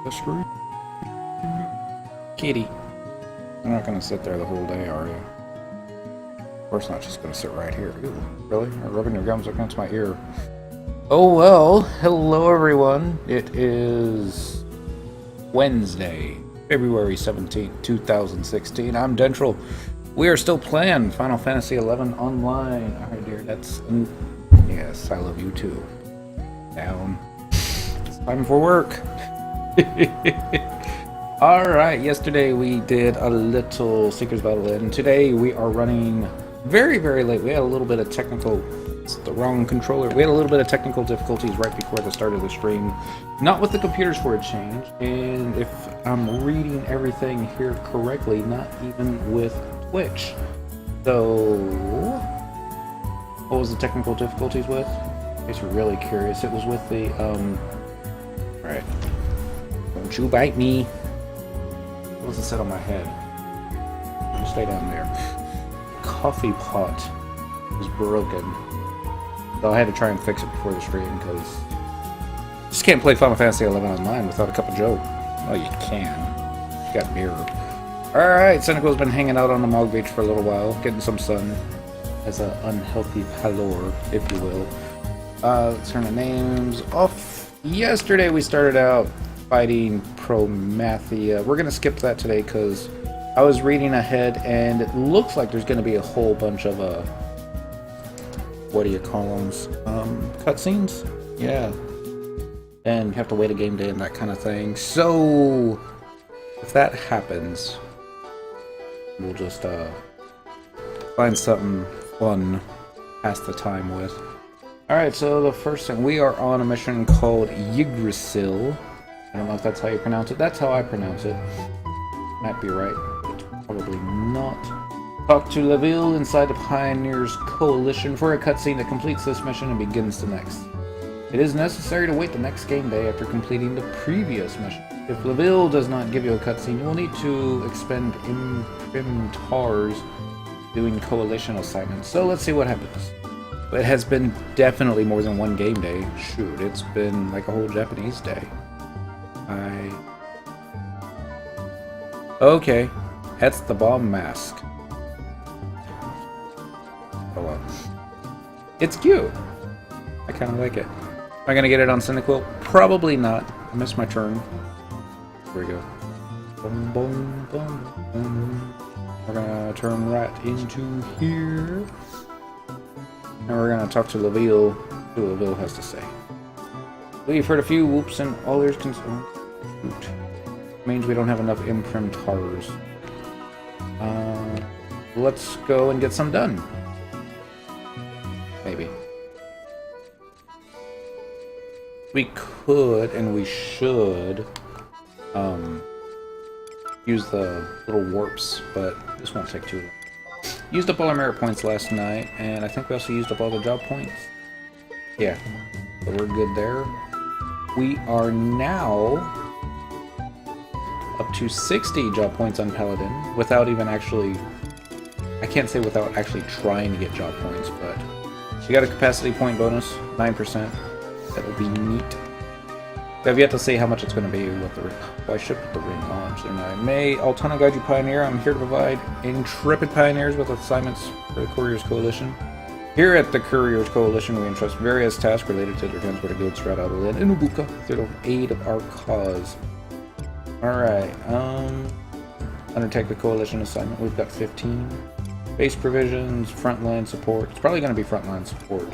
The screen. Kitty. You're not gonna sit there the whole day, are you? Of course not, just gonna sit right here. Ew, really? You're rubbing your gums against my ear. Oh well, hello everyone. It is Wednesday, February 17th, 2016. I'm Dentral. We are still playing Final Fantasy XI Online. Alright dear, that's... yes, I love you too. Down. It's time for work. Alright, yesterday we did a little Seeker's Battle and today we are running very, very late. We had a little bit of technical... it's the wrong controller. We had a little bit of technical difficulties right before the start of the stream. Not with the computers for a change, and if I'm reading everything here correctly, not even with Twitch. So... what was the technical difficulties with? In case you're really curious, it was with the, Alright. Don't you bite me. What was it said on my head? You stay down there. Coffee pot was broken. So I had to try and fix it before the stream, because you just can't play Final Fantasy XI Online without a cup of joe. Well, you can. You got beer. Alright, Cynical's been hanging out on the Mog Beach for a little while, getting some sun. As an unhealthy pallor, if you will. Let's turn the names off. Yesterday we started out fighting Promathia. We're going to skip that today because I was reading ahead and it looks like there's going to be a whole bunch of, what do you call them? Cutscenes? Yeah. And you have to wait a game day and that kind of thing. So, if that happens, we'll just, find something fun pass the time with. Alright, so the first thing, we are on a mission called Yggdrasil. I don't know if that's how you pronounce it. That's how I pronounce it. Might be right, but probably not. Talk to Laville inside the Pioneers Coalition for a cutscene that completes this mission and begins the next. It is necessary to wait the next game day after completing the previous mission. If Laville does not give you a cutscene, you will need to expend imprimtars doing coalition assignments. So let's see what happens. It has been definitely more than one game day. Shoot, it's been like a whole Japanese day. Okay, that's the bomb mask. Oh well. It's cute. I kind of like it. Am I gonna get it on Cynical? Probably not. I missed my turn. Here we go. Boom, boom, boom, boom. We're gonna turn right into here. And we're gonna talk to Laville, see what Laville has to say. We've heard a few whoops and all ears concerned. Means we don't have enough imprimtars. Let's go and get some done. Maybe. We could and we should use the little warps, but this won't take too long. Used up all our merit points last night, and I think we also used up all the job points. Yeah, so we're good there. We are now up to 60 job points on Paladin, without even actually... I can't say without actually trying to get job points, but... we got a capacity point bonus, 9%. That will be neat. I've yet to see how much it's going to be with the... well, I should put the ring on, shouldn't I? May Altana guide you, Pioneer. I'm here to provide intrepid pioneers with assignments for the Couriers Coalition. Here at the Couriers Coalition, we entrust various tasks related to their transport of goods throughout the land in Ubuka through the aid of our cause. Alright, undertake the Coalition assignment. We've got 15. Base provisions, frontline support. It's probably going to be frontline support.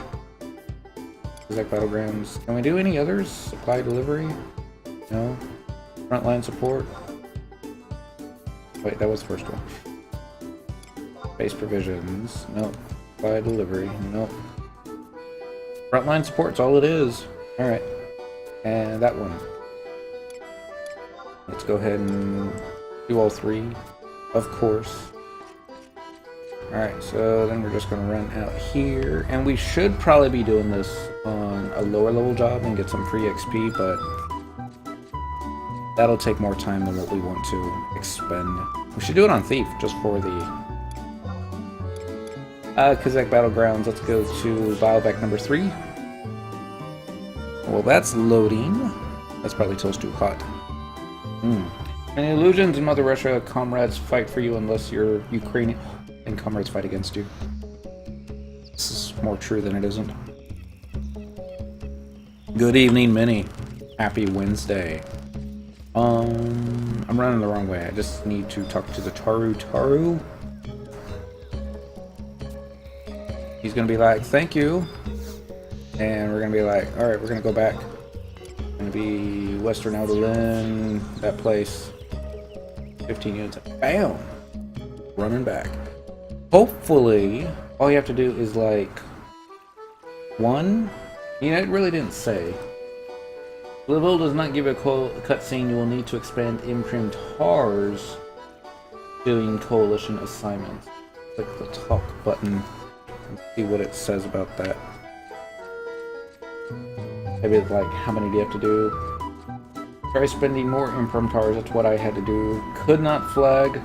Exact Battlegrounds. Can we do any others? Supply delivery? No. Frontline support? Wait, that was the first one. Base provisions. Nope. Supply delivery. Nope. Frontline support's all it is. Alright. And that one. Let's go ahead and do all three. Of course. Alright, so then we're just going to run out here. And we should probably be doing this on a lower level job and get some free XP, but that'll take more time than what we want to expend. We should do it on Thief, just for the Kazakh Battlegrounds. Let's go to Bioback number 3. Well, that's loading. That's probably till it's too hot. And illusions in Mother Russia, comrades fight for you unless you're Ukrainian, and comrades fight against you. This is more true than it isn't. Good evening, Minnie. Happy Wednesday. I'm running the wrong way. I just need to talk to the Taru. He's gonna be like, thank you. And we're gonna be like, alright, we're gonna go back. Gonna be Western Outerlin, that place. 15 units. Bam! Running back. Hopefully, all you have to do is like one. You know, it really didn't say. Level does not give a cutscene. You will need to expand imprimatars doing coalition assignments. Click the talk button and see what it says about that. Maybe it's like, how many do you have to do? Try spending more imprimatars. That's what I had to do. Could not flag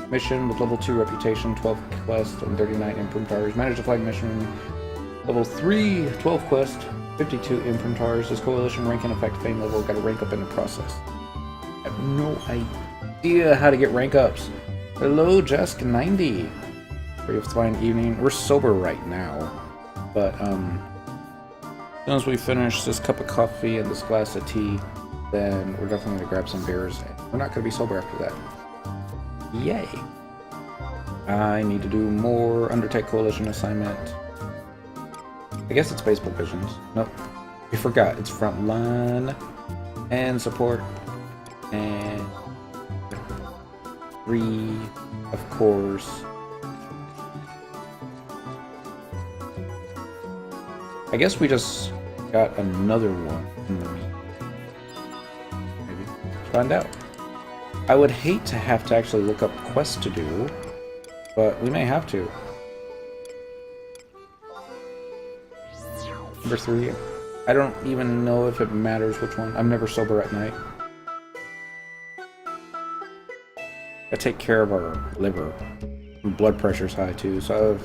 mission with level 2 reputation, 12 quest, and 39 imprimatars. Managed to flag mission level 3, 12 quest, 52 imprimatars. This coalition rank and effect fame level got to rank up in the process. I have no idea how to get rank ups. Hello, Jesk90. Pretty fine evening. We're sober right now, but as soon as we finish this cup of coffee and this glass of tea, then we're definitely gonna grab some beers. And we're not gonna be sober after that. Yay! I need to do more Undertake Coalition assignment. I guess it's base provisions. Nope. I forgot. It's frontline and support and 3, of course. I guess we just got another one in the meet. Maybe. Find out. I would hate to have to actually look up quests to do, but we may have to. Number 3. I don't even know if it matters which one. I'm never sober at night. I take care of our liver. Blood pressure's high too, so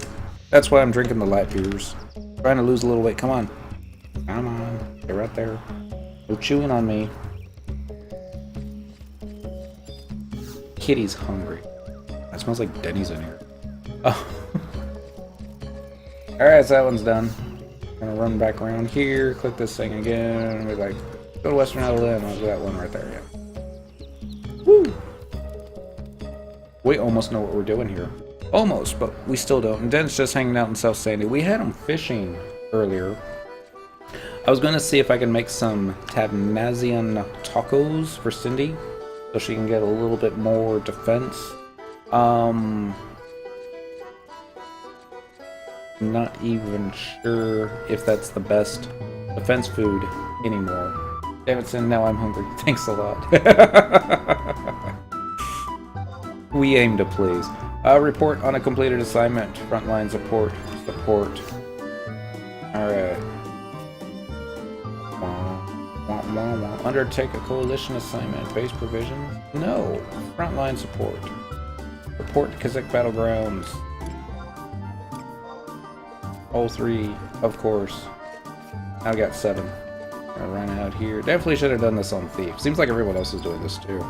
that's why I'm drinking the light beers. Trying to lose a little weight. Come on. Come on. They're right there. They're chewing on me. Kitty's hungry. That smells like Denny's in here. Oh. Alright, so that one's done. Gonna run back around here, click this thing again. We're like, go to Western Outerlin. I'll do that one right there, yeah. Woo! We almost know what we're doing here. Almost, but we still don't. And Den's just hanging out in South Sandy. We had him fishing earlier. I was gonna see if I can make some Tabnazian tacos for Cindy, so she can get a little bit more defense. Not even sure if that's the best defense food anymore. Davidson, now I'm hungry. Thanks a lot. We aim to please. Report on a completed assignment. Frontline support. Alright. Undertake a coalition assignment. Base provisions? No. Frontline support. Report to Kazakh Battlegrounds. All 3, of course. I got 7. Gonna run out here. Definitely should have done this on Thief. Seems like everyone else is doing this too.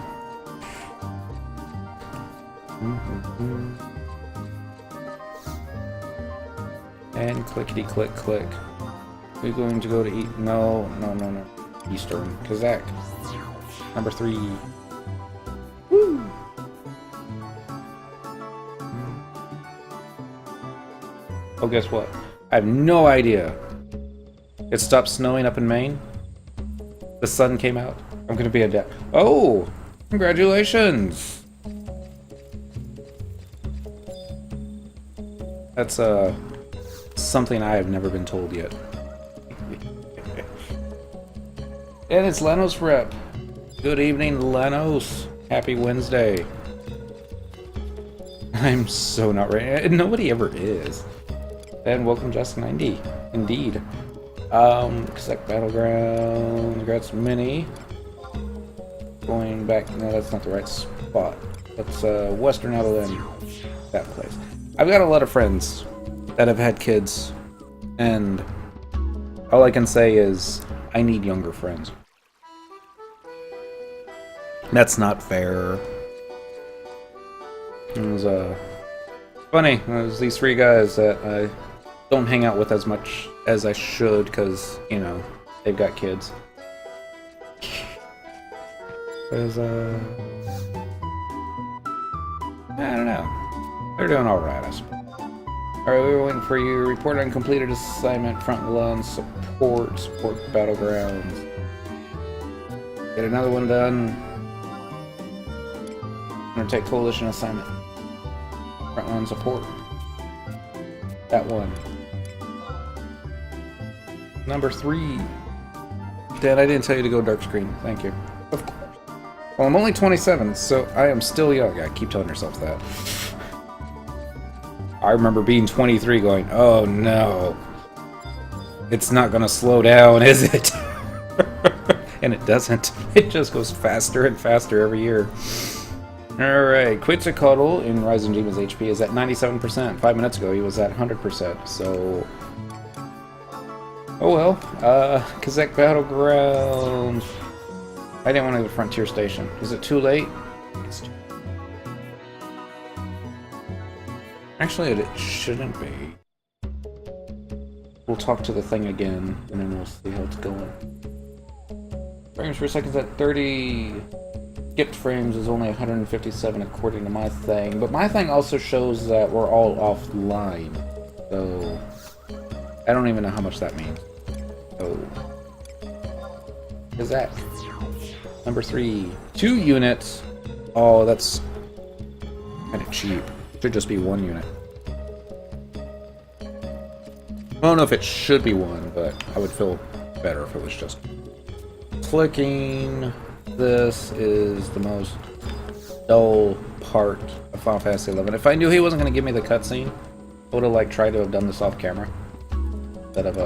And clickety click click. We're going to go to eat. No. Eastern. Kazakh. Number 3. Woo! Oh, guess what? I have no idea. It stopped snowing up in Maine. The sun came out. I'm gonna be a dad. Oh! Congratulations! That's something I have never been told yet. And it's Lenos Rep. Good evening, Lenos. Happy Wednesday. I'm so not ready. Nobody ever is. And welcome, Just90. Indeed. Kazakh Battleground. Congrats, Mini. Going back. No, that's not the right spot. That's Western Outerlin. That place. I've got a lot of friends that have had kids, and all I can say is I need younger friends. That's not fair. It was funny. It was these three guys that I don't hang out with as much as I should because, you know, they've got kids. There's I don't know. They're doing alright, I suppose. Alright, we were waiting for you. Report on completed assignment, frontline support battlegrounds. Get another one done. Undertake coalition assignment. Frontline support. That one. Number 3. Dad, I didn't tell you to go dark screen. Thank you. Of course. Well, I'm only 27, so I am still young. I keep telling yourself that. I remember being 23 going, oh no. It's not gonna slow down, is it? And it doesn't. It just goes faster and faster every year. Alright, Quetzalcoatl in Rising Demon's HP is at 97%. 5 minutes ago he was at 100%, so... Oh well. Kazakh Battleground. I didn't want to go to Frontier Station. Is it too late? It's too... Actually, it shouldn't be. We'll talk to the thing again, and then we'll see how it's going. Frames per second at 30. Skipped frames is only 157 according to my thing, but my thing also shows that we're all offline, so I don't even know how much that means. So, Kazakh. Number 3. 2 units. Oh, that's kind of cheap. Should just be 1 unit. I don't know if it should be 1, but I would feel better if it was just clicking. This is the most dull part of Final Fantasy XI. If I knew he wasn't going to give me the cutscene, I would have like tried to have done this off camera instead of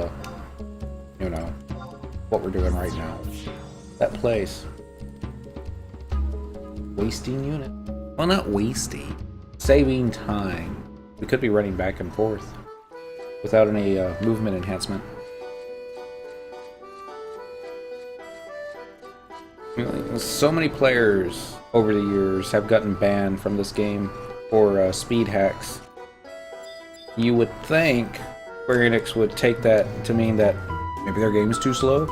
you know, what we're doing right now. That place. Wasting unit. Well, not wasting. Saving time. We could be running back and forth without any movement enhancement. So many players over the years have gotten banned from this game for speed hacks. You would think Square Enix would take that to mean that maybe their game is too slow.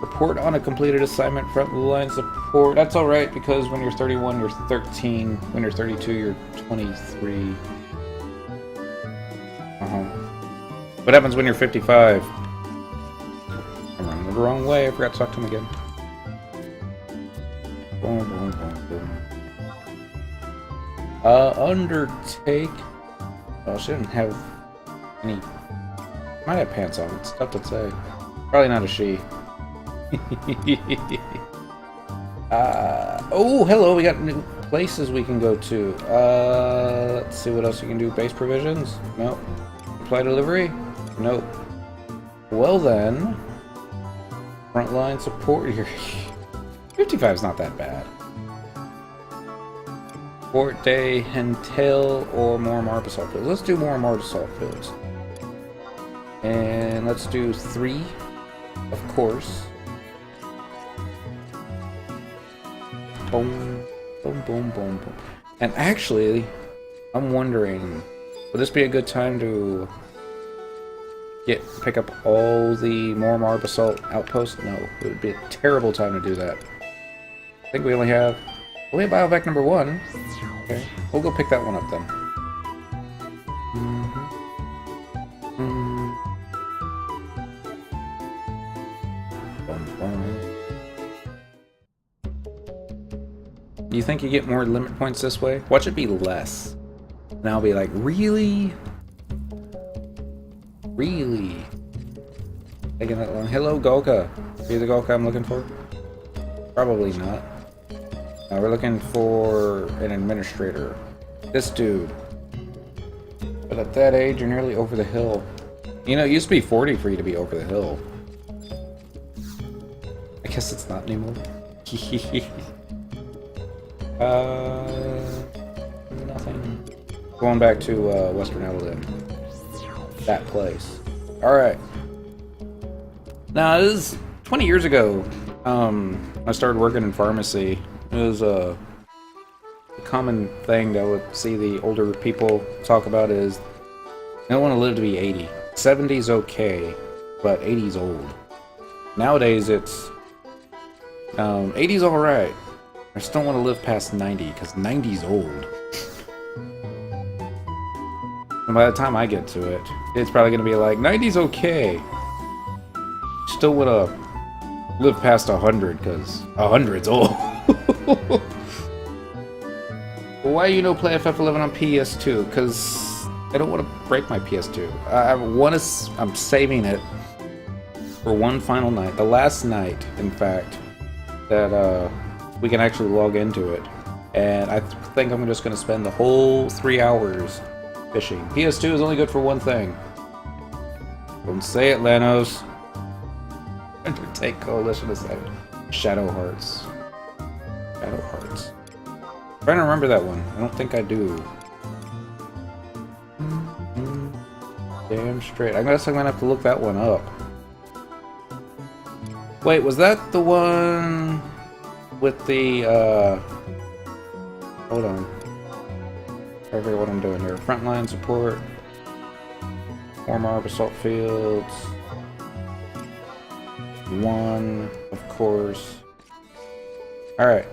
Report on a completed assignment, frontline support. That's alright because when you're 31, you're 13. When you're 32, you're 23. What happens when you're 55? I'm running the wrong way. I forgot to talk to him again. Boom, boom, boom, boom. Undertake. Oh, she didn't have any. Might have pants on. It's tough to say. Probably not a she. Oh, hello. We got new places we can go to. Let's see what else we can do. Base provisions? Nope. Supply delivery? Nope. Well then. Frontline support here. 55 is not that bad. Fort Day, Hentel, or more Marbasalt fields. Let's do more Marbasalt fields. And let's do 3, of course. Boom, boom, boom, boom, boom. And actually, I'm wondering, would this be a good time to pick up all the more Marbasalt outposts? No, it would be a terrible time to do that. I think we only have Biovac number 1. Okay, we'll go pick that one up then. You think you get more limit points this way? Watch it be less. And I'll be like, really? Really? Taking that long. Hello, Golka. Are you the Golka I'm looking for? Probably not. We're looking for an administrator. This dude. But at that age, you're nearly over the hill. You know, it used to be 40 for you to be over the hill. I guess it's not anymore. Nothing. Going back to Western Eldon. That place. Alright. Now, this is 20 years ago. I started working in pharmacy. It was a common thing that I would see the older people talk about is they don't want to live to be 80. 70's okay, but 80's old. Nowadays it's 80's alright. I just don't want to live past 90 because 90's old. And by the time I get to it, it's probably going to be like 90's okay. Still want to live past 100 because 100's old. Why you no play FF11 on PS2? Because I don't want to break my PS2. I'm saving it for one final night, the last night, in fact, that we can actually log into it. And I think I'm just going to spend the whole 3 hours fishing. PS2 is only good for one thing. Don't say it, Lanos. Undertake Coalition is that Shadow Hearts. Shadow Hearts. I'm trying to remember that one. I don't think I do. Damn straight. I guess I'm gonna have to look that one up. Wait, was that the one with the hold on. I forget what I'm doing here. Frontline support. Former basalt fields. One, of course. Alright.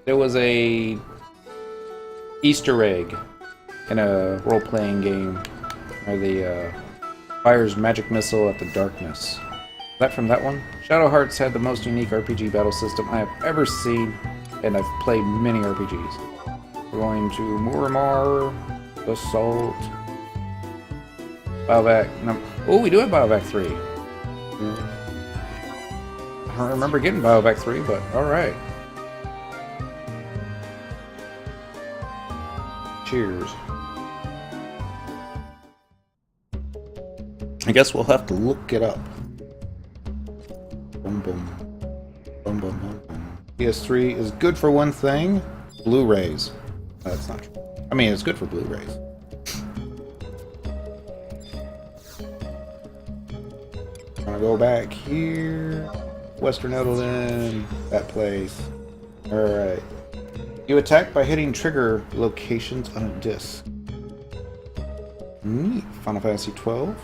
There was a Easter egg in a role-playing game where the fires magic missile at the darkness. Is that from that one? Shadow Hearts had the most unique RPG battle system I have ever seen, and I've played many RPGs. We're going to Muramar, Basalt, Biovac. No, oh, we do have Biovac 3. I don't remember getting Biovac 3, but alright. Cheers. I guess we'll have to look it up. Boom, boom. Boom, boom, boom, boom. PS3 is good for one thing. Blu-rays. That's not true. I mean, it's good for Blu-rays. I'm gonna go back here. Western Edelin. That place. Alright. You attack by hitting trigger locations on a disc. Neat. Final Fantasy 12.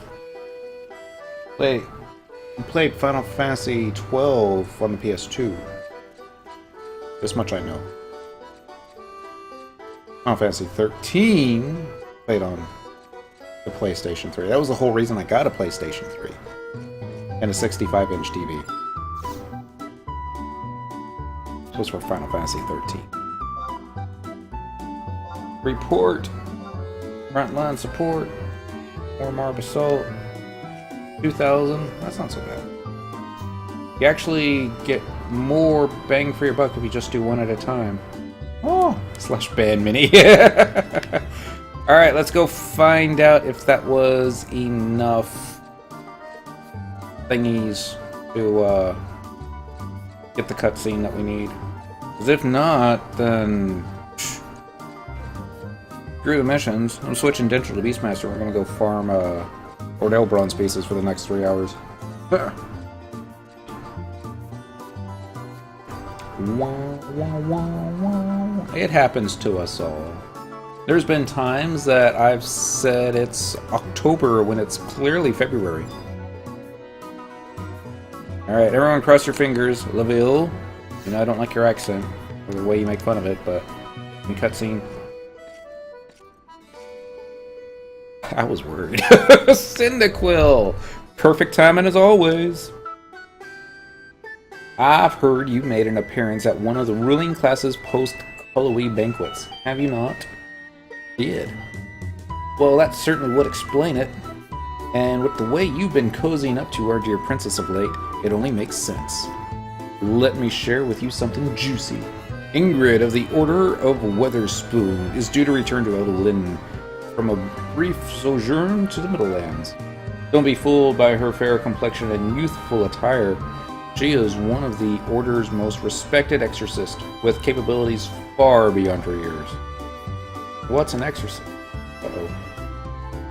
Wait. I played Final Fantasy 12 on the PS2. This much I know. Final Fantasy 13 played on the PlayStation 3. That was the whole reason I got a PlayStation 3. And a 65-inch TV. This was for Final Fantasy 13. Report. Frontline support. Ormar Basalt. 2,000. That's not so bad. You actually get more bang for your buck if you just do one at a time. Oh! / band mini. Alright, let's go find out if that was enough thingies to get the cutscene that we need. Because if not, then screw the missions. I'm switching Dental to Beastmaster. We're gonna go farm Ordell bronze pieces for the next 3 hours. It happens to us all. There's been times that I've said it's October when it's clearly February. Alright, everyone cross your fingers. Laville. You know, I don't like your accent, or the way you make fun of it, but in cutscene. I was worried. Cyndaquil! Perfect timing as always. I've heard you made an appearance at one of the ruling class's post-Halloween banquets. Have you not? Did. Well, that certainly would explain it. And with the way you've been cozying up to our dear princess of late, it only makes sense. Let me share with you something juicy. Ingrid of the Order of Weatherspoon is due to return to Edelin from a brief sojourn to the Middlelands. Don't be fooled by her fair complexion and youthful attire. She is one of the Order's most respected exorcists, with capabilities far beyond her years. What's an exorcist? Uh-oh.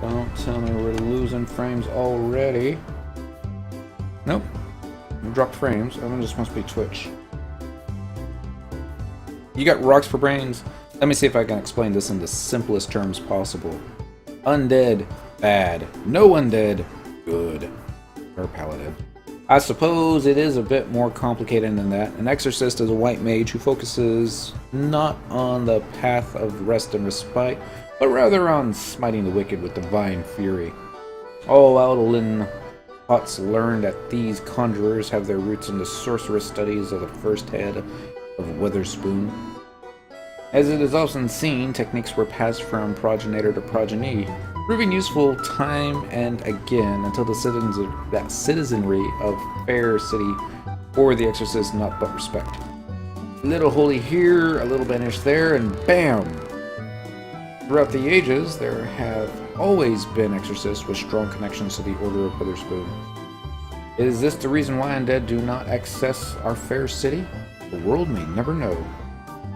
Don't tell me we're losing frames already. Nope. Dropped frames. Oh, this must be Twitch. You got rocks for brains? Let me see if I can explain this in the simplest terms possible. Undead, bad. No undead, good. Or paladin. I suppose it is a bit more complicated than that. An exorcist is a white mage who focuses not on the path of rest and respite, but rather on smiting the wicked with divine fury. All Eldolin pots learned that these conjurers have their roots in the sorcerous studies of the first head of Witherspoon. As it is often seen, techniques were passed from progenitor to progeny, proving useful time and again until the citizenry of Fair City bore the exorcist not but respect. A little holy here, a little banished there, and bam! Throughout the ages, there have always been exorcists with strong connections to the Order of Witherspoon. Is this the reason why undead do not access our fair city? The world may never know.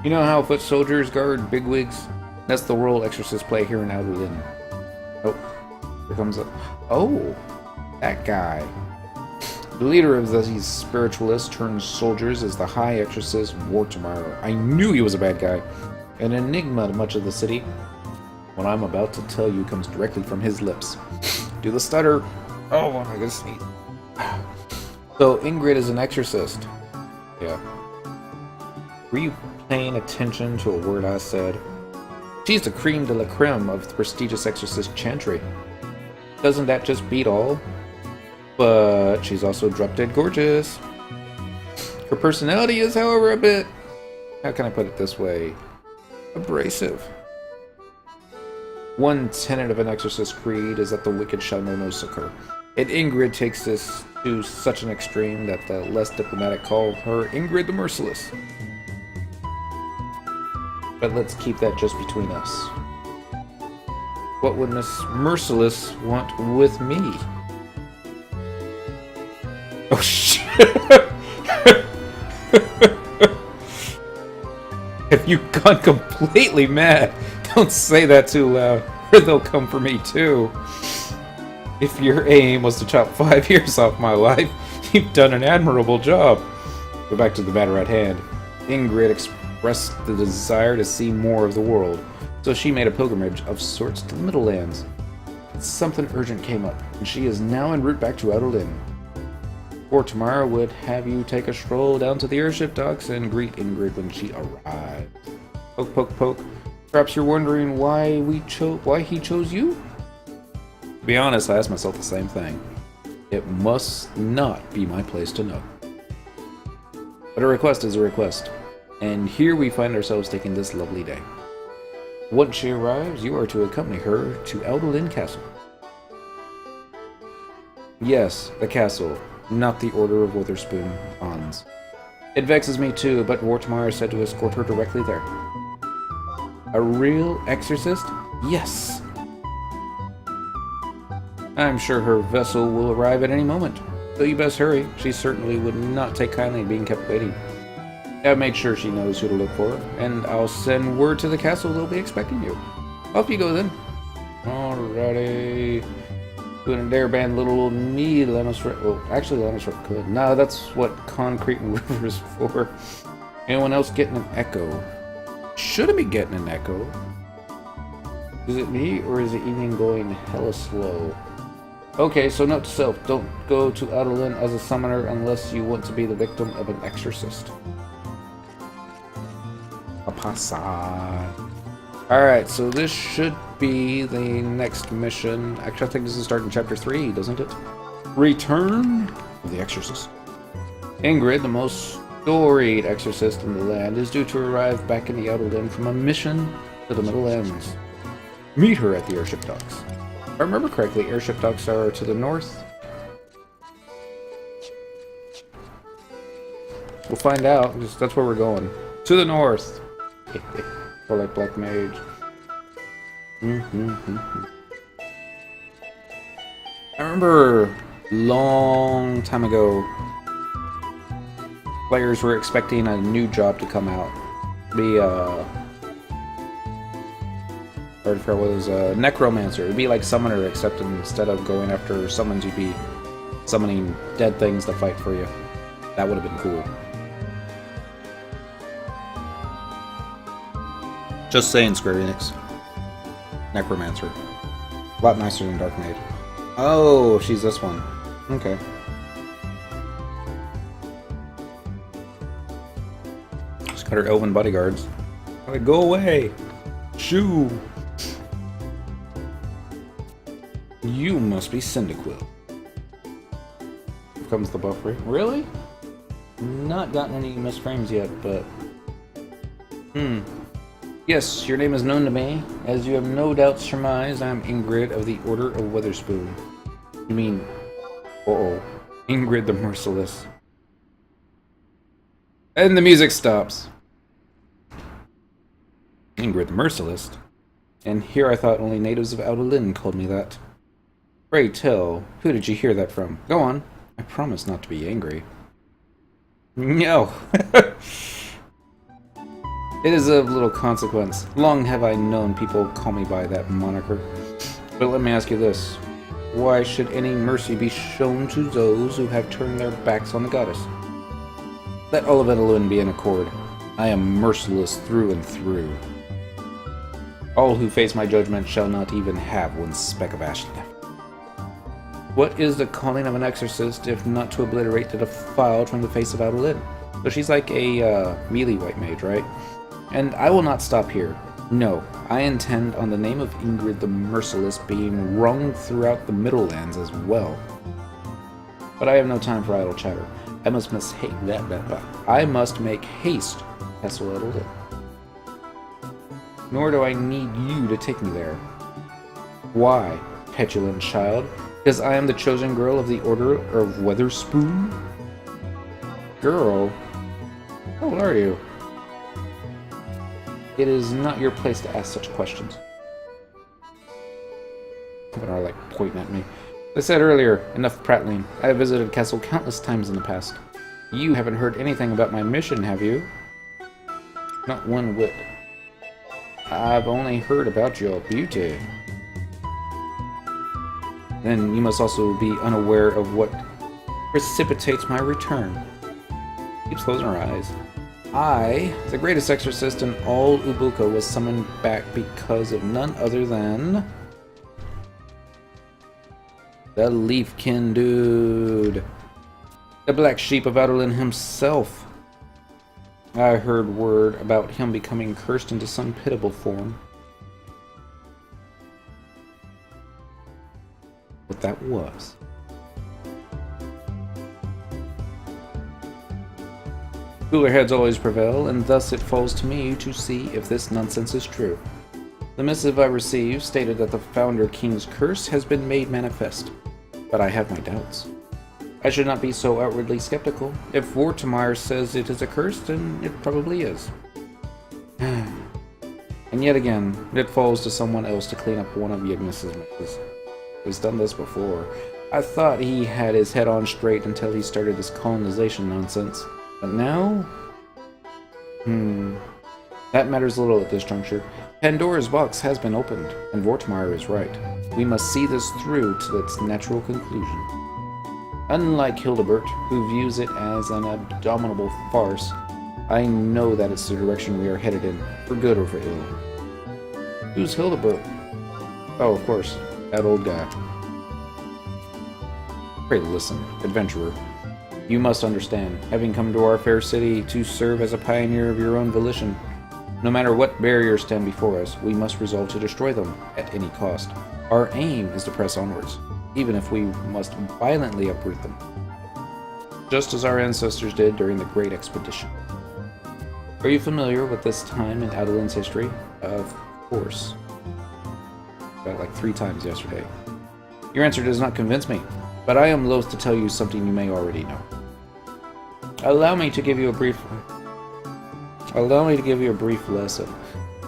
You know how foot soldiers guard bigwigs? That's the role exorcists play here in Eldolin. Oh, here comes a... Oh, that guy. The leader of these spiritualists turned soldiers is the High Exorcist Wartomorrow. I knew he was a bad guy. An enigma to much of the city. What I'm about to tell you comes directly from his lips. Do the stutter. Oh, I gotta sneeze. So, Ingrid is an exorcist. Yeah. Were you paying attention to a word I said? She's the creme de la creme of the prestigious exorcist chantry. Doesn't that just beat all? But she's also drop-dead gorgeous. Her personality is, however, a bit... How can I put it this way? Abrasive. One tenet of an exorcist creed is that the wicked shall know no succor. And Ingrid takes this to such an extreme that the less diplomatic call her Ingrid the Merciless. But let's keep that just between us. What would Miss Merciless want with me? Oh shit! Have you gone completely mad? Don't say that too loud, or they'll come for me too. If your aim was to chop 5 years off my life, you've done an admirable job. Go back to the matter at hand. Ingrid expressed the desire to see more of the world, so she made a pilgrimage of sorts to the Middle Lands. Something urgent came up, and she is now en route back to Eldolin. Or tomorrow would have you take a stroll down to the airship docks and greet Ingrid when she arrives. Poke, poke, poke. Perhaps you're wondering why he chose you? To be honest, I asked myself the same thing. It must not be my place to know. But a request is a request, and here we find ourselves taking this lovely day. Once she arrives, you are to accompany her to Eldolin Castle. Yes, the castle, not the Order of Witherspoon Ons. It vexes me too, but Wartomar said to escort her directly there. A real exorcist? Yes! I'm sure her vessel will arrive at any moment, so you best hurry. She certainly would not take kindly in being kept waiting. I've made sure she knows who to look for, and I'll send word to the castle they'll be expecting you. Off you go then. Alrighty. Couldn't dare ban little old me, well, actually Lannis could. No, that's what Concrete and River is for. Anyone else getting an echo? Should I be getting an echo? Is it me, or is the evening going hella slow? Okay, so note to self, don't go to Eldolin as a summoner unless you want to be the victim of an exorcist. Alright, so this should be the next mission. Actually, I think this is starting chapter 3, doesn't it? Return of the Exorcist. Ingrid, the most storied exorcist in the land, is due to arrive back in the Eldolin from a mission to the Middle Lands. Meet her at the airship docks. If I remember correctly, airship docks are to the north. We'll find out, because that's where we're going. To the north! Or like Black Mage. I remember long time ago, players were expecting a new job to come out. Be hard to figure out what it was, necromancer. It'd be like summoner, except instead of going after summons, you'd be summoning dead things to fight for you. That would have been cool. Just saying, Square Enix. Necromancer. A lot nicer than Dark Maid. Oh, she's this one. Okay. Just got her elven bodyguards. Like, go away! Shoo! You must be Cyndaquil. Here comes the buff rate. Really? Not gotten any misframes yet, but... Yes, your name is known to me. As you have no doubt surmised, I am Ingrid of the Order of Witherspoon. You mean... Uh-oh. Ingrid the Merciless. And the music stops. Ingrid the Merciless? And here I thought only natives of Audolin called me that. Pray tell, who did you hear that from? Go on. I promise not to be angry. No. It is of little consequence. Long have I known people call me by that moniker. But let me ask you this. Why should any mercy be shown to those who have turned their backs on the goddess? Let all of Audolin be in accord. I am merciless through and through. All who face my judgment shall not even have one speck of ash left. What is the calling of an exorcist if not to obliterate the defiled from the face of Audolin? So she's like a melee white mage, right? And I will not stop here. No, I intend on the name of Ingrid the Merciless being rung throughout the Middle Lands as well. But I have no time for idle chatter. I must make haste, Castle Audolin. Nor do I need you to take me there. Why, petulant child? Because I am the chosen girl of the Order of Witherspoon? Girl? How old are you? It is not your place to ask such questions. Women are like pointing at me. As I said earlier, enough prattling. I have visited Castle countless times in the past. You haven't heard anything about my mission, have you? Not one whit. I've only heard about your beauty. Then you must also be unaware of what precipitates my return. Keeps closing her eyes. I, the greatest exorcist in all Ubuka, was summoned back because of none other than... the Leafkin dude. The black sheep of Audolin himself. I heard word about him becoming cursed into some pitiable form. What that was. Cooler heads always prevail, and thus it falls to me to see if this nonsense is true. The missive I received stated that the Founder King's curse has been made manifest, but I have my doubts. I should not be so outwardly skeptical. If Vortimer says it is a curse, then it probably is. And yet again, it falls to someone else to clean up one of Yggdrasil's messes. He's done this before. I thought he had his head on straight until he started this colonization nonsense. But now? That matters little at this juncture. Pandora's box has been opened, and Vortimer is right. We must see this through to its natural conclusion. Unlike Hildebert, who views it as an abominable farce, I know that it's the direction we are headed in, for good or for ill. Who's Hildebert? Oh, of course, that old guy. Pray listen, adventurer. You must understand, having come to our fair city to serve as a pioneer of your own volition, no matter what barriers stand before us, we must resolve to destroy them at any cost. Our aim is to press onwards, even if we must violently uproot them, just as our ancestors did during the Great Expedition. Are you familiar with this time in Audolin's history? Of course. About like 3 times yesterday. Your answer does not convince me, but I am loath to tell you something you may already know. Allow me to give you a brief lesson.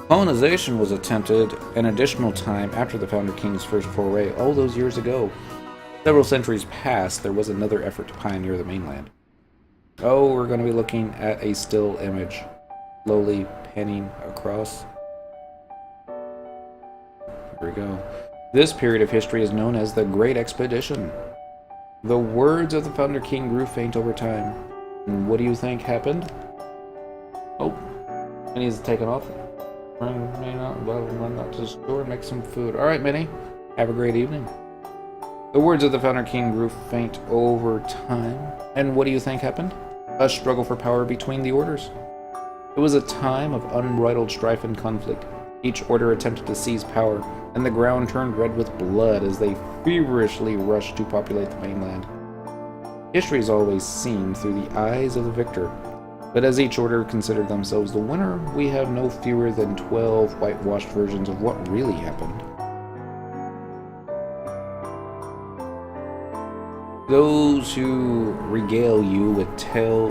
Colonization was attempted an additional time after the Founder King's first foray all those years ago. Several centuries past, there was another effort to pioneer the mainland. Oh, we're going to be looking at a still image, slowly panning across. Here we go. This period of history is known as the Great Expedition. The words of the Founder King grew faint over time. And what do you think happened? Oh, Minnie's taken off. May not run out to the store and make some food. Alright, Minnie. Have a great evening. The words of the Founder King grew faint over time. And what do you think happened? A struggle for power between the orders. It was a time of unbridled strife and conflict. Each order attempted to seize power, and the ground turned red with blood as they feverishly rushed to populate the mainland. History is always seen through the eyes of the victor, but as each order considered themselves the winner, we have no fewer than 12 whitewashed versions of what really happened. Those who regale you with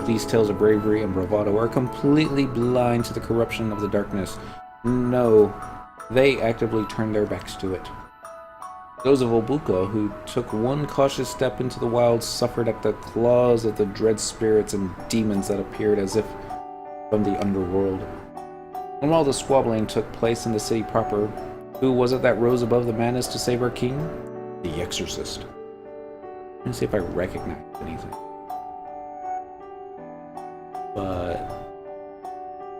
these tales of bravery and bravado are completely blind to the corruption of the darkness. No, they actively turn their backs to it. Those of Obuka who took one cautious step into the wilds suffered at the claws of the dread spirits and demons that appeared as if from the underworld. And while the squabbling took place in the city proper, who was it that rose above the madness to save our king? The Exorcist. Let me see if I recognize anything. But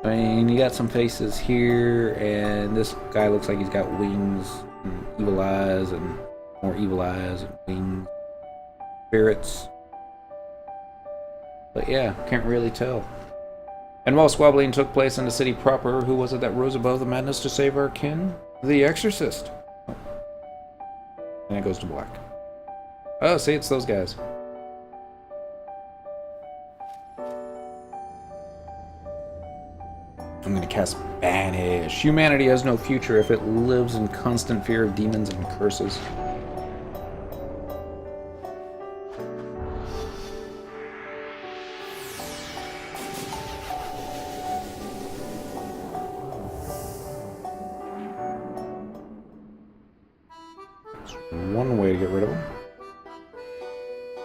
I mean, you got some faces here, and this guy looks like he's got wings and evil eyes, and more evil eyes and wings. Spirits. But yeah, can't really tell. And while squabbling took place in the city proper, who was it that rose above the madness to save our kin? The Exorcist. Oh. And it goes to black. Oh, see, it's those guys. I'm gonna cast Banish. Humanity has no future if it lives in constant fear of demons and curses. That's one way to get rid of them.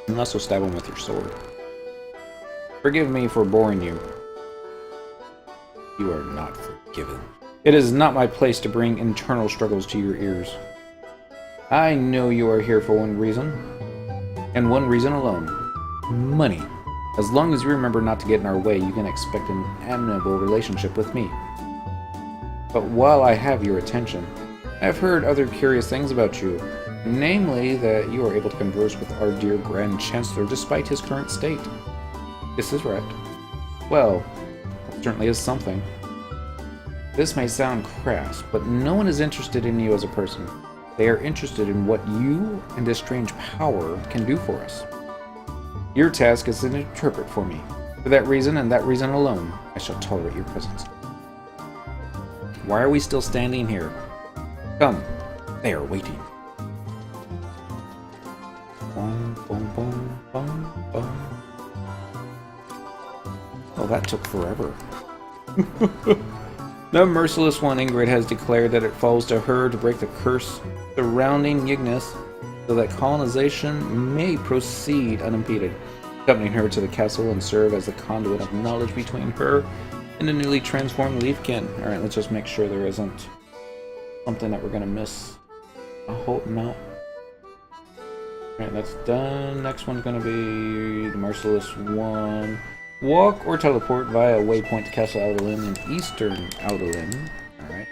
And also stab him with your sword. Forgive me for boring you. You are not forgiven. It is not my place to bring internal struggles to your ears. I know you are here for one reason, and one reason alone. Money. As long as you remember not to get in our way, you can expect an amiable relationship with me. But while I have your attention, I have heard other curious things about you. Namely, that you are able to converse with our dear Grand Chancellor despite his current state. This is right. Well, that certainly is something. This may sound crass, but no one is interested in you as a person. They are interested in what you and this strange power can do for us. Your task is to interpret for me. For that reason and that reason alone, I shall tolerate your presence. Why are we still standing here? Come, they are waiting. Oh, that took forever. The merciless one, Ingrid, has declared that it falls to her to break the curse surrounding Yggdrasil so that colonization may proceed unimpeded, accompanying her to the castle and serve as the conduit of knowledge between her and the newly transformed Leafkin. Alright, let's just make sure there isn't something that we're gonna miss. I hope not. Alright, that's done. Next one's gonna be the merciless one. Walk or teleport via waypoint to Castle Aldolin in eastern Aldolin. Alright.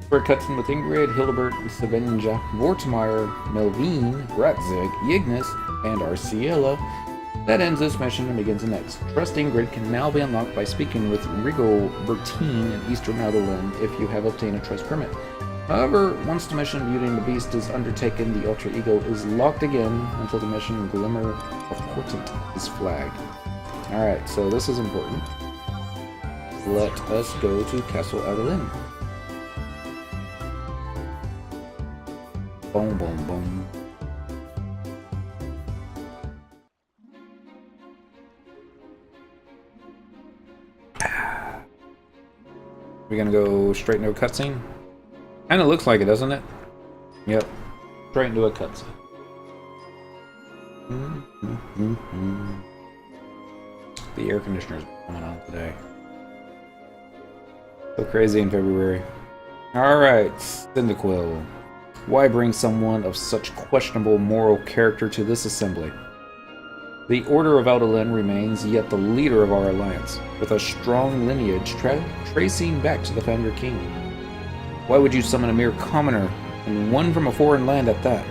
For a cutscene with Ingrid, Hildebert, Savenja, Vortmar, Melvine, Ratzig, Ygnus, and Arciela. That ends this mission and begins the next. Trust Ingrid can now be unlocked by speaking with Rigobertine in eastern Aldolin if you have obtained a trust permit. However, once the mission Beauty and the Beast is undertaken, the alter ego is locked again until the mission Glimmer of Portent is flagged. Alright, so this is important. Let us go to Castle Aldolin. Boom, boom, boom. We're gonna go straight into a cutscene? Kinda looks like it, doesn't it? Yep. Straight into a cutscene. The air conditioner's coming on today. So crazy in February. Alright, Cyndaquil. Why bring someone of such questionable moral character to this assembly? The Order of Audolin remains yet the leader of our alliance, with a strong lineage tracing back to the Founder King. Why would you summon a mere commoner, and one from a foreign land at that?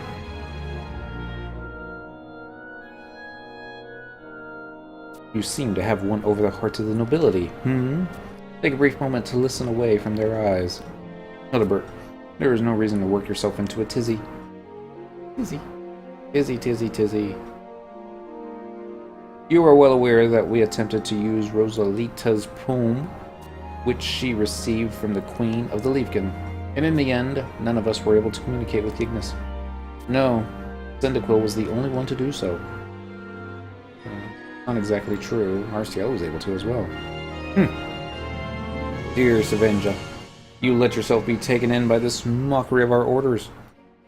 You seem to have won over the hearts of the nobility, Take a brief moment to listen away from their eyes. Hildebert, there is no reason to work yourself into a tizzy. Tizzy. You are well aware that we attempted to use Rosalita's poem, which she received from the Queen of the Leafkin, and in the end, none of us were able to communicate with Yggdrasil. No, Cyndaquil was the only one to do so. Not exactly true. RCL was able to as well. Dear Savenja, you let yourself be taken in by this mockery of our orders.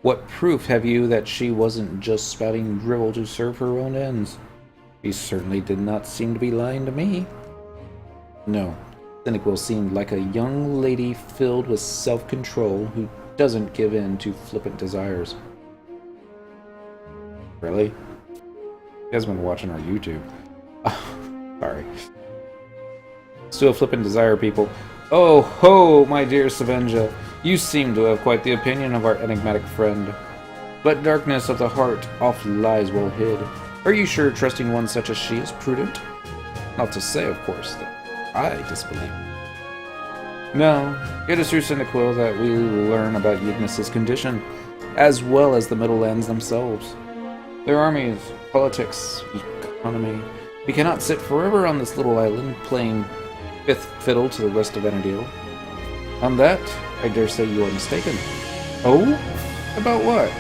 What proof have you that she wasn't just spouting drivel to serve her own ends? She certainly did not seem to be lying to me. No, Cyndaquil seemed like a young lady filled with self-control who doesn't give in to flippant desires. Really? You guys been watching our YouTube. Sorry. Still flippant desire, people. Oh ho, my dear Savenja. You seem to have quite the opinion of our enigmatic friend. But darkness of the heart oft lies well hid. Are you sure trusting one such as she is prudent? Not to say, of course, that I disbelieve. No, it is through Cyndaquil that we learn about Yggdrasil's condition, as well as the Middlelands themselves. Their armies, politics, economy. We cannot sit forever on this little island playing fifth fiddle to the rest of Vanadil. On that, I dare say you are mistaken. Oh? About what?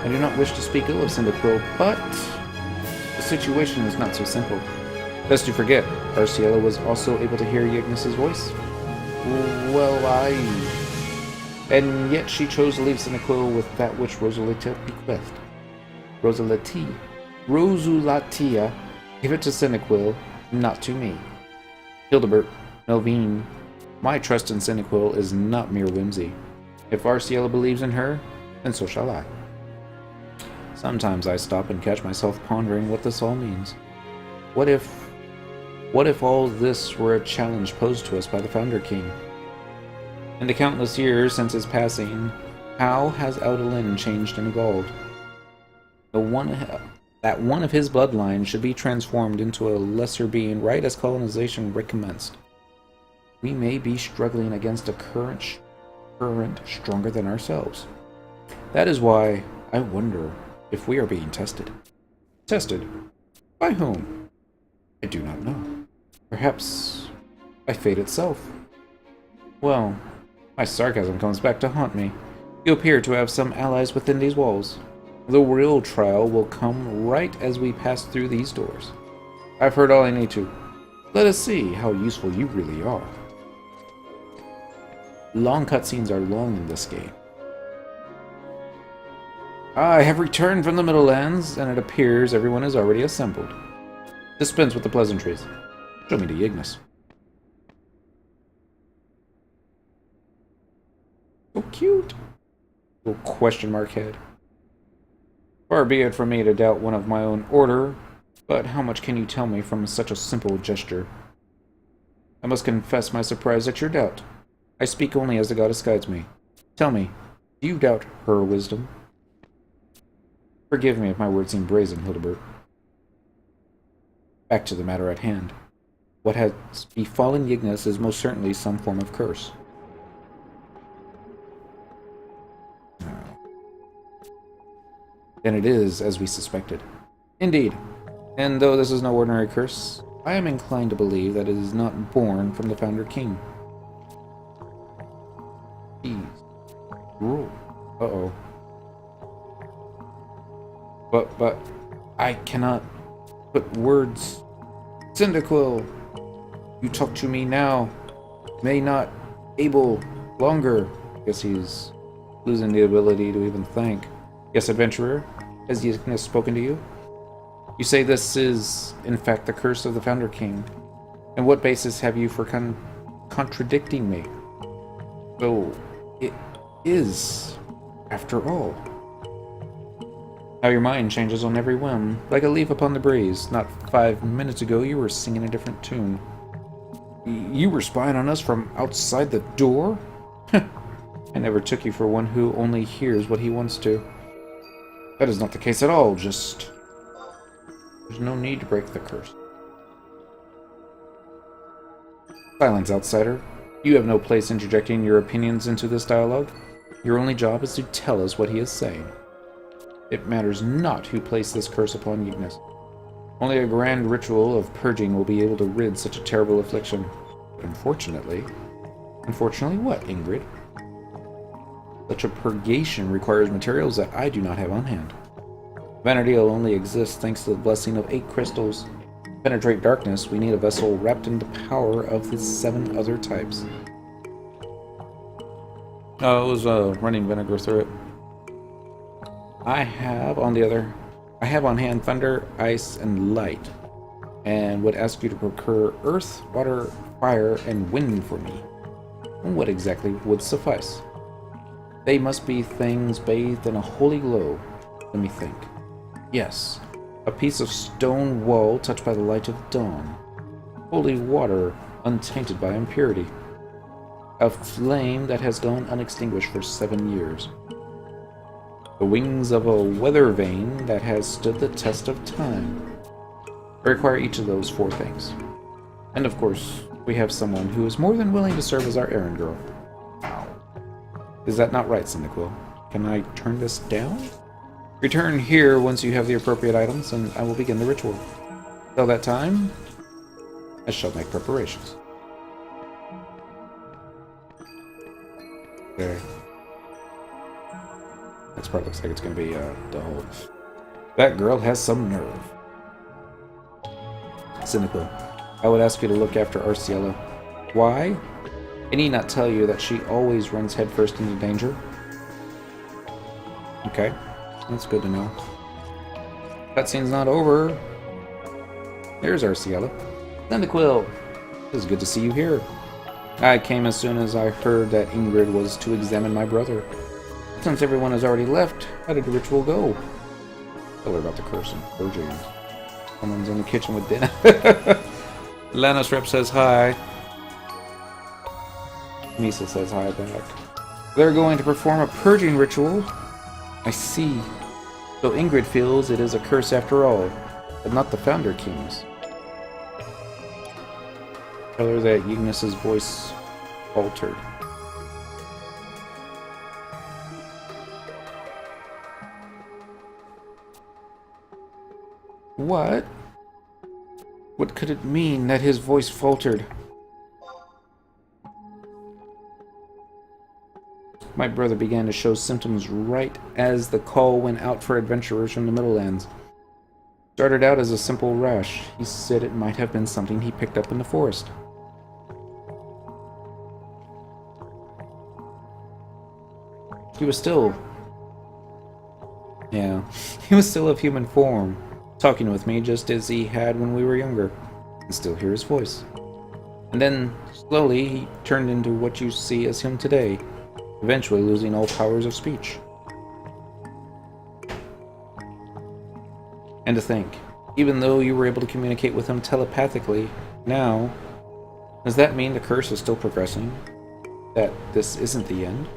I do not wish to speak ill of Cyndaquil, but the situation is not so simple. Lest you forget, Arciela was also able to hear Yggdrasil's voice. Well, and yet she chose to leave Cyndaquil with that which Rosalita bequeathed. Rosulatia, give it to Cyndaquil, not to me. Hildebert, Melvine, my trust in Cyndaquil is not mere whimsy. If Arciela believes in her, then so shall I. Sometimes I stop and catch myself pondering what this all means. What if all this were a challenge posed to us by the Founder King? In the countless years since his passing, how has Audolin changed and evolved? That one of his bloodline should be transformed into a lesser being right as colonization recommenced. We may be struggling against a current stronger than ourselves. That is why I wonder if we are being tested. Tested? By whom? I do not know. Perhaps by fate itself. Well, my sarcasm comes back to haunt me. You appear to have some allies within these walls. The real trial will come right as we pass through these doors. I've heard all I need to. Let us see how useful you really are. Long cutscenes are long in this game. I have returned from the Middlelands, and it appears everyone is already assembled. Dispense with the pleasantries. Show me to Ignis. So cute. Little question mark head. Far be it from me to doubt one of my own order, but how much can you tell me from such a simple gesture? I must confess my surprise at your doubt. I speak only as the goddess guides me. Tell me, do you doubt her wisdom? Forgive me if my words seem brazen, Hildebert. Back to the matter at hand. What has befallen Ygnus is most certainly some form of curse. Then it is as we suspected. Indeed, and though this is no ordinary curse, I am inclined to believe that it is not born from the Founder King. Jeez. Rule. Uh-oh. But, I cannot put words. Cyndaquil, you talk to me now. May not able longer. Guess he's losing the ability to even think. Yes, adventurer, has Ygnus spoken to you? You say this is, in fact, the curse of the Founder King. And what basis have you for contradicting me? So, it is, after all. How your mind changes on every whim, like a leaf upon the breeze. Not 5 minutes ago, you were singing a different tune. You were spying on us from outside the door? I never took you for one who only hears what he wants to. That is not the case at all, just... There's no need to break the curse. Silence, outsider. You have no place interjecting your opinions into this dialogue. Your only job is to tell us what he is saying. It matters not who placed this curse upon Yggdrasil. Only a grand ritual of purging will be able to rid such a terrible affliction. But unfortunately... Unfortunately what, Ingrid? Such a purgation requires materials that I do not have on hand. Vana'diel only exists thanks to the blessing of 8 crystals. To penetrate darkness, we need a vessel wrapped in the power of the 7 other types. Oh, it was running vinegar through it. I have on hand thunder, ice, and light, and would ask you to procure earth, water, fire, and wind for me. What exactly would suffice? They must be things bathed in a holy glow. Let me think. Yes, a piece of stone wall touched by the light of dawn. Holy water untainted by impurity. A flame that has gone unextinguished for 7 years. The wings of a weather vane that has stood the test of time. I require each of those 4 things. And of course, we have someone who is more than willing to serve as our errand girl. Is that not right, Cyndaquil? Can I turn this down? Return here once you have the appropriate items, and I will begin the ritual. Till that time, I shall make preparations. There. Next part looks like it's going to be the whole... That girl has some nerve. Cyndaquil, I would ask you to look after Arciella. Why? I need not tell you that she always runs headfirst into danger. Okay, that's good to know. Cutscene's not over. There's Arciella. Cyndaquil, it's good to see you here. I came as soon as I heard that Ingrid was to examine my brother. Since everyone has already left, how did the ritual go? Tell her about the curse and purging. Someone's in the kitchen with dinner. Lannis Rep says hi. Misa says hi back. They're going to perform a purging ritual. I see. So Ingrid feels it is a curse after all, but not the Founder King's. Tell her that Yggdrasil's voice faltered. What? What could it mean that his voice faltered? My brother began to show symptoms right as the call went out for adventurers from the Middlelands. Started out as a simple rash. He said it might have been something he picked up in the forest. He was still... Yeah, he was still of human form, talking with me just as he had when we were younger. I can still hear his voice. And then, slowly, he turned into what you see as him today, eventually losing all powers of speech. And to think, even though you were able to communicate with him telepathically, now, does that mean the curse is still progressing? That this isn't the end?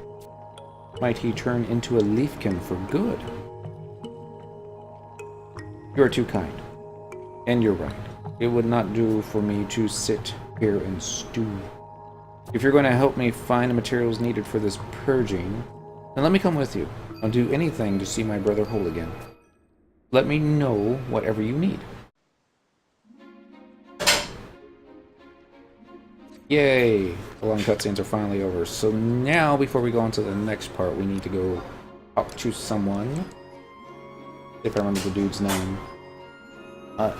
Might he turn into a leafkin for good? You are too kind. And you're right. It would not do for me to sit here and stew. If you're going to help me find the materials needed for this purging, then let me come with you. I'll do anything to see my brother whole again. Let me know whatever you need. Yay! The long cutscenes are finally over. So now, before we go on to the next part, we need to go talk to someone. See if I remember the dude's name.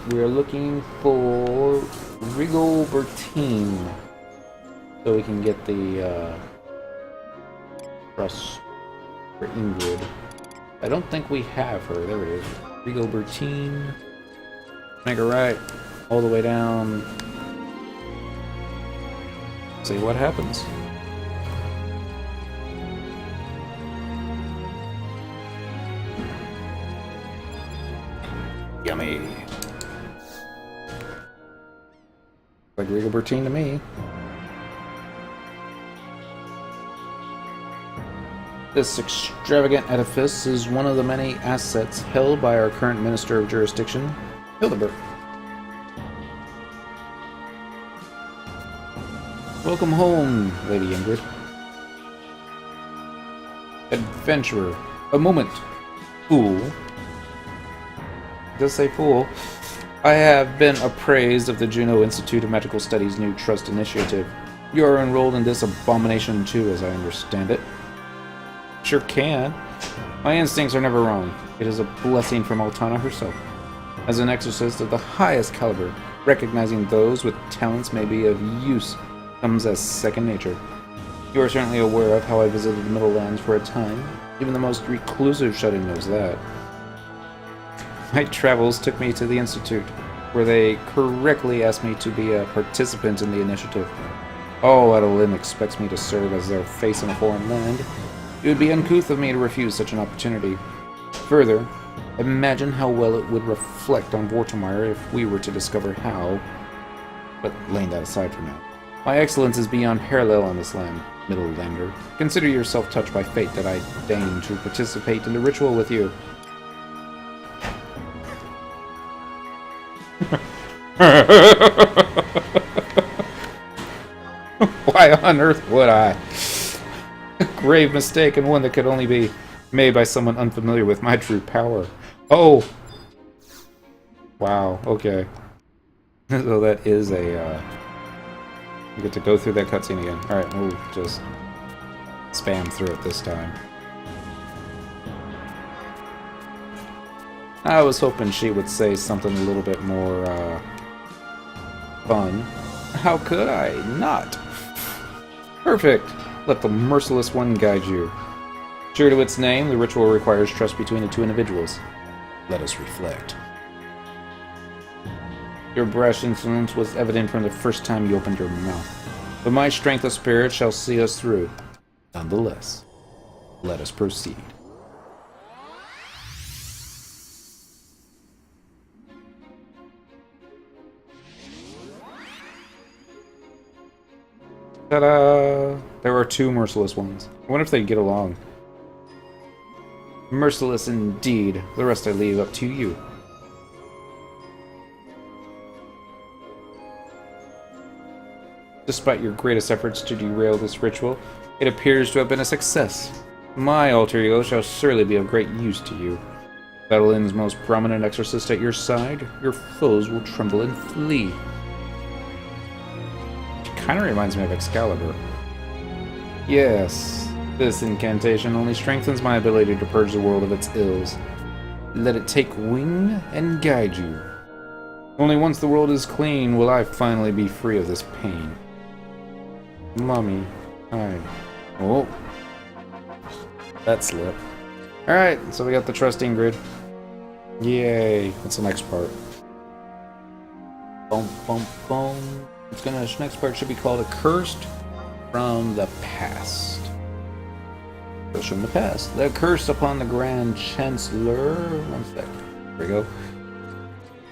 We're looking for Rigobertine. So we can get the trust for Ingrid. I don't think we have her. There it is. Rigobertine. Make her right all the way down. See what happens. Yummy. Like Rigobertine to me. This extravagant edifice is one of the many assets held by our current Minister of Jurisdiction, Hildebert. Welcome home, Lady Ingrid. Adventurer. A moment. Fool. It does say fool. I have been appraised of the Juno Institute of Magical Studies' new trust initiative. You are enrolled in this abomination too, as I understand it. Sure can. My instincts are never wrong. It is a blessing from Altana herself. As an exorcist of the highest caliber, recognizing those with talents may be of use comes as second nature. You are certainly aware of how I visited the Middle Lands for a time. Even the most reclusive shut-in knows that. My travels took me to the Institute, where they correctly asked me to be a participant in the initiative. Oh, Adeline expects me to serve as their face in a foreign land. It would be uncouth of me to refuse such an opportunity. Further, imagine how well it would reflect on Vortimer if we were to discover how... But laying that aside for now. My excellence is beyond parallel on this land, Middle Lander. Consider yourself touched by fate that I deign to participate in the ritual with you. Why on earth would I? A grave mistake, and one that could only be made by someone unfamiliar with my true power. Oh! Wow, okay. So that is a, we get to go through that cutscene again. Alright, we'll just spam through it this time. I was hoping she would say something a little bit more, fun. How could I not? Perfect! Let the Merciless One guide you. True to its name, the ritual requires trust between the two individuals. Let us reflect. Your brash insolence was evident from the first time you opened your mouth. But my strength of spirit shall see us through. Nonetheless, let us proceed. Ta-da! There are two merciless ones. I wonder if they get along. Merciless indeed. The rest I leave up to you. Despite your greatest efforts to derail this ritual, it appears to have been a success. My alter ego shall surely be of great use to you. Battlin's most prominent exorcist at your side, your foes will tremble and flee. Kind of reminds me of Excalibur. Yes, this incantation only strengthens my ability to purge the world of its ills. Let it take wing and guide you. Only once the world is clean will I finally be free of this pain. Mommy, hi. Oh, that slip. Alright, so we got the Trust Ingrid. Yay, that's the next part. Boom, boom, boom. It's gonna, this next part should be called Accursed from the Past. Accursed from the Past. The curse upon the Grand Chancellor. One sec. There we go.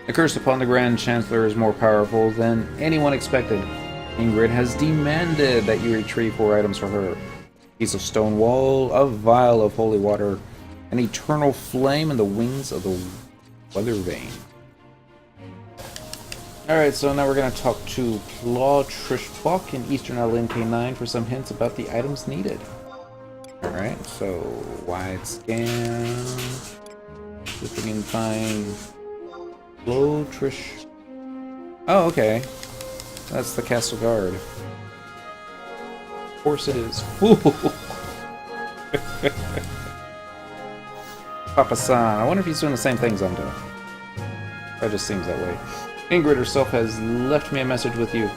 The curse upon the Grand Chancellor is more powerful than anyone expected. Ingrid has demanded that you retrieve 4 items for her. A piece of stone wall, a vial of holy water, an eternal flame, and the wings of the weather vane. Alright, so now we're going to talk to Claw Trishbach in Eastern LNK9 for some hints about the items needed. Alright, so wide scan. See if we can find Claw Trish. Oh, okay. That's the castle guard. Of course it is. Papa-san. I wonder if he's doing the same things I'm doing. That just seems that way. Ingrid herself has left me a message with you.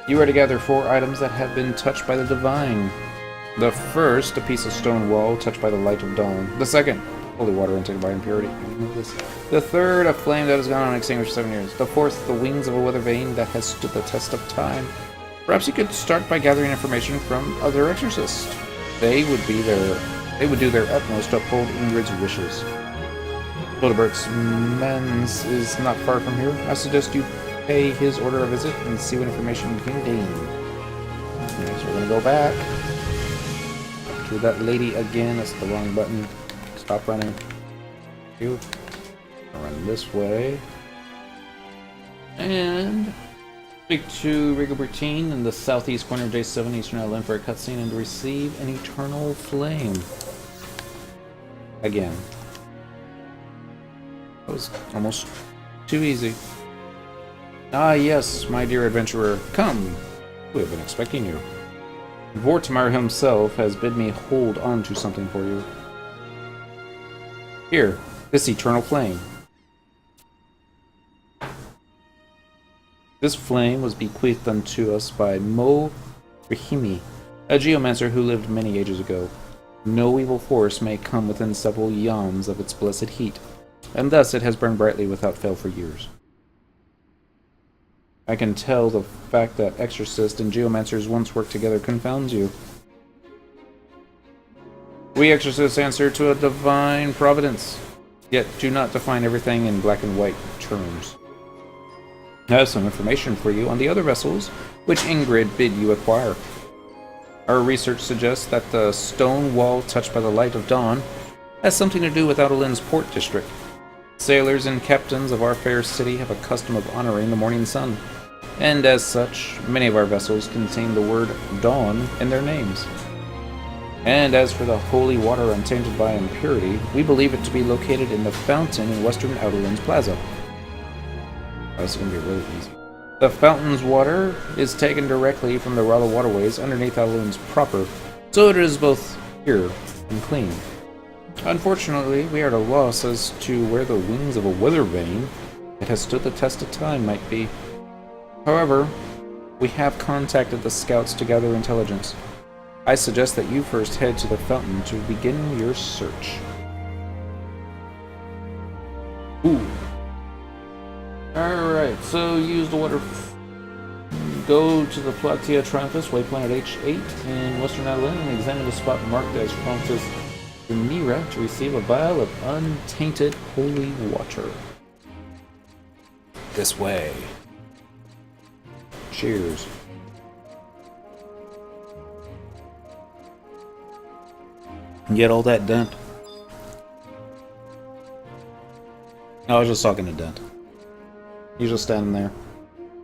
You are to gather 4 items that have been touched by the divine. The first, a piece of stone wall touched by the light of dawn. The second, holy water intake by impurity. The third, a flame that has gone unextinguished 7 years. The fourth, the wings of a weather vane that has stood the test of time. Perhaps you could start by gathering information from other exorcists. They would do their utmost to uphold Ingrid's wishes. Hildebert's men's is not far from here. I suggest you pay his order a visit and see what information you can gain. Okay, so we're gonna go back to that lady again. That's the wrong button. Stop running. You run this way. And speak to Rigobertine in the southeast corner of J7 Eastern Island for a cutscene and receive an eternal flame. Again. That was almost too easy. Ah yes, my dear adventurer, come! We have been expecting you. Vortimer himself has bid me hold on to something for you. Here, this eternal flame. This flame was bequeathed unto us by Mo Rahimi, a geomancer who lived many ages ago. No evil force may come within several yams of its blessed heat, and thus it has burned brightly without fail for years. I can tell the fact that exorcists and geomancers once worked together confounds you. We exorcists answer to a divine providence, yet do not define everything in black and white terms. I have some information for you on the other vessels, which Ingrid bid you acquire. Our research suggests that the stone wall touched by the light of dawn has something to do with Adolin's port district. Sailors and captains of our fair city have a custom of honoring the morning sun, and as such, many of our vessels contain the word dawn in their names. And as for the holy water untainted by impurity, we believe it to be located in the fountain in western Adolin's plaza. That's going to be really easy. The fountain's water is taken directly from the Rala waterways underneath Adolin's proper, so it is both pure and clean. Unfortunately, we are at a loss as to where the wings of a weather vane that has stood the test of time might be. However, we have contacted the scouts to gather intelligence. I suggest that you first head to the fountain to begin your search. Ooh. Alright, so use the water. Go to the Platia Triumphus, waypoint at H8 in Western Adolin, and examine the spot marked as Promptus Mira to receive a vial of untainted holy water. This way. Cheers. Get all that Dent. I was just talking to Dent. He's just standing there,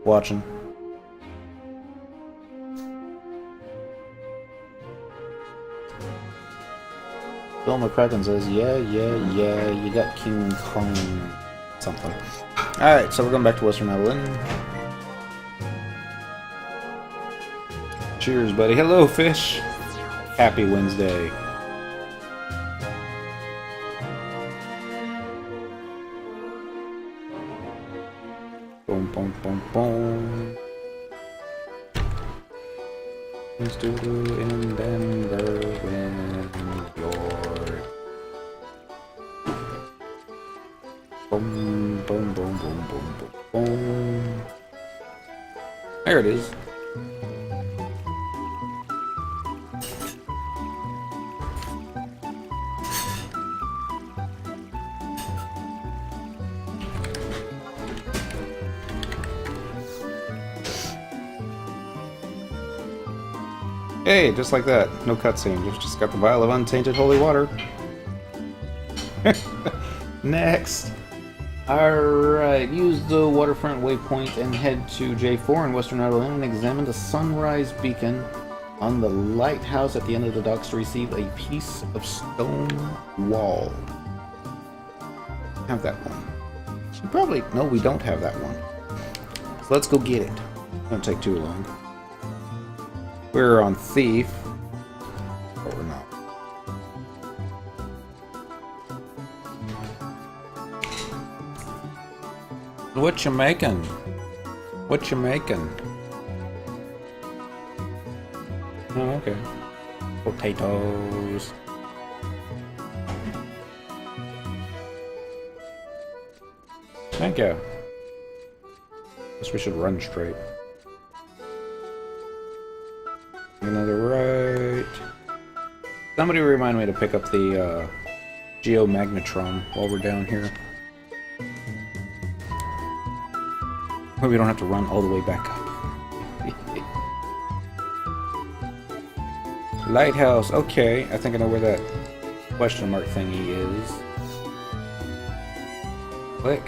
watching. Bill McCracken says, yeah, you got King Kong something. Alright, so we're going back to Western Adolin. Cheers, buddy. Hello, fish. Happy Wednesday. Boom, boom, boom, boom. Studio in Denver when you're... Boom, boom, boom, boom, boom, boom, boom. There it is. Hey, just like that. No cutscene. You've just got the vial of untainted holy water. Next. Alright, use the waterfront waypoint and head to J4 in Western Adolin and examine the sunrise beacon on the lighthouse at the end of the docks to receive a piece of stone wall. Have that one. Probably, no, we don't have that one. So let's go get it. Won't take too long. We're on Thief. But we're not. What you making? What you making? Oh, okay. Potatoes. Thank you. Guess we should run straight. Another right. Somebody remind me to pick up the geomagnetron while we're down here. But we don't have to run all the way back up. Lighthouse. Okay, I think I know where that question mark thingy is. Click.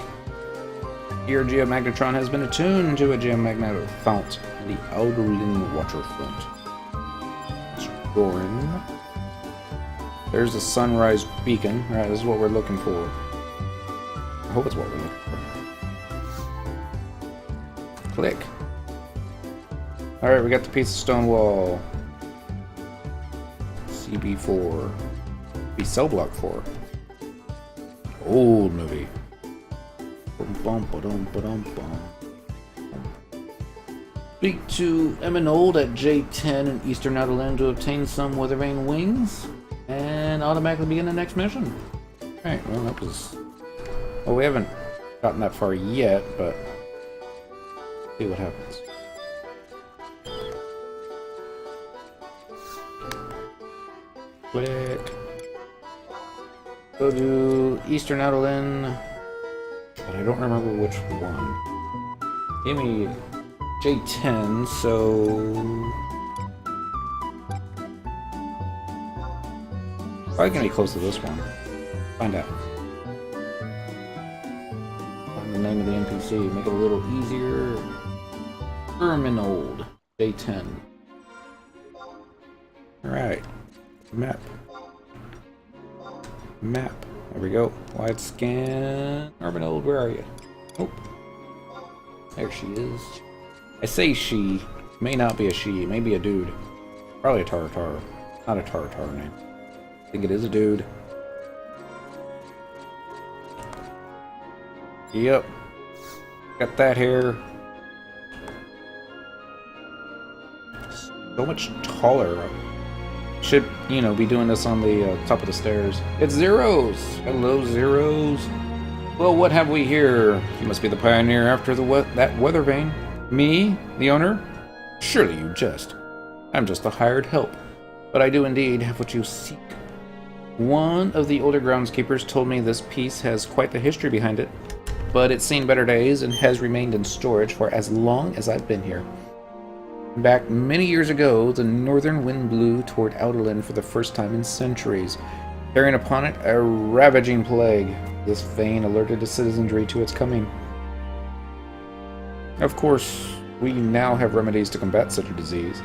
Your geomagnetron has been attuned to a geomagnetic fount in the Yggdrasil waterfront. Exploring. There's the sunrise beacon. Alright, this is what we're looking for. I hope it's what we're looking for. Click. Alright, we got the piece of stone wall. CB4. Be cell block 4. Old movie. Speak to Eminold at J10 in Eastern Outerland to obtain some weather vane wings and automatically begin the next mission. Alright, well that was... Well, we haven't gotten that far yet, but... see what happens. Click. Go to Eastern Outerland, but I don't remember which one. Give me J10, so... probably gonna be close to this one. Find out. Find the name of the NPC, make it a little easier. Erminold, J10. Alright. Map. Map. There we go. Wide scan. Erminold, where are you? Oh. There she is. I say she. May not be a she. It may be a dude. Probably a Tartar. Not a Tartar name. I think it is a dude. Yep. Got that hair. So much taller. Should, you know, be doing this on the top of the stairs. It's Zeros! Hello, Zeros. Well, what have we here? You must be the pioneer after that weather vane. Me, the owner? Surely you jest. I'm just a hired help. But I do indeed have what you seek. One of the older groundskeepers told me this piece has quite the history behind it, but it's seen better days and has remained in storage for as long as I've been here. Back many years ago, the northern wind blew toward Outerland for the first time in centuries, carrying upon it a ravaging plague. This vane alerted the citizenry to its coming. Of course, we now have remedies to combat such a disease,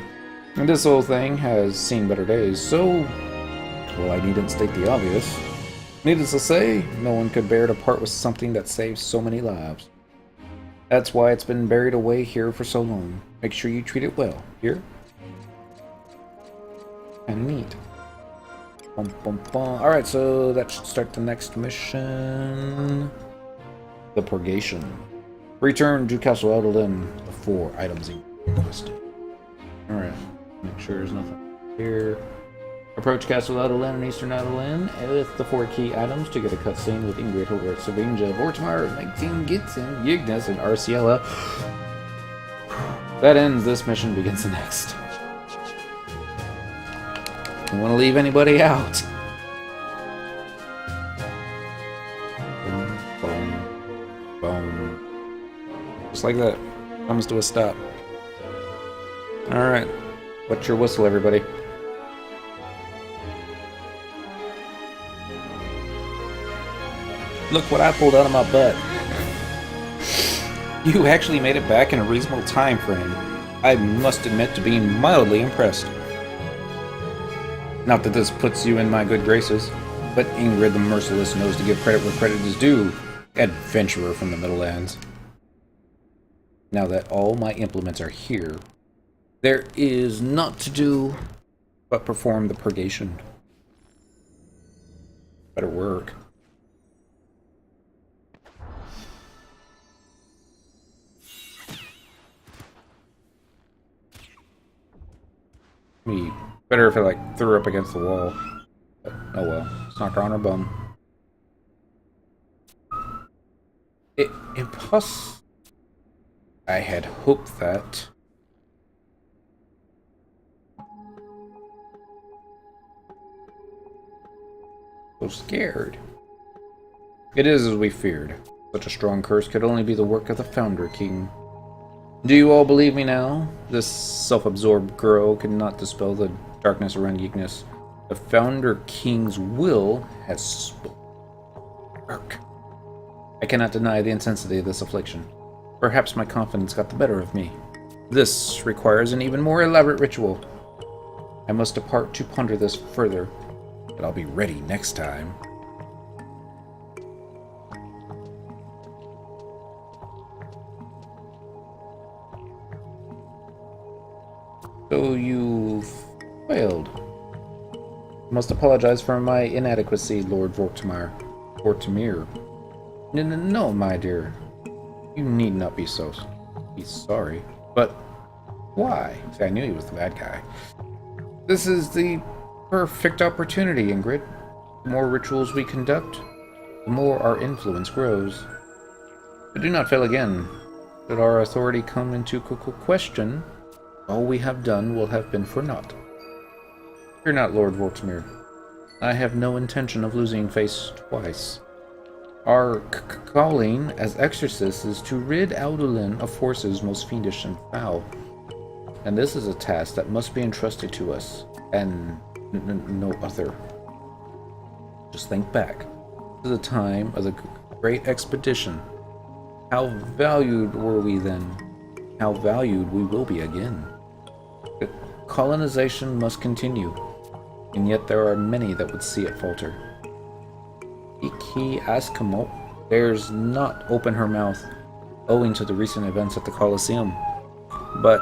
and this whole thing has seen better days, so... well, I needn't state the obvious. Needless to say, no one could bear to part with something that saves so many lives. That's why it's been buried away here for so long. Make sure you treat it well. Here? Kinda neat. Alright, so that should start the next mission. The Purgation. Return to Castle Outerland. The 4 items in quest. Alright, make sure there's nothing here. Approach Castle Outerland and Eastern Outerland with the 4 key items to get a cutscene with Ingrid, Hogwarts, Savinja, Vortimar, 19 Gitsin, Yggdrasil, and Arciela. That ends this mission, begins the next. Don't want to leave anybody out. Boom, boom, boom. Just like that. Comes to a stop. Alright. What's your whistle, everybody? Look what I pulled out of my butt. You actually made it back in a reasonable time frame. I must admit to being mildly impressed. Not that this puts you in my good graces, but Ingrid the Merciless knows to give credit where credit is due. Adventurer from the Middlelands. Now that all my implements are here, there is naught to do but perform the purgation. Better work. Better if I like threw her up against the wall. But, oh well, let's knock her on her bum. I had hoped that. So scared. It is as we feared. Such a strong curse could only be the work of the Founder King. Do you all believe me now? This self-absorbed girl cannot dispel the darkness around Yggdrasil. The Founder King's will has spoken. I cannot deny the intensity of this affliction. Perhaps my confidence got the better of me. This requires an even more elaborate ritual. I must depart to ponder this further, but I'll be ready next time. So you failed. I must apologize for my inadequacy, Lord Vortimir. No, my dear. You need not be sorry. But why? See, I knew he was the bad guy. This is the perfect opportunity, Ingrid. The more rituals we conduct, the more our influence grows. But do not fail again. Should our authority come into question, all we have done will have been for naught. Fear not, Lord Vortimir. I have no intention of losing face twice. Our calling as exorcists is to rid Audulin of forces most fiendish and foul. And this is a task that must be entrusted to us, and no other. Just think back to the time of the Great Expedition. How valued were we then? How valued we will be again. The colonization must continue, and yet there are many that would see it falter. Iki Askamot dares not open her mouth, owing to the recent events at the Colosseum. But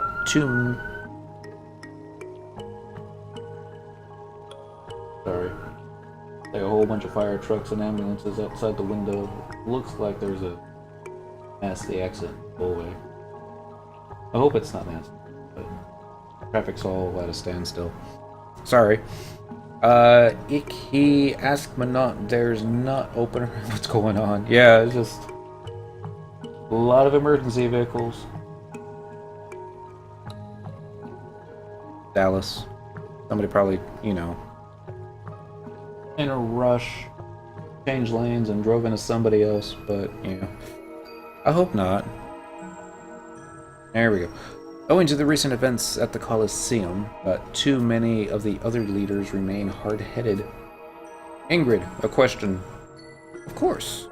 like a whole bunch of fire trucks and ambulances outside the window. Looks like there's a nasty accident. Go away. I hope it's not nasty, but traffic's all at a standstill. Sorry. He asked Manot, there's not open. What's going on? Yeah, it's just a lot of emergency vehicles. Dallas. Somebody probably, in a rush, changed lanes and drove into somebody else, but, I hope not. There we go. Owing to the recent events at the Colosseum, but too many of the other leaders remain hard-headed. Ingrid, a question. Of course.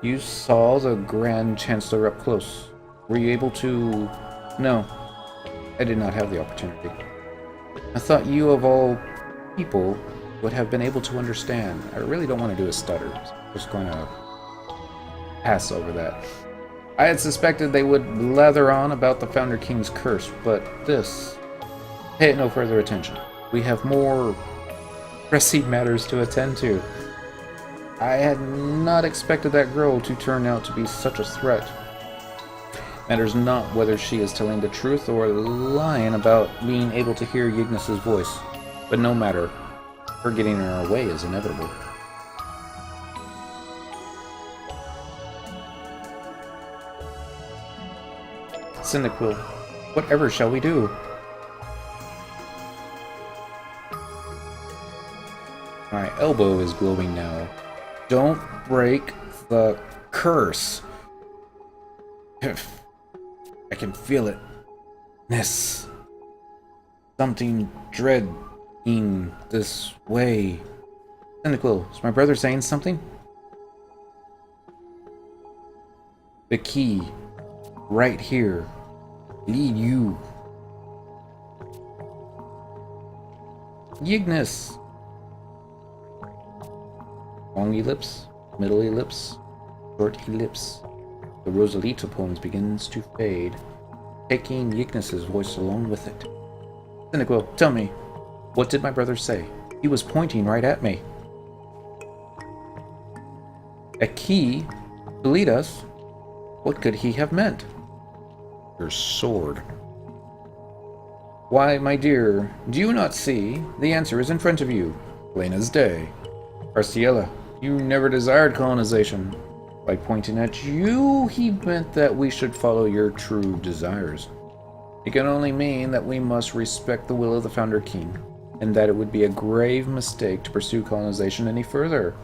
You saw the Grand Chancellor up close. Were you able to... No, I did not have the opportunity. I thought you, of all people, would have been able to understand. I really don't want to do a stutter. So I'm just going to pass over that. I had suspected they would lather on about the Founder King's curse, but this... Pay it no further attention. We have more pressing matters to attend to. I had not expected that girl to turn out to be such a threat. Matters not whether she is telling the truth or lying about being able to hear Yggdrasil's voice, but no matter, her getting in our way is inevitable. Cyndaquil, whatever shall we do? My elbow is glowing now. Don't break the curse. I can feel it. Something dreading this way. Cyndaquil, is my brother saying something? The key, right here. Lead you. Yggdrasil. Long ellipse, middle ellipse, short ellipse. The Rosalita poems begins to fade, taking Yggdrasil's voice along with it. Cyndaquil, tell me, what did my brother say? He was pointing right at me. A key to lead us? What could he have meant? Your sword. Why, my dear, do you not see? The answer is in front of you, plain as day. Arciella, you never desired colonization. By pointing at you, he meant that we should follow your true desires. It can only mean that we must respect the will of the Founder King. and that it would be a grave mistake to pursue colonization any further.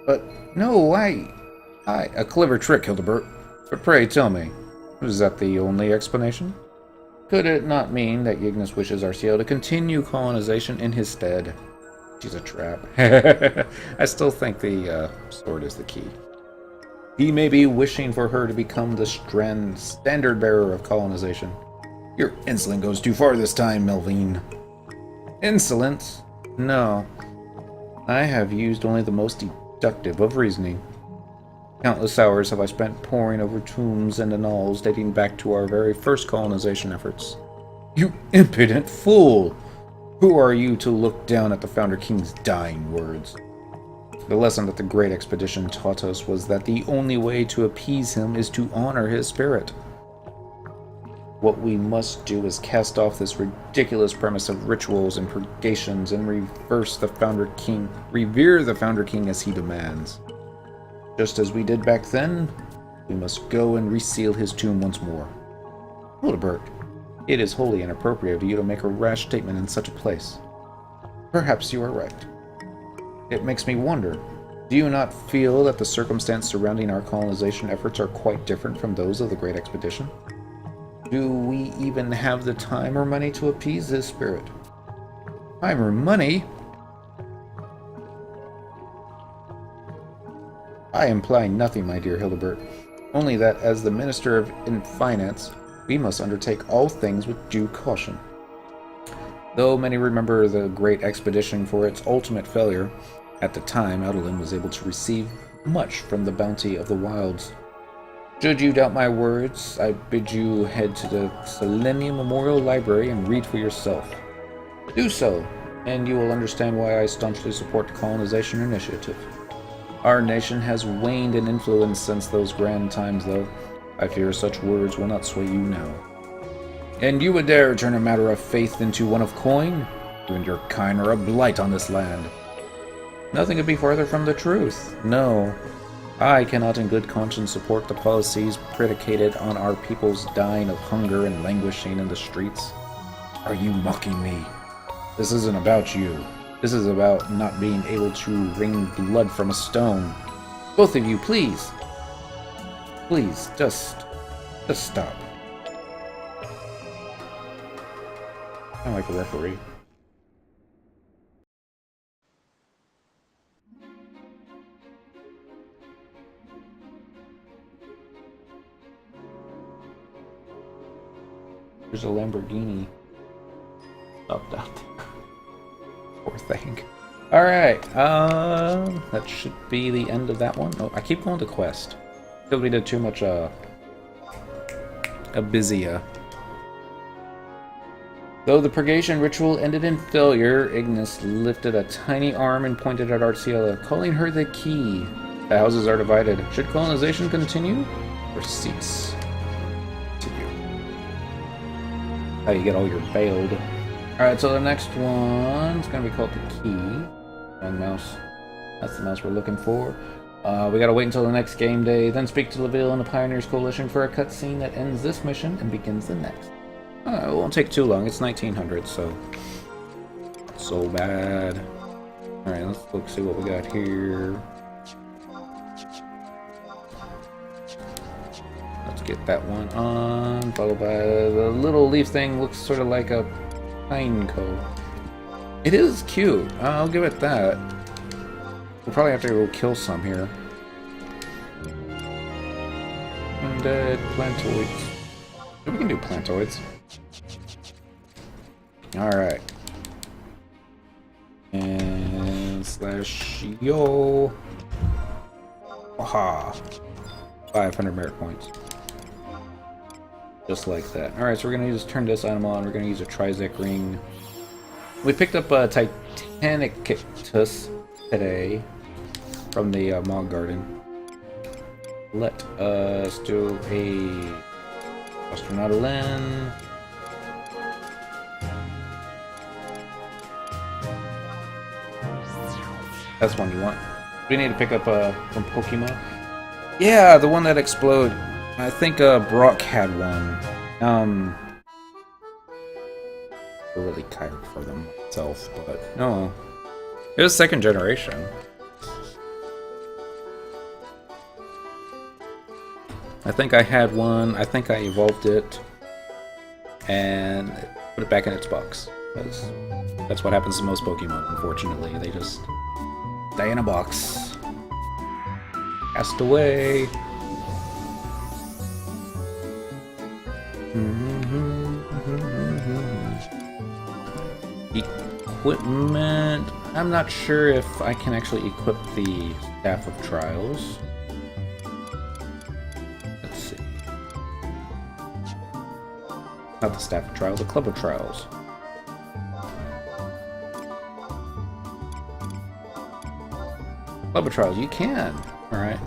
But no, a clever trick, Hildebert. But pray tell me, is that the only explanation? Could it not mean that Ygnus wishes RCL to continue colonization in his stead? She's a trap. I still think the sword is the key. He may be wishing for her to become the standard bearer of colonization. Your insolence goes too far this time, Melvin. Insolence? No. I have used only the most deductive of reasoning. Countless hours have I spent poring over tombs and annals dating back to our very first colonization efforts. You impudent fool! Who are you to look down at the Founder King's dying words? The lesson that the Great Expedition taught us was that the only way to appease him is to honor his spirit. What we must do is cast off this ridiculous premise of rituals and purgations and revere the Founder King as he demands. Just as we did back then, we must go and reseal his tomb once more. Hildebert, it is wholly inappropriate of you to make a rash statement in such a place. Perhaps you are right. It makes me wonder, do you not feel that the circumstances surrounding our colonization efforts are quite different from those of the Great Expedition? Do we even have the time or money to appease his spirit? Time or money? I imply nothing, my dear Hildebert. Only that, as the Minister of Finance, we must undertake all things with due caution. Though many remember the Great Expedition for its ultimate failure, at the time Adolin was able to receive much from the bounty of the wilds. Should you doubt my words, I bid you head to the Selenium Memorial Library and read for yourself. Do so, and you will understand why I staunchly support the colonization initiative. Our nation has waned in influence since those grand times, though. I fear such words will not sway you now. And you would dare turn a matter of faith into one of coin? You and your kind are a blight on this land. Nothing could be farther from the truth. No, I cannot in good conscience support the policies predicated on our people's dying of hunger and languishing in the streets. Are you mocking me? This isn't about you. This is about not being able to wring blood from a stone. Both of you, please. Please, just stop. I'm like a referee. There's a Lamborghini stopped out there. Poor thing. Alright, that should be the end of that one. Oh, I keep going to quest. Because we did too much, a busy, Though the purgation ritual ended in failure, Ignis lifted a tiny arm and pointed at Arciela, calling her the key. The houses are divided. Should colonization continue? Or cease? How you get all your bailed. Alright, so the next one's gonna be called the key. And mouse. That's the mouse we're looking for. We gotta wait until the next game day, then speak to LaVille and the Pioneers Coalition for a cutscene that ends this mission and begins the next. It won't take too long, it's 1900, so... not so bad. Alright, let's look, see what we got here. Let's get that one on, followed by the little leaf thing, looks sort of like a pine cone. It is cute, I'll give it that. We'll probably have to go kill some here. Undead plantoids. We can do plantoids. Alright. And slash yo. Aha. 500 merit points. Just like that. Alright, so we're going to just turn this item on. We're going to use a Trizec ring. We picked up a Titanicus today from the Mog Garden. Let us do a astronaut lens. That's one you want. We need to pick up from Pokemon. Yeah, the one that exploded. I think Brock had one. I really cared for them myself, but no. It was second generation. I think I had one, I think I evolved it, and put it back in its box. That's what happens to most Pokemon, unfortunately. They just stay in a box. Cast away. Equipment. I'm not sure if I can actually equip the Staff of Trials. Let's see. Not the Staff of Trials, the Club of Trials. Club of Trials, you can. Alright.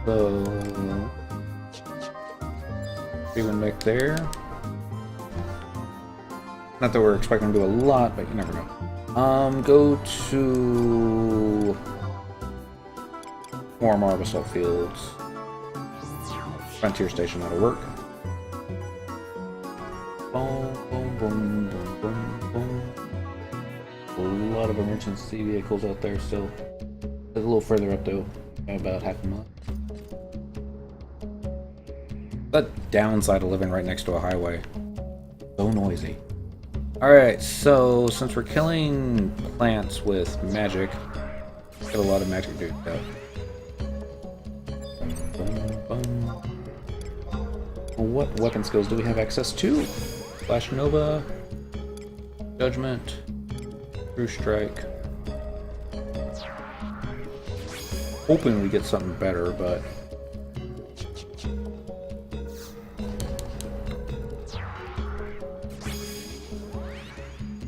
So... Even back there. Not that we're expecting to do a lot, but you never know. Go to more Marble Fields. Frontier Station that'll work. Boom, boom, boom, boom, boom, boom. A lot of emergency vehicles out there still. A little further up though, about half a mile. The downside of living right next to a highway. So noisy. Alright, so since we're killing plants with magic, get a lot of magic dude out. What weapon skills do we have access to? Flash Nova, Judgment, True Strike. Hoping we get something better, but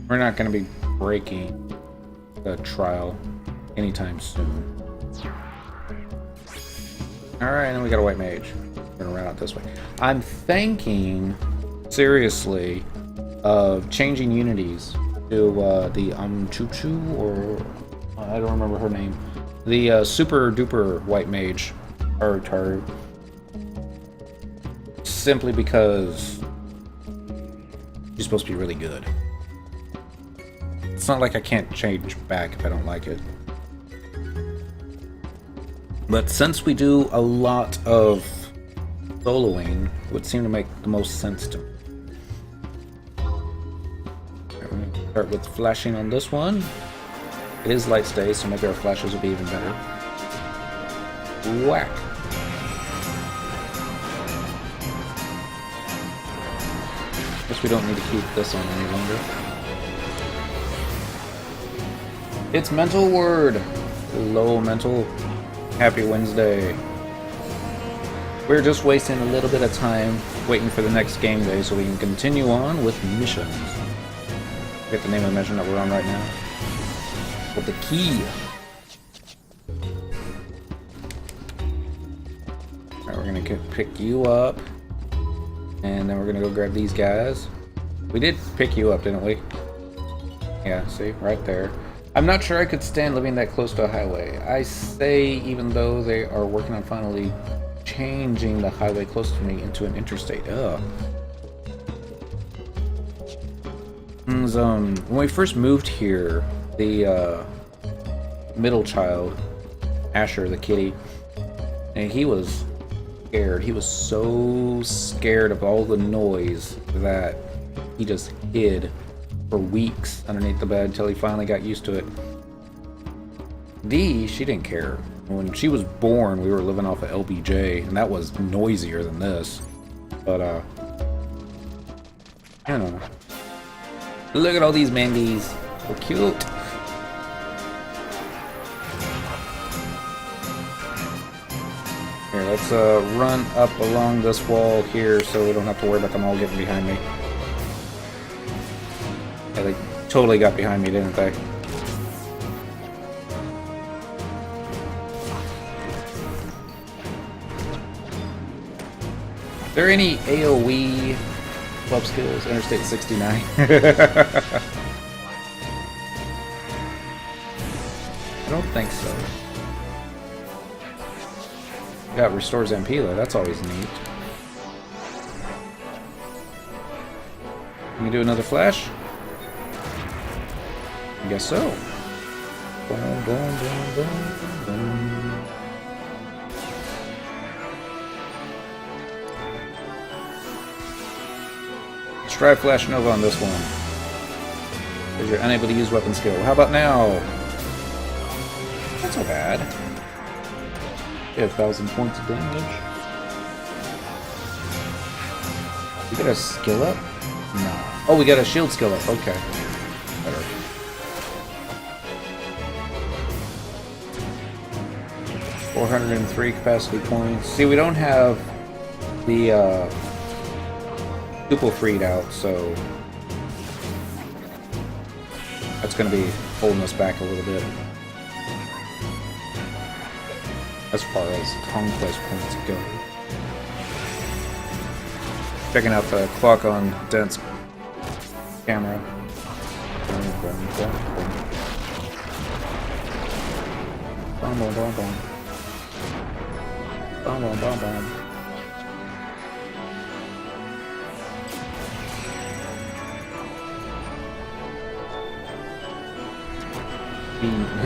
we're not going to be breaking the trial anytime soon. Alright, and then we got a white mage. We're going to run out this way. I'm thinking, seriously, of changing unities to the Chuchu, or I don't remember her name. The super duper white mage, Taru. Simply because she's supposed to be really good. It's not like I can't change back if I don't like it. But since we do a lot of soloing, it would seem to make the most sense to me. We're going to start with flashing on this one. It is light stay, so maybe our flashes will be even better. Whack! Guess we don't need to keep this on any longer. It's Mental Word! Hello, Mental. Happy Wednesday. We're just wasting a little bit of time waiting for the next game day so we can continue on with missions. Forget the name of the mission that we're on right now. With the key. Alright, we're gonna pick you up. And then we're gonna go grab these guys. We did pick you up, didn't we? Yeah, see? Right there. I'm not sure I could stand living that close to a highway. I say, even though they are working on finally changing the highway close to me into an interstate. Ugh. When we first moved here, the middle child, Asher, the kitty, and he was scared. He was so scared of all the noise that he just hid for weeks underneath the bed until he finally got used to it. Dee, she didn't care. When she was born, we were living off of LBJ, and that was noisier than this. But, I don't know. Look at all these mandies. So cute. Here, let's run up along this wall here so we don't have to worry about them all getting behind me. Yeah, they totally got behind me, didn't they? Are there any AoE club skills? Interstate 69. I don't think so. Got restores MP though, that's always neat. Can we do another flash? I guess so. Boom, boom, boom, boom, boom. Let's try Flash Nova on this one. Because you're unable to use weapon skill. How about now? Not so bad. Yeah, 1,000 points of damage. We got a skill up? No. Oh, we got a shield skill up. Okay. Better. $403 capacity points. See, we don't have the Duple freed out, so that's going to be holding us back a little bit as far as conquest points go. Checking out the clock on Dent's camera. Bom, bom, bom, bom. Bom, bom, bom, bom.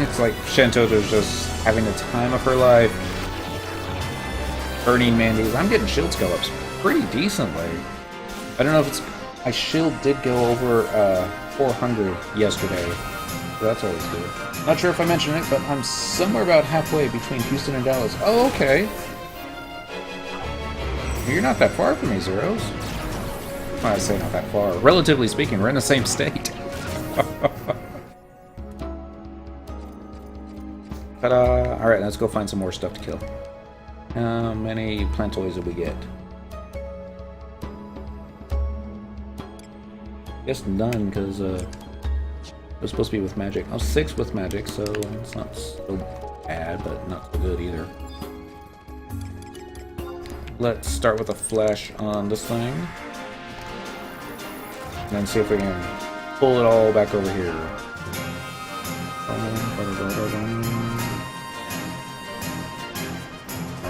It's like Shantoto's just having the time of her life. Burning mandates. I'm getting shield skill ups pretty decently. I don't know if it's... My shield did go over 400 yesterday. So that's always good. Not sure if I mentioned it, but I'm somewhere about halfway between Houston and Dallas. Oh, okay. You're not that far from me, Zeros. I say not that far. Relatively speaking, we're in the same state. Ta-da! Alright, let's go find some more stuff to kill. How many plantoids did we get? Guess none, because it was supposed to be with magic. Oh, 6 with magic, so it's not so bad, but not so good either. Let's start with a flash on this thing. And then see if we can pull it all back over here. I'm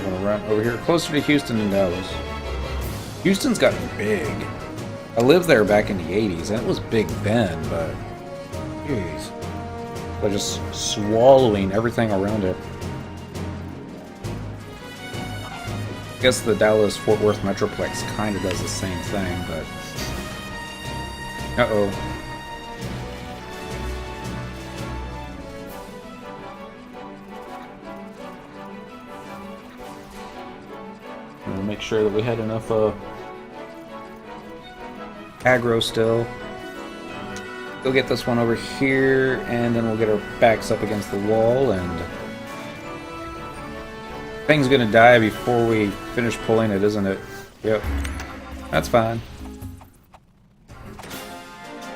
gonna run over here, closer to Houston than Dallas. Houston's gotten big. I lived there back in the 80s, and it was big then, but... Jeez. They're just swallowing everything around it. I guess the Dallas-Fort Worth Metroplex kind of does the same thing, but... Uh-oh. We'll make sure that we had enough aggro still. Go get this one over here, and then we'll get our backs up against the wall, and thing's gonna die before we finish pulling it, isn't it? Yep. That's fine.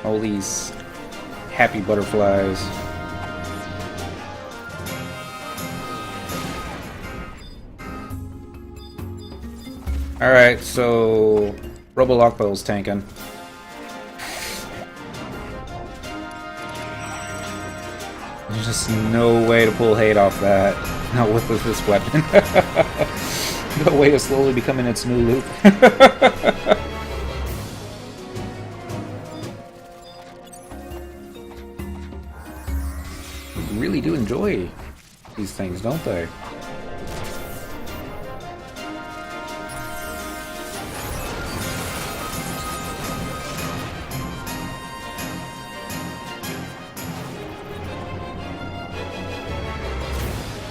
All these happy butterflies. Alright, so Robo Lockbow's tanking. There's just no way to pull hate off that. Not with this weapon. No way to slowly becoming its new loop. Really do enjoy these things, don't they?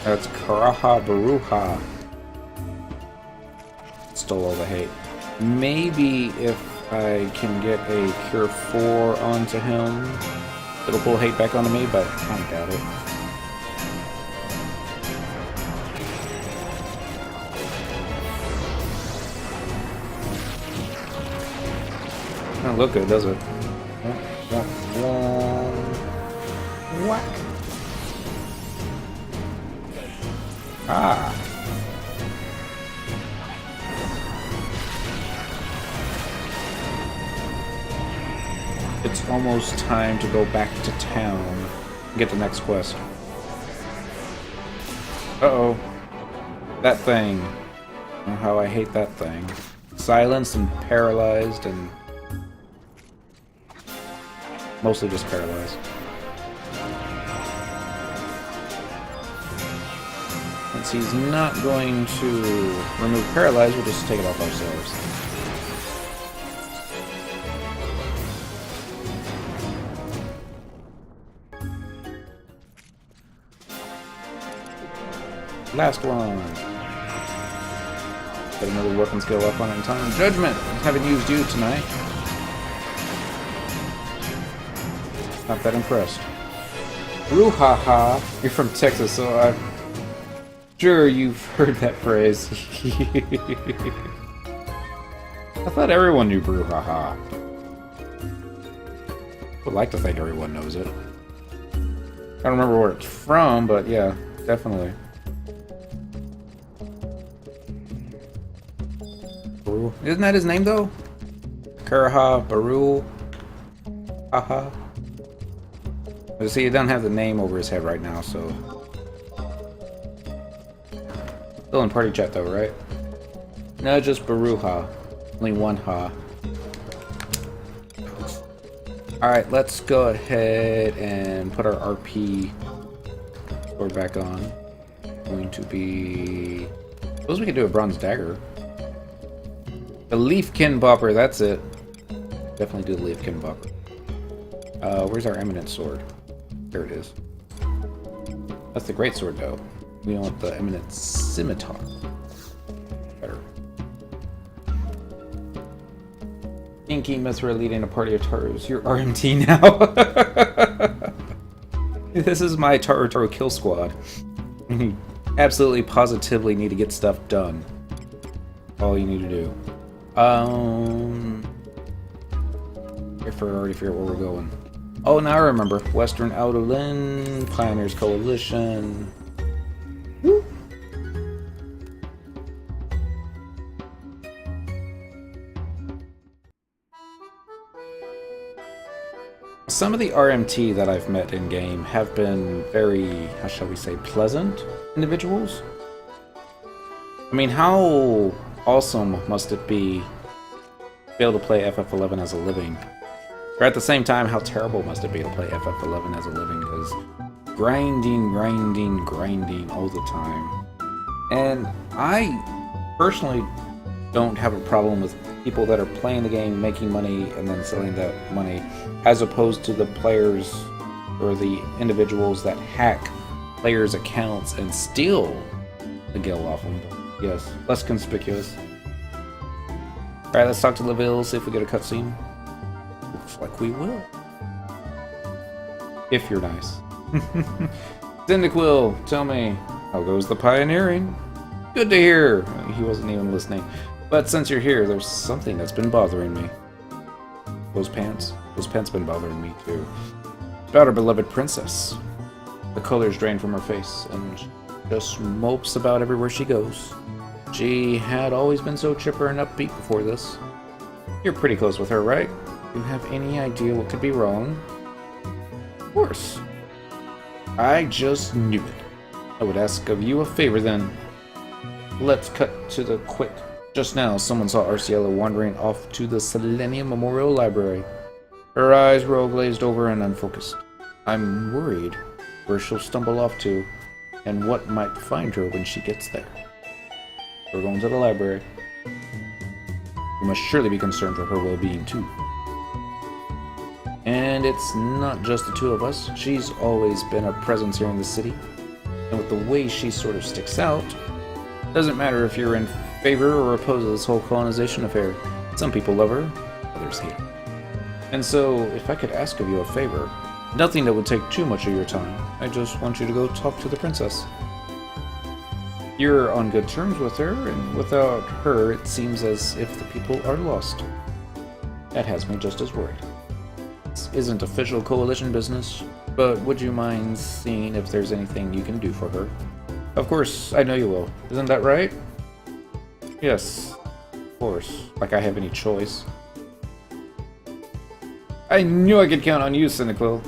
That's Karaha Baruha. Stole all the hate. Maybe if I can get a Cure 4 onto him, it'll pull hate back onto me, but I doubt it. Doesn't look good, does it? Whack. Ah. It's almost time to go back to town and get the next quest. Uh-oh. That thing. Oh, how I hate that thing. Silenced and paralyzed and... Mostly just paralyzed. Since he's not going to remove paralyze, we'll just take it off ourselves. Last one. Got another weapon skill up on it in time. Judgment! Haven't used you tonight. Not that impressed. Brouhaha! You're from Texas, so I'm sure you've heard that phrase. I thought everyone knew brouhaha. Would like to think everyone knows it. I don't remember where it's from, but yeah, definitely. Isn't that his name though? Karaha Barul. Haha. See, he doesn't have the name over his head right now, so. Still in party chat though, right? No, just Baruha. Only one ha. Alright, let's go ahead and put our RP sword back on. Going to be. I suppose we could do a bronze dagger. The Leafkin Bopper, that's it. Definitely do the Leafkin Bopper. Where's our Eminent Sword? There it is. That's the Great Sword, though. We want the Eminent Scimitar. Better. Inky Mithra leading a party of Taros. You're RMT now. This is my Taro kill squad. You absolutely positively need to get stuff done. All you need to do. If I already figure out where we're going. Oh, now I remember. Western Outerland, Pioneers Coalition. Woo. Some of the RMT that I've met in game have been very, how shall we say, pleasant individuals. I mean, how awesome must it be to be able to play FF11 as a living? Or at the same time, how terrible must it be to play FF11 as a living? Because grinding all the time. And I personally don't have a problem with people that are playing the game, making money, and then selling that money, as opposed to the players or the individuals that hack players' accounts and steal the gil off them. Yes, less conspicuous. Alright, let's talk to LaVille, see if we get a cutscene. Looks like we will. If you're nice. Cyndaquil, tell me, how goes the pioneering? Good to hear. He wasn't even listening. But since you're here, there's something that's been bothering me. Those pants been bothering me too. About our beloved princess. The color's drained from her face, and she just mopes about everywhere she goes. She had always been so chipper and upbeat before this. You're pretty close with her, right? Do you have any idea what could be wrong? Of course. I just knew it. I would ask of you a favor then. Let's cut to the quick. Just now, someone saw Arciela wandering off to the Selenium Memorial Library. Her eyes were all glazed over and unfocused. I'm worried where she'll stumble off to, and what might find her when she gets there. We're going to the library. We must surely be concerned for her well-being too. And it's not just the two of us. She's always been a presence here in the city. And with the way she sort of sticks out, doesn't matter if you're in favor or opposed to this whole colonization affair. Some people love her, others hate her. And so, if I could ask of you a favor, nothing that would take too much of your time, I just want you to go talk to the princess. You're on good terms with her, and without her, it seems as if the people are lost. That has me just as worried. This isn't official coalition business, but would you mind seeing if there's anything you can do for her? Of course, I know you will. Isn't that right? Yes, of course. Like I have any choice. I knew I could count on you, Cyndaquil.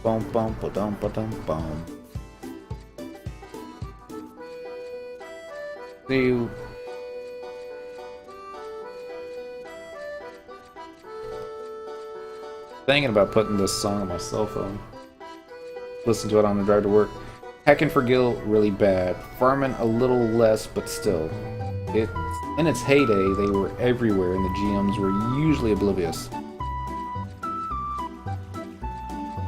Bum bum ba dum ba dum bum. thinking about putting this song on my cell phone. Listen to it on the drive to work. Hacking for Gil, really bad. Farming a little less, but still. In its heyday, they were everywhere, and the GMs were usually oblivious.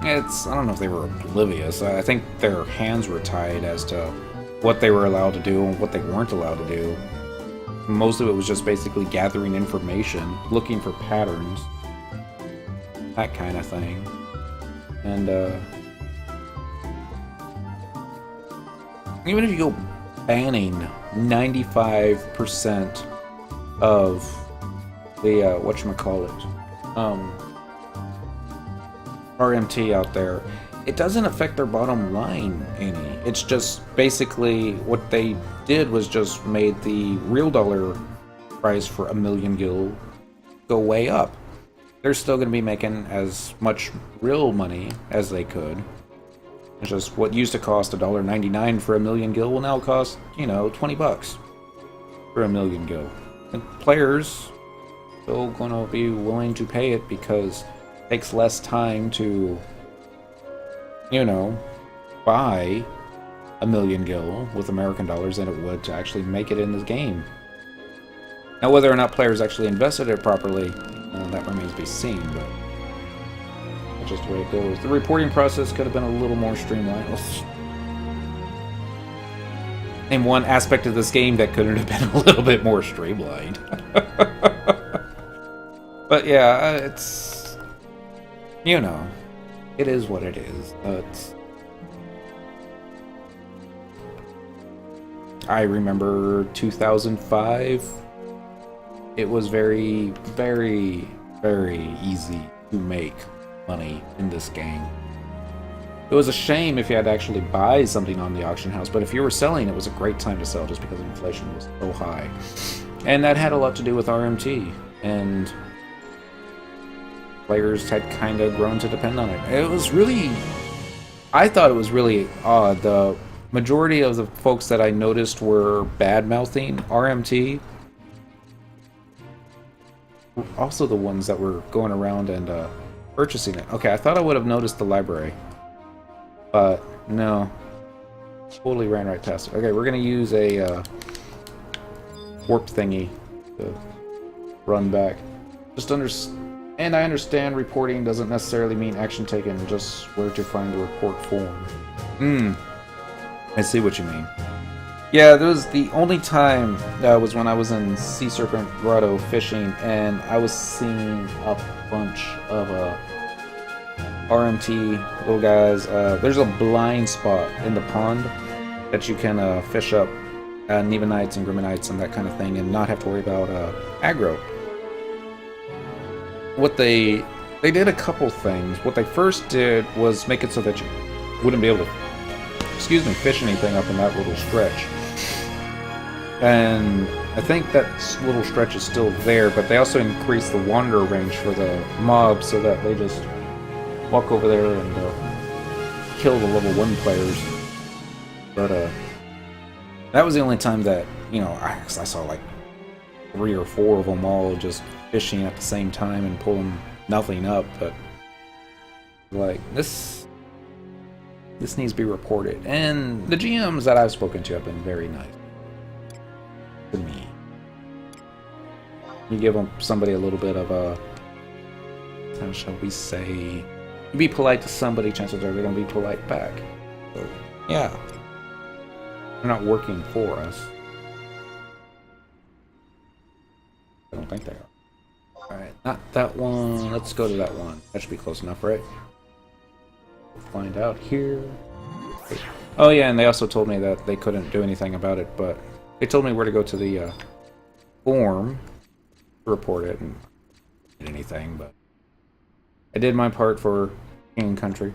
I don't know if they were oblivious. I think their hands were tied as to what they were allowed to do and what they weren't allowed to do. Most of it was just basically gathering information, looking for patterns, that kind of thing. And even if you go banning 95% of the whatchamacallit, RMT out there, it doesn't affect their bottom line any. It's just basically what they did was just made the real dollar price for 1 million gil go way up. They're still going to be making as much real money as they could. It's just what used to cost $1.99 for 1 million gil will now cost, $20 for 1 million gil. And players still going to be willing to pay it because it takes less time to, buy 1 million gil with American dollars than it would to actually make it in this game. Now, whether or not players actually invested it properly, that remains to be seen, but that's just the way it goes. The reporting process could have been a little more streamlined. Name one aspect of this game that couldn't have been a little bit more streamlined. But yeah, it's... it is what it is. I remember 2005. It was very, very, very easy to make money in this game. It was a shame if you had to actually buy something on the auction house, but if you were selling, it was a great time to sell just because inflation was so high. And that had a lot to do with RMT, and players had kind of grown to depend on it. It was really... I thought it was really odd. The majority of the folks that I noticed were bad-mouthing RMT. Also the ones that were going around and purchasing it. Okay, I thought I would have noticed the library. But, no. Totally ran right past it. Okay, we're going to use a warp thingy to run back. And I understand reporting doesn't necessarily mean action taken, just where to find the report form. I see what you mean. Yeah, there was the only time was when I was in Sea Serpent Grotto fishing, and I was seeing a bunch of RMT little guys. There's a blind spot in the pond that you can fish up Nevanites and Grimmonites and that kind of thing, and not have to worry about aggro. What they did a couple things. What they first did was make it so that you wouldn't be able to, fish anything up in that little stretch. And I think that little stretch is still there, but they also increased the wander range for the mobs so that they just walk over there and kill the level 1 players. But that was the only time that, I saw like 3 or 4 of them all just fishing at the same time and pulling nothing up. But like, this needs to be reported. And the GMs that I've spoken to have been very nice to me. You give somebody a little bit of a, how shall we say, you be polite to somebody, chances are they're going to be polite back. So, yeah. They're not working for us. I don't think they are. Alright, not that one. Let's go to that one. That should be close enough, right? We'll find out here. Oh yeah, and they also told me that they couldn't do anything about it, but they told me where to go to the form to report it, and I didn't do anything, but I did my part for King and Country.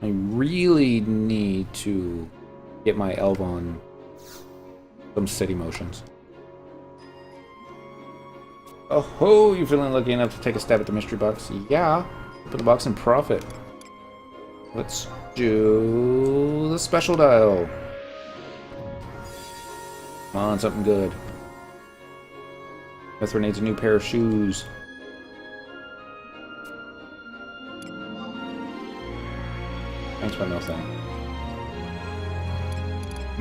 I really need to get my elf on some city motions. Oh ho, you feeling lucky enough to take a stab at the mystery box? Yeah, put the box in profit. Let's do the special dial. Come on, something good. Mithra needs a new pair of shoes. thanks but no thanks.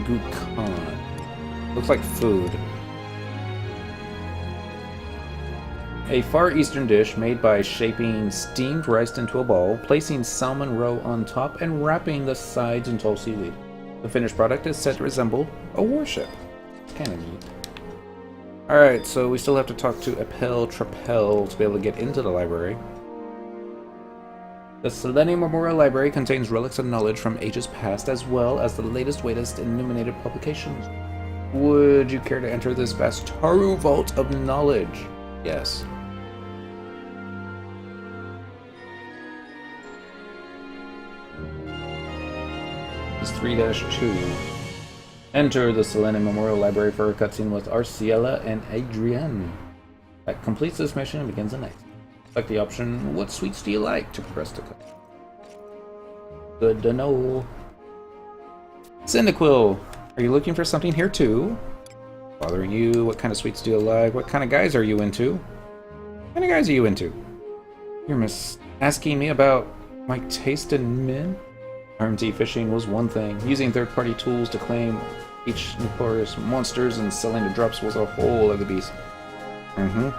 Gukan. Looks like food. A Far Eastern dish made by shaping steamed rice into a ball, placing salmon roe on top, and wrapping the sides in tall seaweed. The finished product is said to resemble a warship. It's kind of neat. Alright, so we still have to talk to Apel Trapel to be able to get into the library. The Selenium Memorial Library contains relics of knowledge from ages past, as well as the latest illuminated publications. Would you care to enter this vast Taru Vault of Knowledge? Yes. It's 3-2. Enter the Selenium Memorial Library for a cutscene with Arciela and Adrienne. That completes this mission and begins the next. Select the option, what sweets do you like, to progress the cutscene. Good to know. Cyndaquil, are you looking for something here too? Bothering you? What kind of sweets do you like? What kind of guys are you into? What kind of guys are you into? You're asking me about my taste in men? RMT fishing was one thing. Using third-party tools to claim each notorious monsters and selling the drops was a whole other beast. So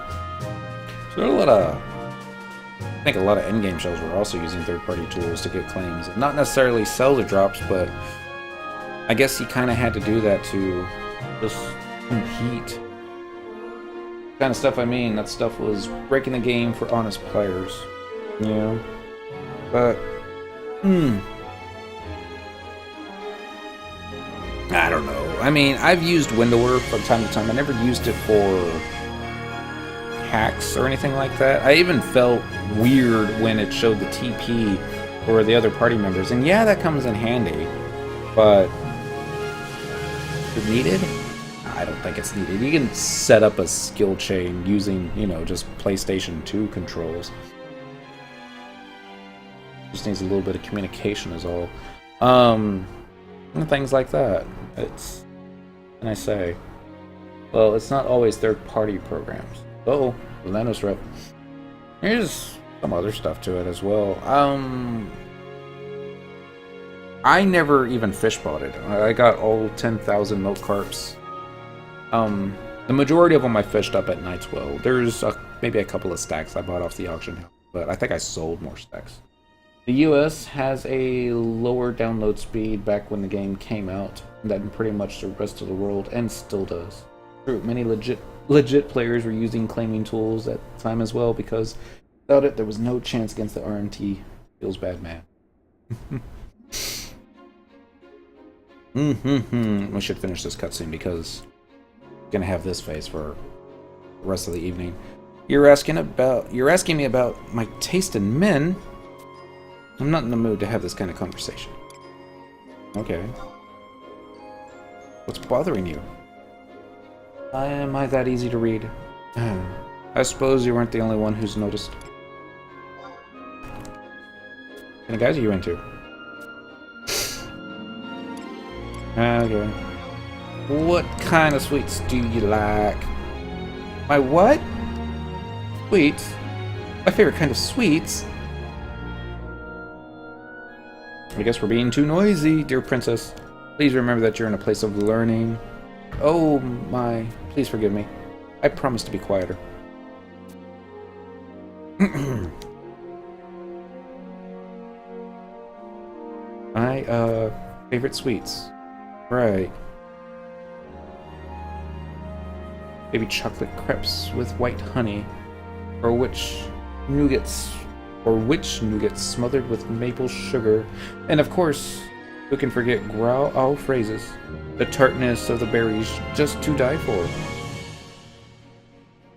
there are I think a lot of endgame shows were also using third-party tools to get claims. Not necessarily sell the drops, but I guess he kind of had to do that to just compete. Kind of stuff I mean, that stuff was breaking the game for honest players. Yeah. But, I don't know. I mean, I've used Windower from time to time. I never used it for hacks or anything like that. I even felt weird when it showed the TP for the other party members. And yeah, that comes in handy. But is it needed? I don't think it's needed. You can set up a skill chain using, you know, just PlayStation 2 controls. Just needs a little bit of communication is all. And things like that. It's, what can I say? Well, it's not always third-party programs. Oh, Lennos rep. Here's some other stuff to it as well. I never even fish bought it. I got all 10,000 milk carps. The majority of them I fished up at Nightswell. There's maybe a couple of stacks I bought off the auction house, but I think I sold more stacks. The US has a lower download speed back when the game came out than pretty much the rest of the world, and still does. True, many legit players were using claiming tools at the time as well, because without it there was no chance against the RMT. Feels bad, man. We should finish this cutscene because I'm gonna have this face for the rest of the evening. You're asking me about my taste in men. I'm not in the mood to have this kind of conversation. Okay. What's bothering you? Am I that easy to read? I suppose you weren't the only one who's noticed. What kind of guys are you into? Okay. What kind of sweets do you like? My what? Sweets? My favorite kind of sweets? I guess we're being too noisy, dear princess. Please remember that you're in a place of learning. Oh my, please forgive me. I promise to be quieter. My, favorite sweets. Right. Maybe chocolate crepes with white honey. Or which nougats smothered with maple sugar. And of course, who can forget Grau phrases? The tartness of the berries just to die for.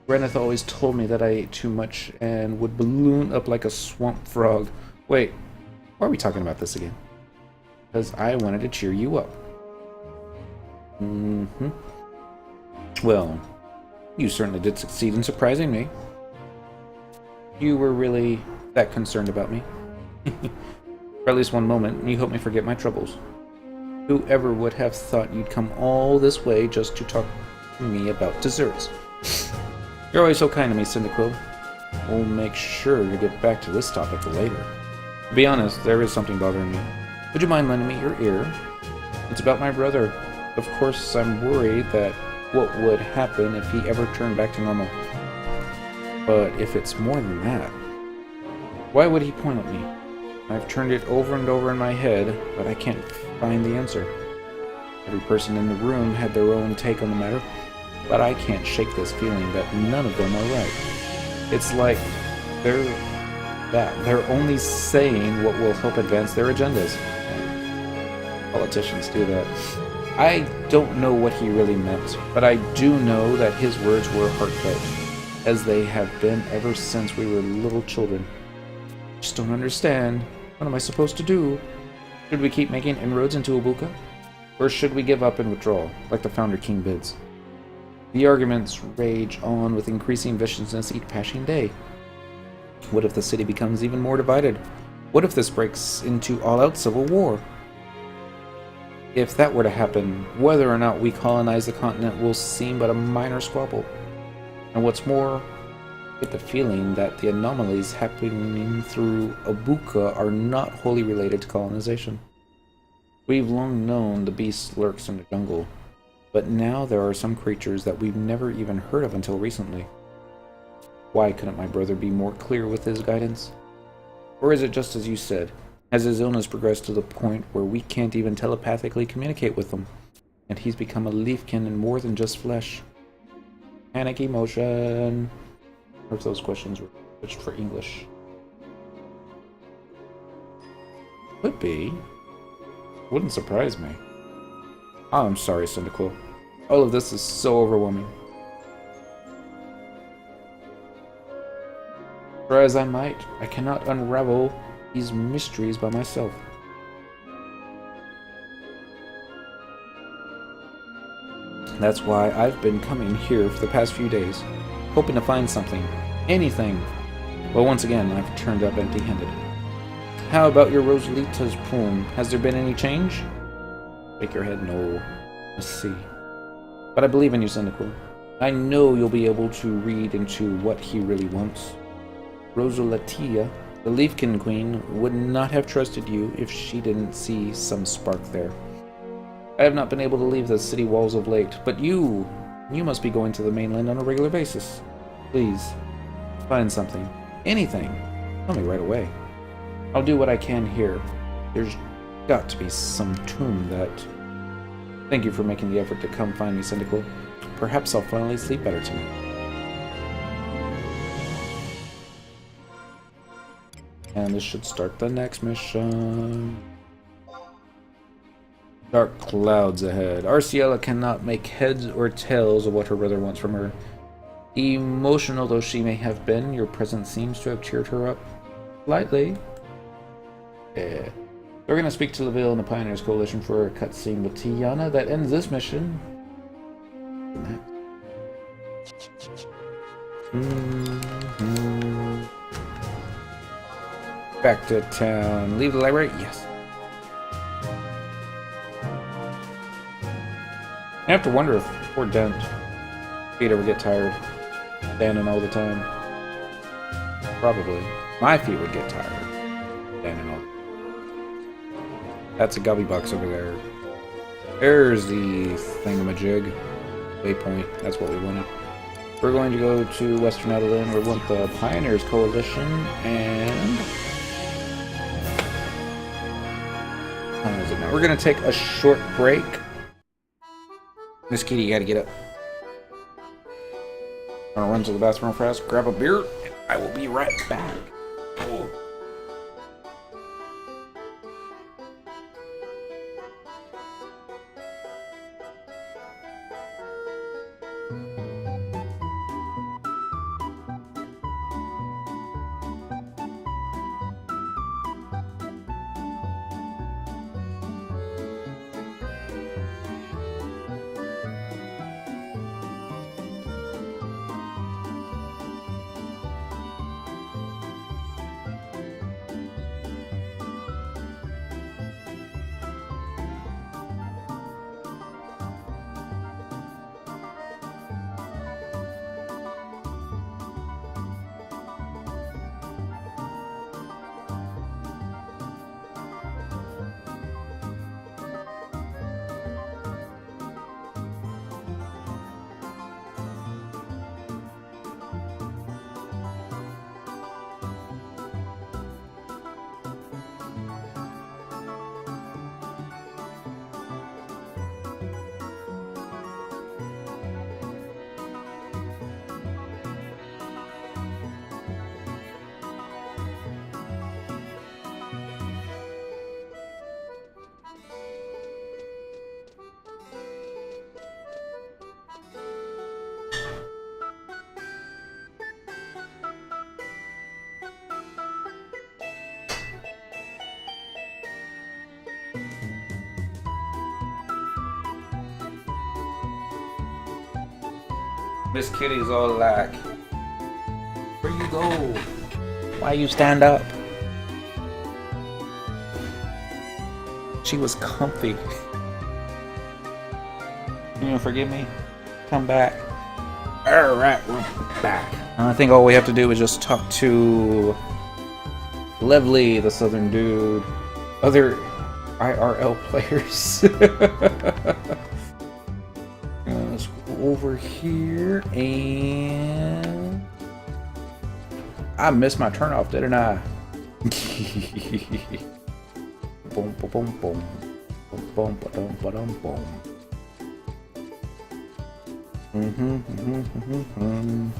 Reneth always told me that I ate too much and would balloon up like a swamp frog. Wait, why are we talking about this again? Because I wanted to cheer you up. Well, you certainly did succeed in surprising me. You were really that concerned about me. For at least one moment, you helped me forget my troubles. Whoever would have thought you'd come all this way just to talk to me about desserts? You're always so kind to me, Cyndaquil. We'll make sure to get back to this topic later. To be honest, there is something bothering me. Would you mind lending me your ear? It's about my brother. Of course, I'm worried that what would happen if he ever turned back to normal. But if it's more than that, why would he point at me? I've turned it over and over in my head, but I can't find the answer. Every person in the room had their own take on the matter, but I can't shake this feeling that none of them are right. It's like they're only saying what will help advance their agendas. Politicians do that. I don't know what he really meant, but I do know that his words were heartfelt, as they have been ever since we were little children. I just don't understand. What am I supposed to do? Should we keep making inroads into Ibuka? Or should we give up and withdraw, like the Founder King bids? The arguments rage on with increasing viciousness each passing day. What if the city becomes even more divided? What if this breaks into all-out civil war? If that were to happen, whether or not we colonize the continent will seem but a minor squabble. And what's more, I get the feeling that the anomalies happening through Ibuka are not wholly related to colonization. We've long known the beast lurks in the jungle, but now there are some creatures that we've never even heard of until recently. Why couldn't my brother be more clear with his guidance? Or is it just as you said? Has his illness progressed to the point where we can't even telepathically communicate with him, and he's become a leafkin and more than just flesh? Panic emotion. Or if those questions were switched for English. Could be. Wouldn't surprise me. Oh, I'm sorry, Cyndaquil. All of this is so overwhelming. Try as I might, I cannot unravel these mysteries by myself. That's why I've been coming here for the past few days, hoping to find something, anything. But once again, I've turned up empty-handed. How about your Rosalita's poem? Has there been any change? Shake your head, no. Let's see. But I believe in you, Cyndaquil. I know you'll be able to read into what he really wants. Rosalita, the Leafkin Queen, would not have trusted you if she didn't see some spark there. I have not been able to leave the city walls of late, but you must be going to the mainland on a regular basis. Please, find something. Anything. Tell me right away. I'll do what I can here. There's got to be some tomb that... Thank you for making the effort to come find me, Cyndaquil. Perhaps I'll finally sleep better tonight. And this should start the next mission. Dark clouds ahead. Arciela cannot make heads or tails of what her brother wants from her. Emotional though she may have been, your presence seems to have cheered her up. Slightly. Yeah. We're going to speak to LaVille and the Pioneers Coalition for a cutscene with Tiana that ends this mission. Back to town. Leave the library? Yes. I have to wonder if poor Dent feet ever get tired standing all the time. Probably. My feet would get tired standing all the time. That's a gubby box over there. There's the thingamajig. Waypoint. That's what we wanted. We're going to go to Western Adeline. We want the Pioneers Coalition and... How is it now? We're going to take a short break. Miss Kitty, you gotta get up. I'm gonna run to the bathroom fast, grab a beer, and I will be right back. Oh. Miss Kitty's all like, where you go? Why you stand up? She was comfy. You gonna forgive me? Come back. Alright, we're back. I think all we have to do is just talk to Lively, the southern dude. Other IRL players. Let's go over here and I missed my turnoff, didn't I? Boom, boom, boom, boom, boom, boom, boom, boom.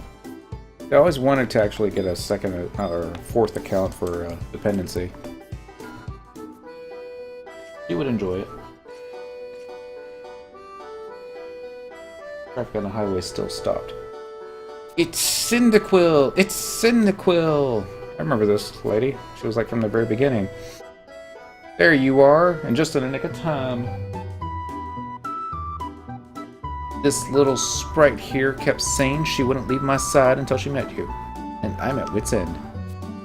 I always wanted to actually get a second or fourth account for dependency. You would enjoy it. Traffic on the highway still stopped. It's Cyndaquil! It's Cyndaquil! I remember this lady. She was like from the very beginning. There you are, and just in the nick of time. This little sprite here kept saying she wouldn't leave my side until she met you. And I'm at wit's end.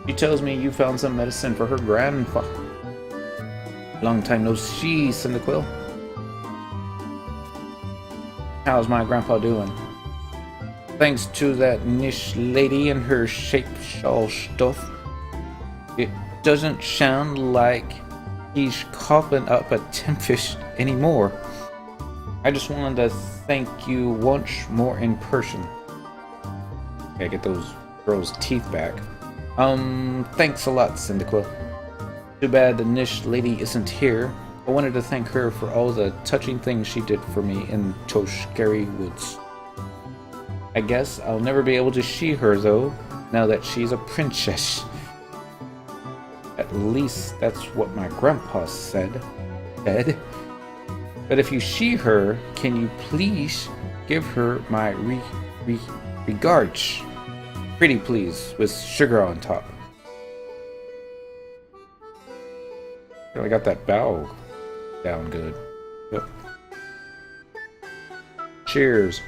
She tells me you found some medicine for her grandpa. Long time no see, Cyndaquil. How's my grandpa doing? Thanks to that niche lady and her shape shawl stuff, it doesn't sound like he's coughing up a tempest anymore. I just wanted to thank you once more in person. Gotta get those girls' teeth back. Thanks a lot, Cyndaquil. Too bad the niche lady isn't here. I wanted to thank her for all the touching things she did for me in Toshkari Woods. I guess I'll never be able to see her, though, now that she's a princess. At least that's what my grandpa said. But if you see her, can you please give her my regards? Pretty please, with sugar on top. Really got that bow down good. Yep. Cheers.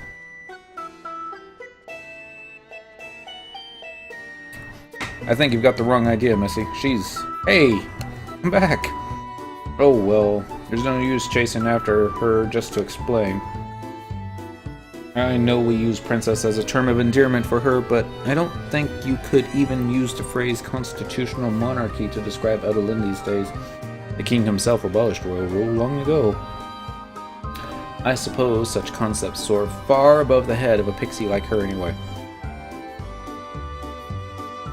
I think you've got the wrong idea, Missy. Hey! I'm back! Oh well, there's no use chasing after her just to explain. I know we use princess as a term of endearment for her, but I don't think you could even use the phrase constitutional monarchy to describe Edelyn these days. The king himself abolished royal rule long ago. I suppose such concepts soar far above the head of a pixie like her anyway.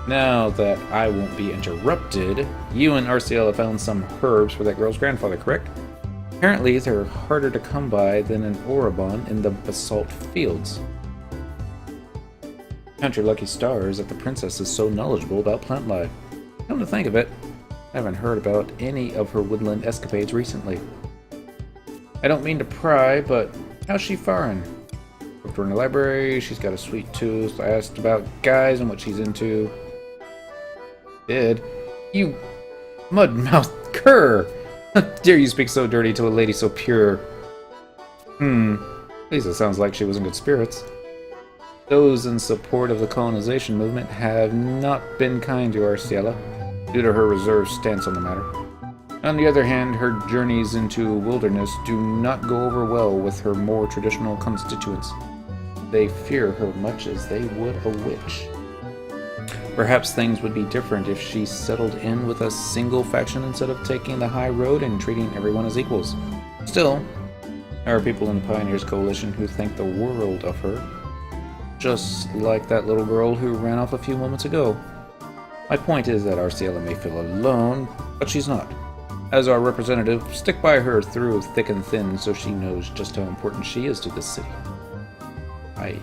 Now that I won't be interrupted, you and Arciela found some herbs for that girl's grandfather, correct? Apparently they're harder to come by than an Orobon in the basalt fields. Count your lucky stars that the princess is so knowledgeable about plant life. Come to think of it, I haven't heard about any of her woodland escapades recently. I don't mean to pry, but how's she faring? Looked her in the library, she's got a sweet tooth. I asked about guys and what she's into. Did. You mud-mouthed cur! How dare you speak so dirty to a lady so pure? At least it sounds like she was in good spirits. Those in support of the colonization movement have not been kind to Arciela, due to her reserved stance on the matter. On the other hand, her journeys into wilderness do not go over well with her more traditional constituents. They fear her much as they would a witch. Perhaps things would be different if she settled in with a single faction instead of taking the high road and treating everyone as equals. Still, there are people in the Pioneers Coalition who think the world of her, just like that little girl who ran off a few moments ago. My point is that Arciela may feel alone, but she's not. As our representative, stick by her through thick and thin so she knows just how important she is to this city. Aye.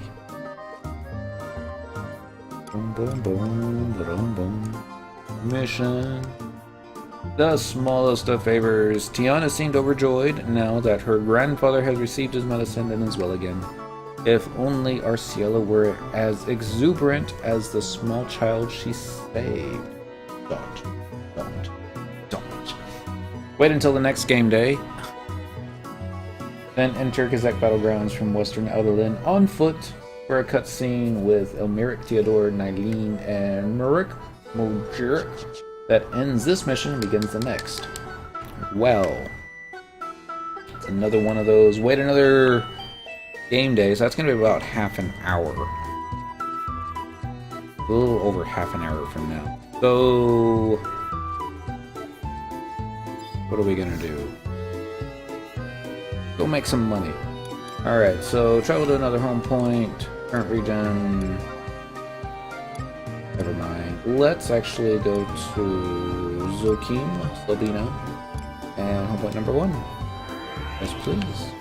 Boom, boom, boom, boom, boom. Mission. The smallest of favors. Tiana seemed overjoyed now that her grandfather has received his medicine and is well again. If only Arciela were as exuberant as the small child she saved. Don't. Wait until the next game day. Then enter Kazakh Battlegrounds from Western Edelyn on foot for a cutscene with Elmeric, Theodore, Nylene, and Mojirik that ends this mission and begins the next. Well, it's another one of those. Wait another game day, so that's going to be about half an hour. A little over half an hour from now. So, what are we going to do? Go make some money. Alright, so travel to another home point. Current region. Never mind. Let's actually go to Zokim, Slovenia. And home point number 1. Yes, please.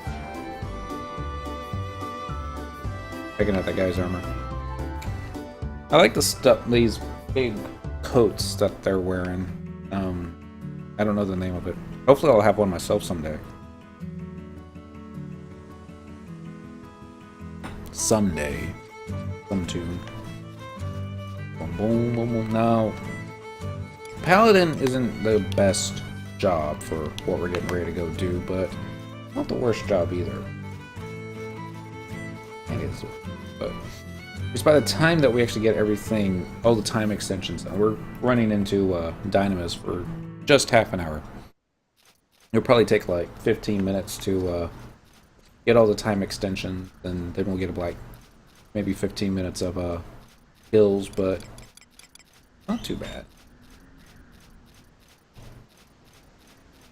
Checking out that guy's armor. I like the stuff, these big coats that they're wearing. I don't know the name of it. Hopefully I'll have one myself someday. Someday. Sometime. Boom, boom, boom, boom. Now, Paladin isn't the best job for what we're getting ready to go do, but not the worst job either. And it's, but just by the time that we actually get everything, all the time extensions, we're running into dynamis for just half an hour. It'll probably take like 15 minutes to get all the time extensions, and then we'll get like maybe 15 minutes of kills, but not too bad.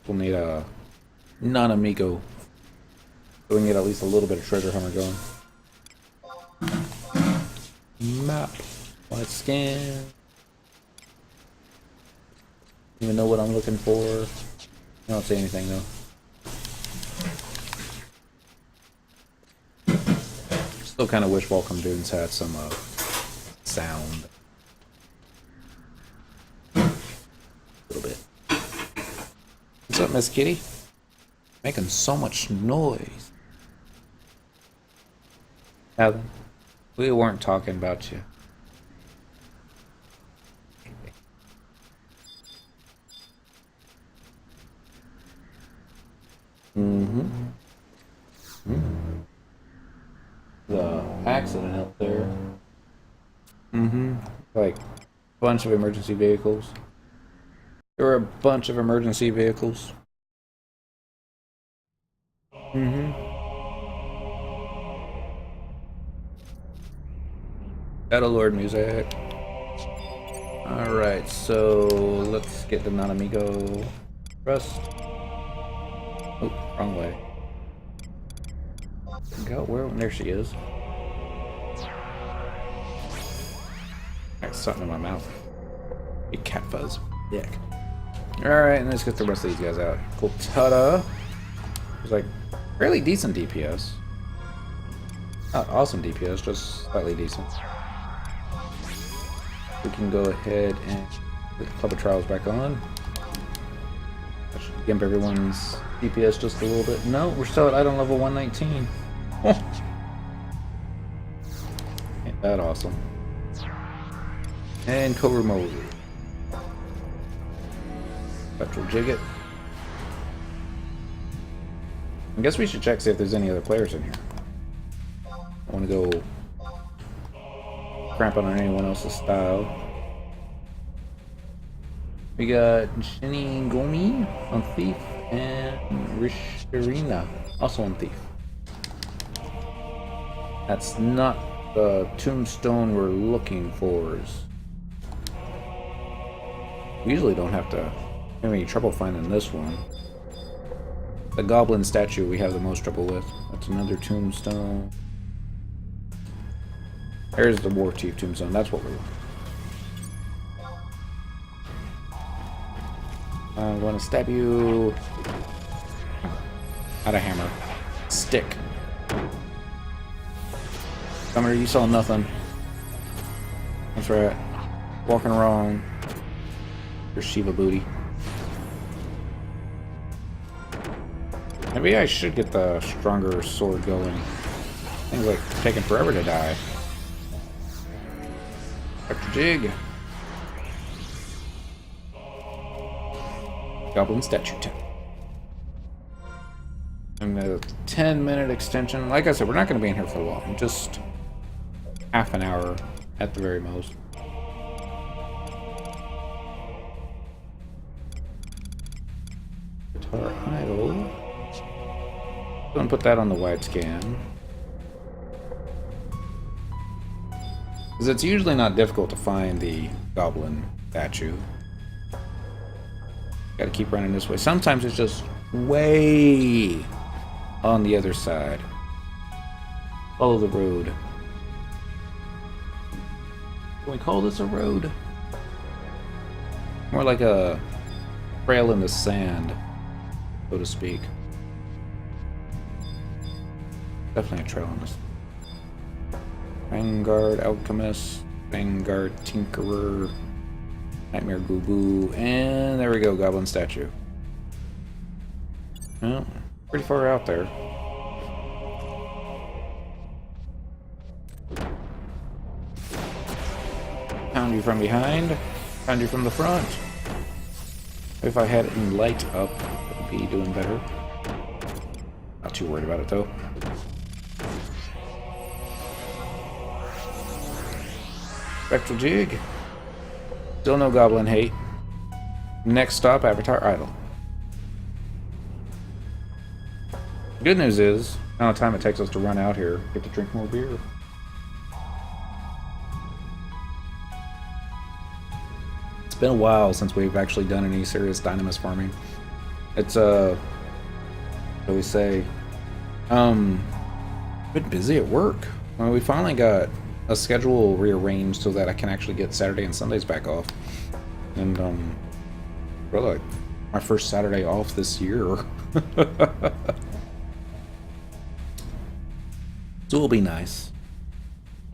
We'll need a non-amigo so we can get at least a little bit of treasure hunter going. Map. Let's scan. Don't even know what I'm looking for. I don't say anything though. Still kind of wish Welcome Dunes had some sound. A little bit. What's up, Miss Kitty? Making so much noise. Alan, we weren't talking about you. The accident out there. Like, a bunch of emergency vehicles. There were a bunch of emergency vehicles. Battlelord music. Alright, so let's get the non-amigo trust. Oh, wrong way. Go where? There she is. Got something in my mouth. Big cat fuzz. Yuck. Alright, and let's get the rest of these guys out. Cool. Ta-da! It's like fairly decent DPS. Not awesome DPS, just slightly decent. We can go ahead and put the Club of Trials back on. That should gimp everyone's DPS just a little bit. No, we're still at item level 119. Ain't that awesome. And Cobra Mode. Petrol Jigget. I guess we should check, see if there's any other players in here. I want to go cramping on anyone else's style. We got Jenny Gomi on Thief and Rishirina also on Thief. That's not the tombstone we're looking for. We usually don't have to have any trouble finding this one. The goblin statue we have the most trouble with. That's another tombstone. There's the War Chief tombstone. That's what we're looking for. I'm going to stab you. Not a hammer. Stick. Summer, you saw nothing. That's right. Walking wrong. Your Shiva booty. Maybe I should get the stronger sword going. Things like taking forever to die. Dr. Jig. Goblin statue tip. And a 10-minute extension. Like I said, we're not going to be in here for long. Just half an hour at the very most. Guitar idle. Gonna put that on the wide scan. Because it's usually not difficult to find the goblin statue. Gotta keep running this way. Sometimes it's just way on the other side. Follow the road. Can we call this a road? More like a trail in the sand, so to speak. Definitely a trail in this. Vanguard Alchemist, Vanguard Tinkerer, Nightmare Goo Goo, and there we go, Goblin Statue. Well, pretty far out there. Pound you from behind, pound you from the front. If I had it in light up, I would be doing better. Not too worried about it though. Spectral Jig. Still no goblin hate. Next stop, Avatar Idol. Good news is, the amount of time it takes us to run out here, get to drink more beer. It's been a while since we've actually done any serious dynamis farming. It's what do we say? Been busy at work. Well, we finally got a schedule rearranged so that I can actually get Saturday and Sundays back off. And really, my first Saturday off this year. So it'll be nice.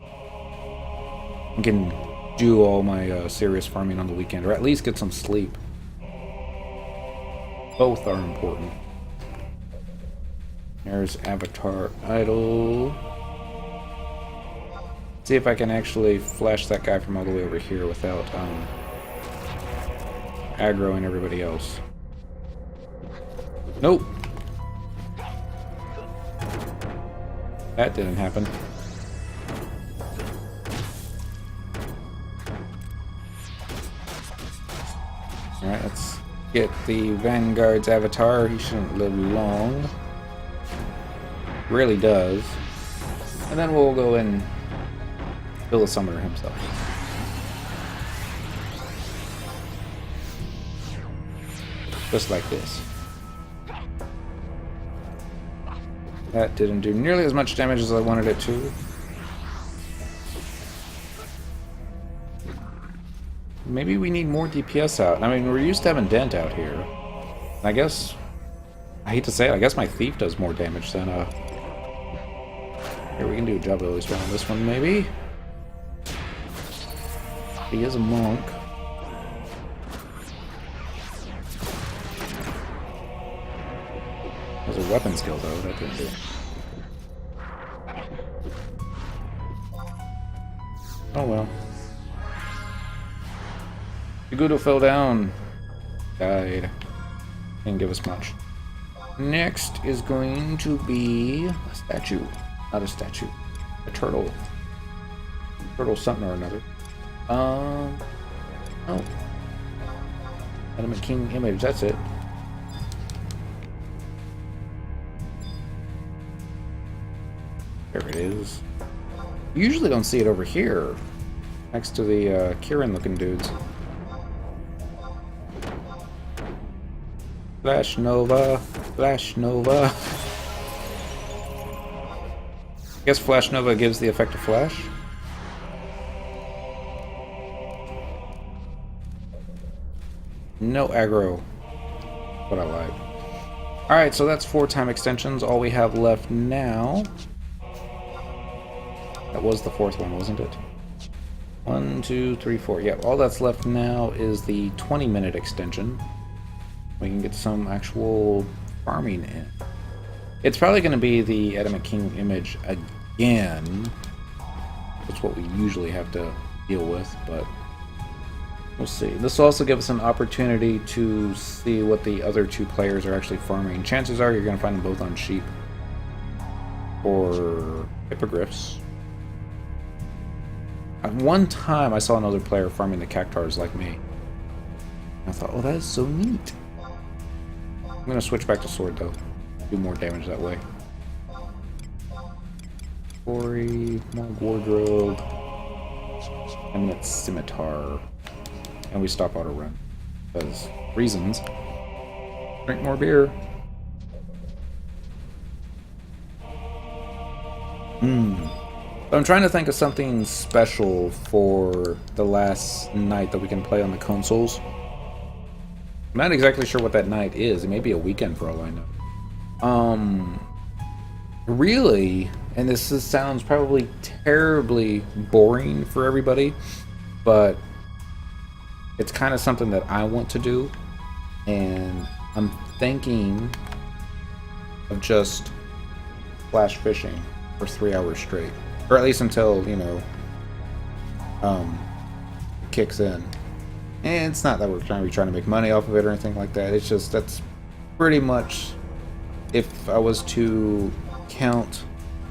I can do all my serious farming on the weekend, or at least get some sleep. Both are important. There's Avatar Idol. See if I can actually flash that guy from all the way over here without aggroing everybody else. Nope. That didn't happen. Alright, let's get the Vanguard's avatar. He shouldn't live long. Really does. And then we'll go and build a summoner himself. Just like this. That didn't do nearly as much damage as I wanted it to. Maybe we need more DPS out. I mean, we're used to having Dent out here. I guess, I hate to say it, I guess my Thief does more damage than here, we can do a job at least on this one, maybe. He is a monk. Has a weapon skill though, that didn't do it. Oh well. Yagudo fell down. Died. Didn't give us much. Next is going to be a statue. Not a statue. A turtle. Turtle something or another. Oh. Adamant King image, that's it. There it is. You usually don't see it over here. Next to the Kieran looking dudes. Flash Nova. Flash Nova. I guess Flash Nova gives the effect of flash. No aggro. What I like. Alright, so that's 4 time extensions. All we have left now. That was the 4th one, wasn't it? 1, 2, 3, 4. Yeah, all that's left now is the 20-minute extension. We can get some actual farming in. It's probably going to be the Adamant King image again. That's what we usually have to deal with, but we'll see. This will also give us an opportunity to see what the other 2 players are actually farming. Chances are you're going to find them both on sheep or hippogriffs. At one time, I saw another player farming the cactars like me. I thought, oh, that is so neat. I'm gonna switch back to sword though. Do more damage that way. Quarry, more wardrobe. I mean, it's scimitar. And we stop auto run. Because reasons. Drink more beer. I'm trying to think of something special for the last night that we can play on the consoles. I'm not exactly sure what that night is. It may be a weekend for all I know. Really, and sounds probably terribly boring for everybody, but it's kind of something that I want to do, and I'm thinking of just flash fishing for 3 hours straight. Or at least until, you know, it kicks in. And it's not that we're trying to make money off of it or anything like that. It's just, that's pretty much, if I was to count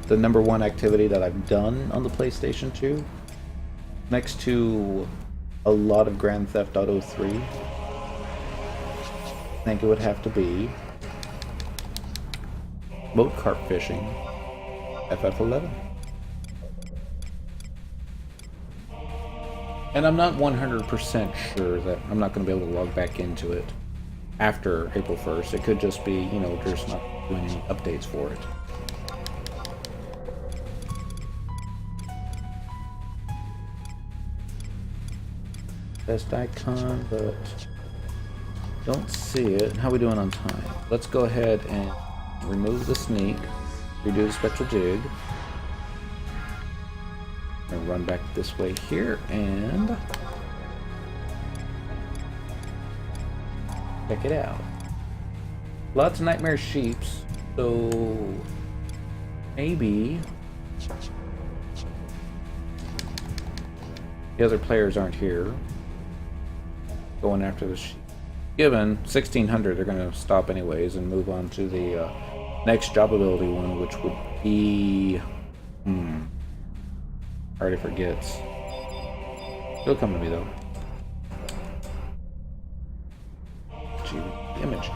the #1 activity that I've done on the PlayStation 2, next to a lot of Grand Theft Auto 3, I think it would have to be boat carp fishing, FF11. And I'm not 100% sure that I'm not going to be able to log back into it after April 1st. It could just be, you know, just not doing any updates for it. Best icon, but don't see it. How are we doing on time? Let's go ahead and remove the sneak, redo the spectral dig. And run back this way here and check it out. Lots of nightmare sheeps, so maybe the other players aren't here going after the sheep. Given 1600, they're going to stop anyways and move on to the next job ability one, which would be I already forgets. He'll come to me though. Gee, image.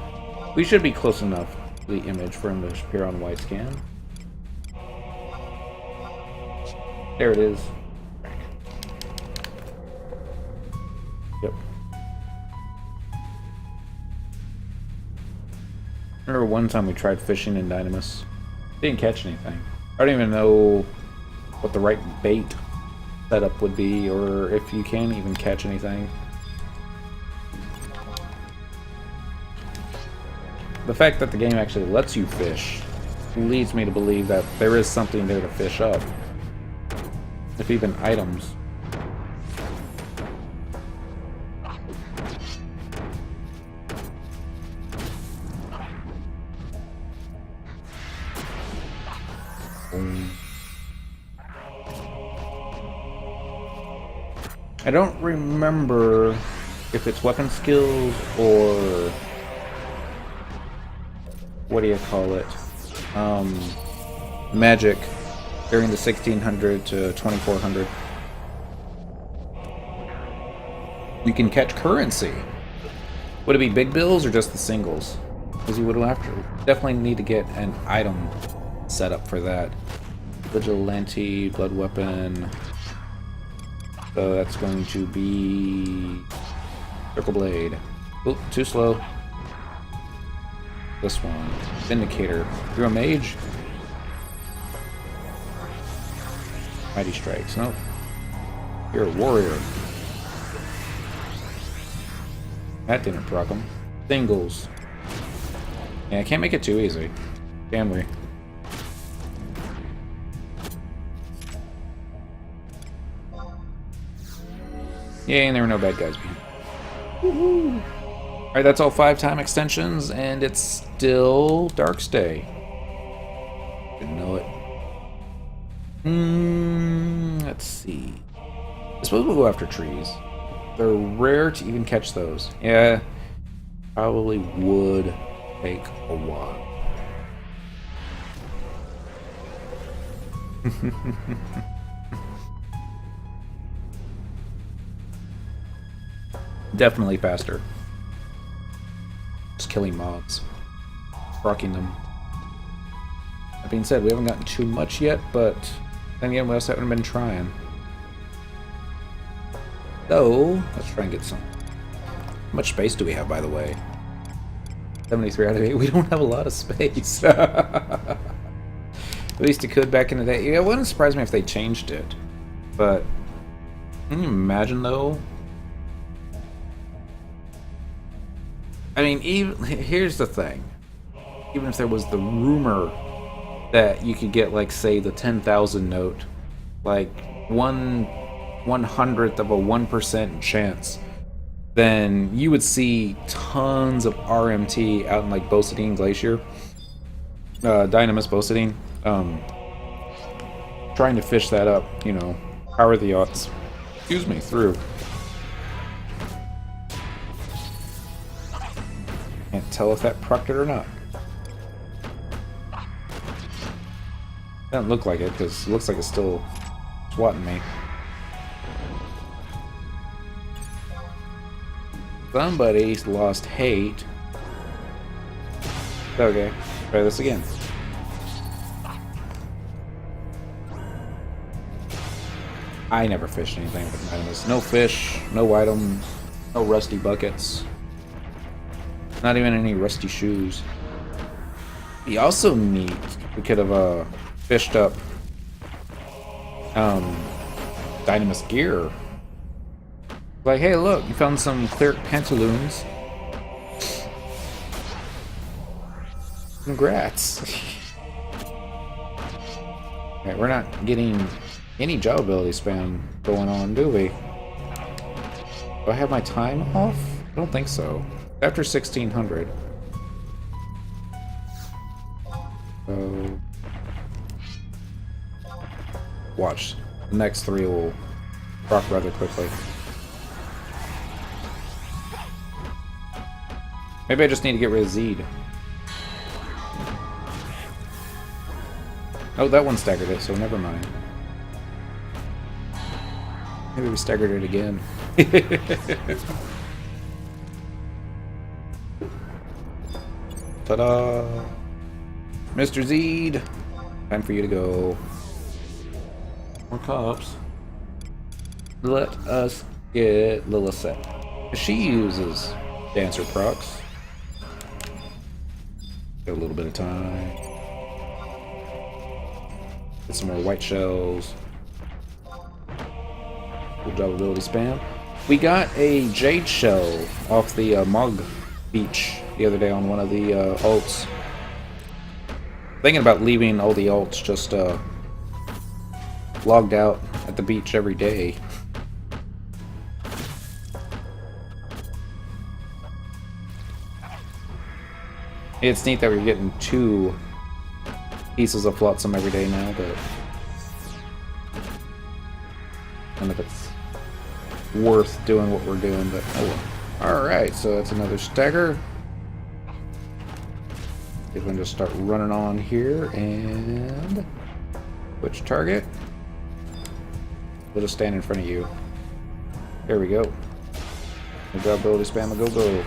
We should be close enough to the image for him to appear on wide scan. There it is. Yep. I remember one time we tried fishing in Dynamis. Didn't catch anything. I don't even know what the right bait setup would be, or if you can even catch anything. The fact that the game actually lets you fish leads me to believe that there is something there to fish up. If even items. I don't remember if it's weapon skills or what do you call it? Magic during the 1600 to 2400. You can catch currency. Would it be big bills or just the singles? Because you would have to definitely need to get an item set up for that. Vigilante, blood weapon. So that's going to be Circle Blade. Oop, too slow. This one. Vindicator. You're a mage? Mighty Strikes. Nope. You're a warrior. That didn't proc him. Singles. Yeah, I can't make it too easy. Can we? Yay, and there were no bad guys behind. Woohoo! Alright, that's all 5 time extensions, and it's still Darkstay. Didn't know it. Let's see. I suppose we'll go after trees. They're rare to even catch those. Yeah, probably would take a while. Definitely faster. Just killing mobs. Rocking them. That being said, we haven't gotten too much yet, but then again, we also haven't been trying. So, let's try and get some. How much space do we have, by the way? 73 out of 8. We don't have a lot of space. At least it could back in the day. Yeah, it wouldn't surprise me if they changed it. But, can you imagine, though? I mean, even here's the thing. Even if there was the rumor that you could get, like, say, the 10,000 note, like, 1/100th of a 1% chance, then you would see tons of RMT out in, like, Bosidine Glacier. Dynamis Bosidine. Trying to fish that up, you know, power the yachts. Excuse me, through. Can't tell if that procced it or not. Doesn't look like it, because it looks like it's still swatting me. Somebody's lost hate. Okay, try this again. I never fished anything with dynamis. No fish, no item, no rusty buckets. Not even any rusty shoes. Be also neat. We could have fished up dynamis gear. Like, hey, look, you found some clear pantaloons. Congrats. Alright, we're not getting any job ability spam going on, do we? Do I have my time off? I don't think so. After 1600. So... watch. The next 3 will proc rather quickly. Maybe I just need to get rid of Zed. Oh, that one staggered it, so never mind. Maybe we staggered it again. Ta-da! Mr. Zed! Time for you to go. More cops. Let us get Lila set. She uses dancer procs. Got a little bit of time. Get some more white shells. Good job ability spam. We got a jade shell off the Mog beach the other day on one of the alts. Thinking about leaving all the alts just logged out at the beach every day. It's neat that we're getting 2 pieces of flotsam every day now, but I don't know if it's worth doing what we're doing, but oh well. Alright, so that's another stagger. If we can just start running on here and switch target. We'll just stand in front of you. There we go. Good job, ability spam, go go.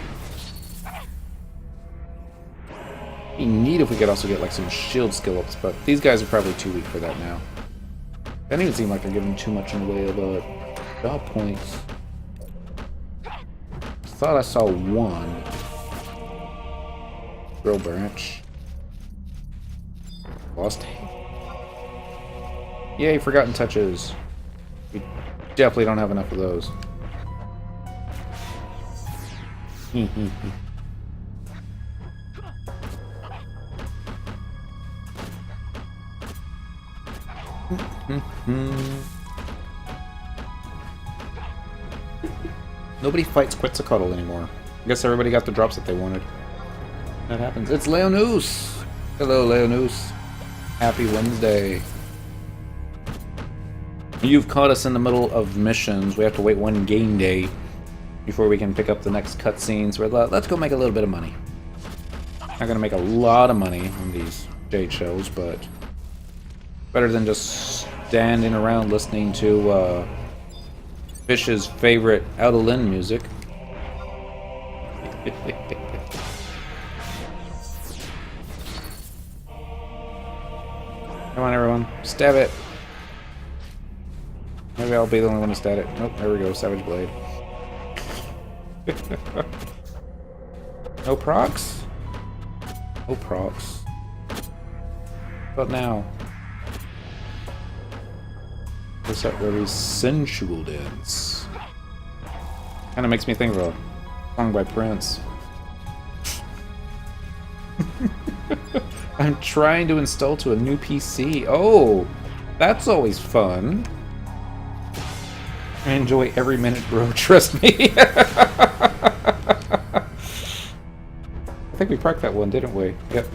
Be neat if we could also get like some shield skill ups, but these guys are probably too weak for that now. Doesn't even seem like they're giving too much in the way of job points. Thought I saw 1. Drill branch. Lost. Yay, forgotten touches. We definitely don't have enough of those. Nobody fights Quetzalcoatl anymore. I guess everybody got the drops that they wanted. That happens. It's Leonus! Hello, Leonus. Happy Wednesday. You've caught us in the middle of missions. We have to wait 1 game day before we can pick up the next cutscenes. Let's go make a little bit of money. Not gonna make a lot of money on these jade shells, but better than just standing around listening to Fish's favorite out-of-limb music. Come on, everyone. Stab it. Maybe I'll be the only one to stab it. Nope, there we go. Savage Blade. No procs? No procs. But now. What's that really sensual dance? Kinda makes me think of a song by Prince. I'm trying to install to a new PC. Oh, that's always fun. I enjoy every minute, bro. Trust me. I think we parked that one, didn't we? Yep.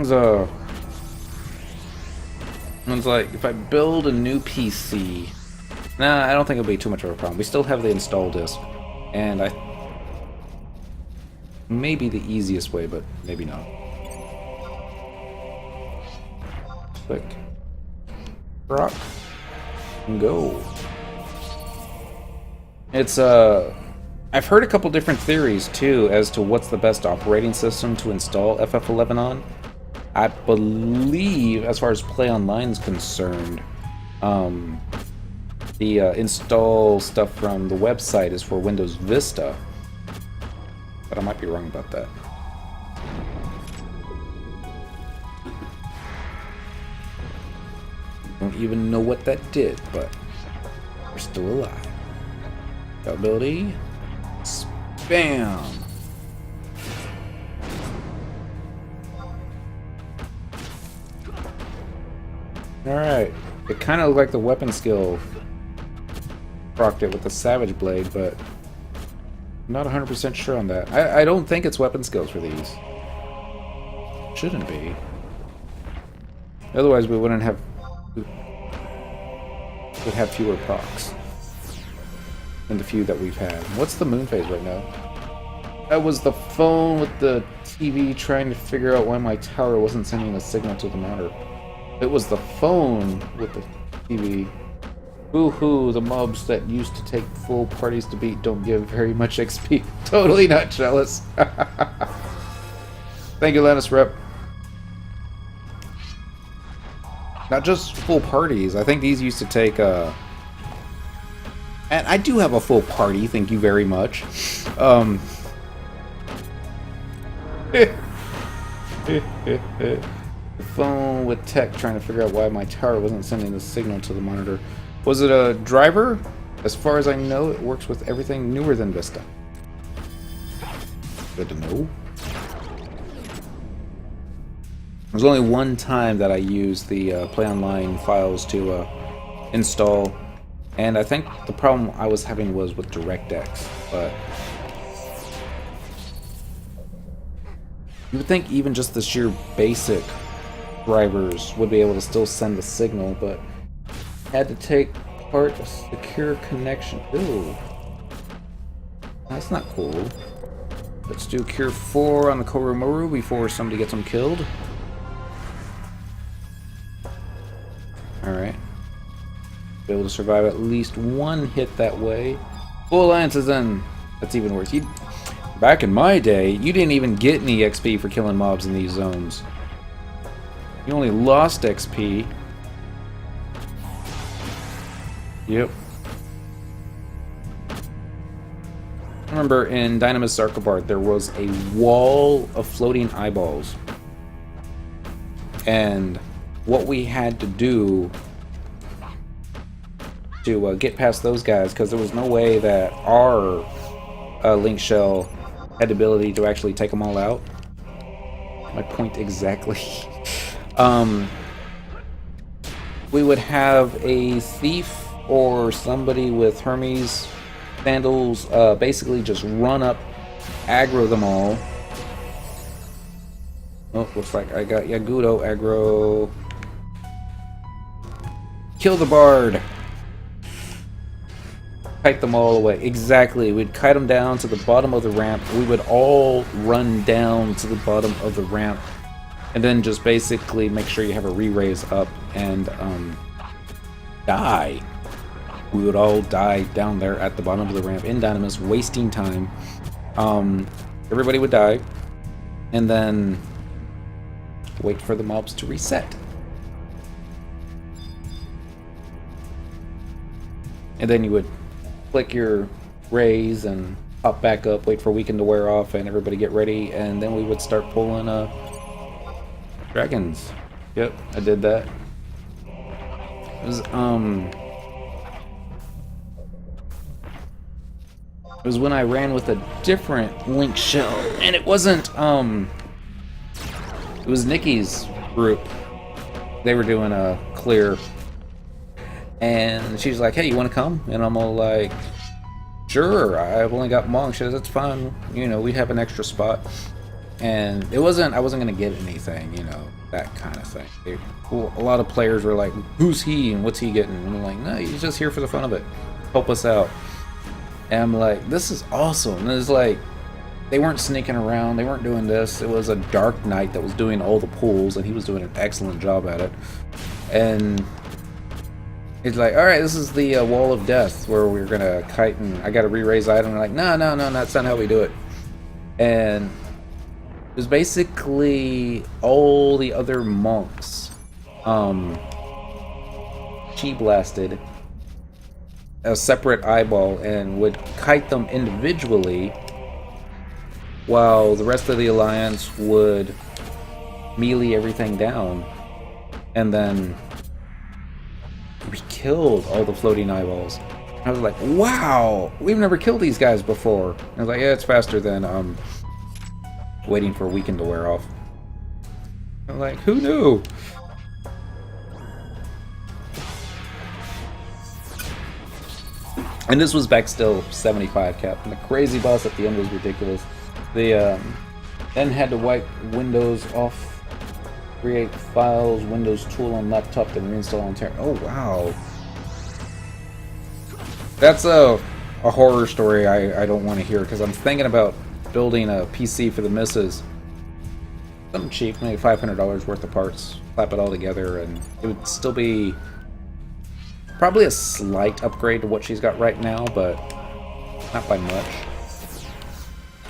So, it's like, if I build a new PC... Nah, I don't think it'll be too much of a problem. We still have the install disk. And maybe the easiest way, but maybe not. Click. Rock. And go. It's, I've heard a couple different theories, too, as to what's the best operating system to install FF11 on. I believe, as far as Play Online is concerned, the install stuff from the website is for Windows Vista. But I might be wrong about that. Don't even know what that did, but we're still alive. Ability. Spam. Alright. It kind of looked like the weapon skill procced it with the Savage Blade, but I'm not 100% sure on that. I don't think it's weapon skills for these. Shouldn't be. Otherwise we wouldn't have... We'd have fewer procs than the few that we've had. What's the moon phase right now? That was the phone with the TV trying to figure out why my tower wasn't sending a signal to the monitor. It was the phone with the TV. Boo-hoo, the mobs that used to take full parties to beat don't give very much XP. Totally not jealous. Thank you, Lannis Rep. Not just full parties. I think these used to take, and I do have a full party, thank you very much. The phone with tech trying to figure out why my tower wasn't sending the signal to the monitor. Was it a driver? As far as I know, it works with everything newer than Vista. Good to know. There's only one time that I used the Play Online files to install, and I think the problem I was having was with DirectX, but you would think even just the sheer basic drivers would be able to still send the signal, but had to take part a secure connection. Ooh. That's not cool. Let's do Cure 4 on the Koromaru before somebody gets them killed. Alright. Be able to survive at least one hit that way. Full Alliance is in. That's even worse. Back in my day, you didn't even get any XP for killing mobs in these zones. You only lost XP. Yep. I remember in Dynamis Archibald there was a wall of floating eyeballs. And what we had to do to get past those guys, because there was no way that our link shell had the ability to actually take them all out. My point exactly. We would have a thief or somebody with Hermes sandals basically just run up, aggro them all. Oh, looks like I got Yagudo aggro. Kill the bard. Kite them all away. Exactly. We'd kite them down to the bottom of the ramp. We would all run down to the bottom of the ramp. And then just basically make sure you have a re-raise up and die. We would all die down there at the bottom of the ramp in Dynamis, wasting time. Everybody would die, and then wait for the mobs to reset. And then you would click your raise and pop back up, wait for weekend to wear off, and everybody get ready, and then we would start pulling dragons. Yep, I did that. It was when I ran with a different Link shell, and it wasn't, it was Nikki's group. They were doing a clear, and she's like, hey, you want to come? And I'm all like, sure, I've only got Monk. She says, that's fine, you know, we have an extra spot. And I wasn't gonna get anything, you know, that kind of thing. A lot of players were like, who's he and what's he getting? And I'm like, no, he's just here for the fun of it. Help us out. And I'm like, this is awesome. And it's like, they weren't sneaking around, they weren't doing this. It was a Dark Knight that was doing all the pulls, and he was doing an excellent job at it. And it's like, all right, this is the wall of death where we're gonna kite, and I gotta re-raise item. And like, no, that's not how we do it. And it was basically all the other monks chi blasted a separate eyeball and would kite them individually, while the rest of the alliance would melee everything down, and then we killed all the floating eyeballs. I was like, wow, we've never killed these guys before. I was like, yeah, it's faster than waiting for a weekend to wear off. I'm like, who knew? And this was back still 75 cap, and the crazy boss at the end was ridiculous. They then had to wipe Windows off, create files, Windows tool on laptop, then reinstall on Terra. Oh wow, that's a horror story I don't want to hear, because I'm thinking about building a PC for the missus. Something cheap, maybe $500 worth of parts, clap it all together, and it would still be probably a slight upgrade to what she's got right now, but not by much.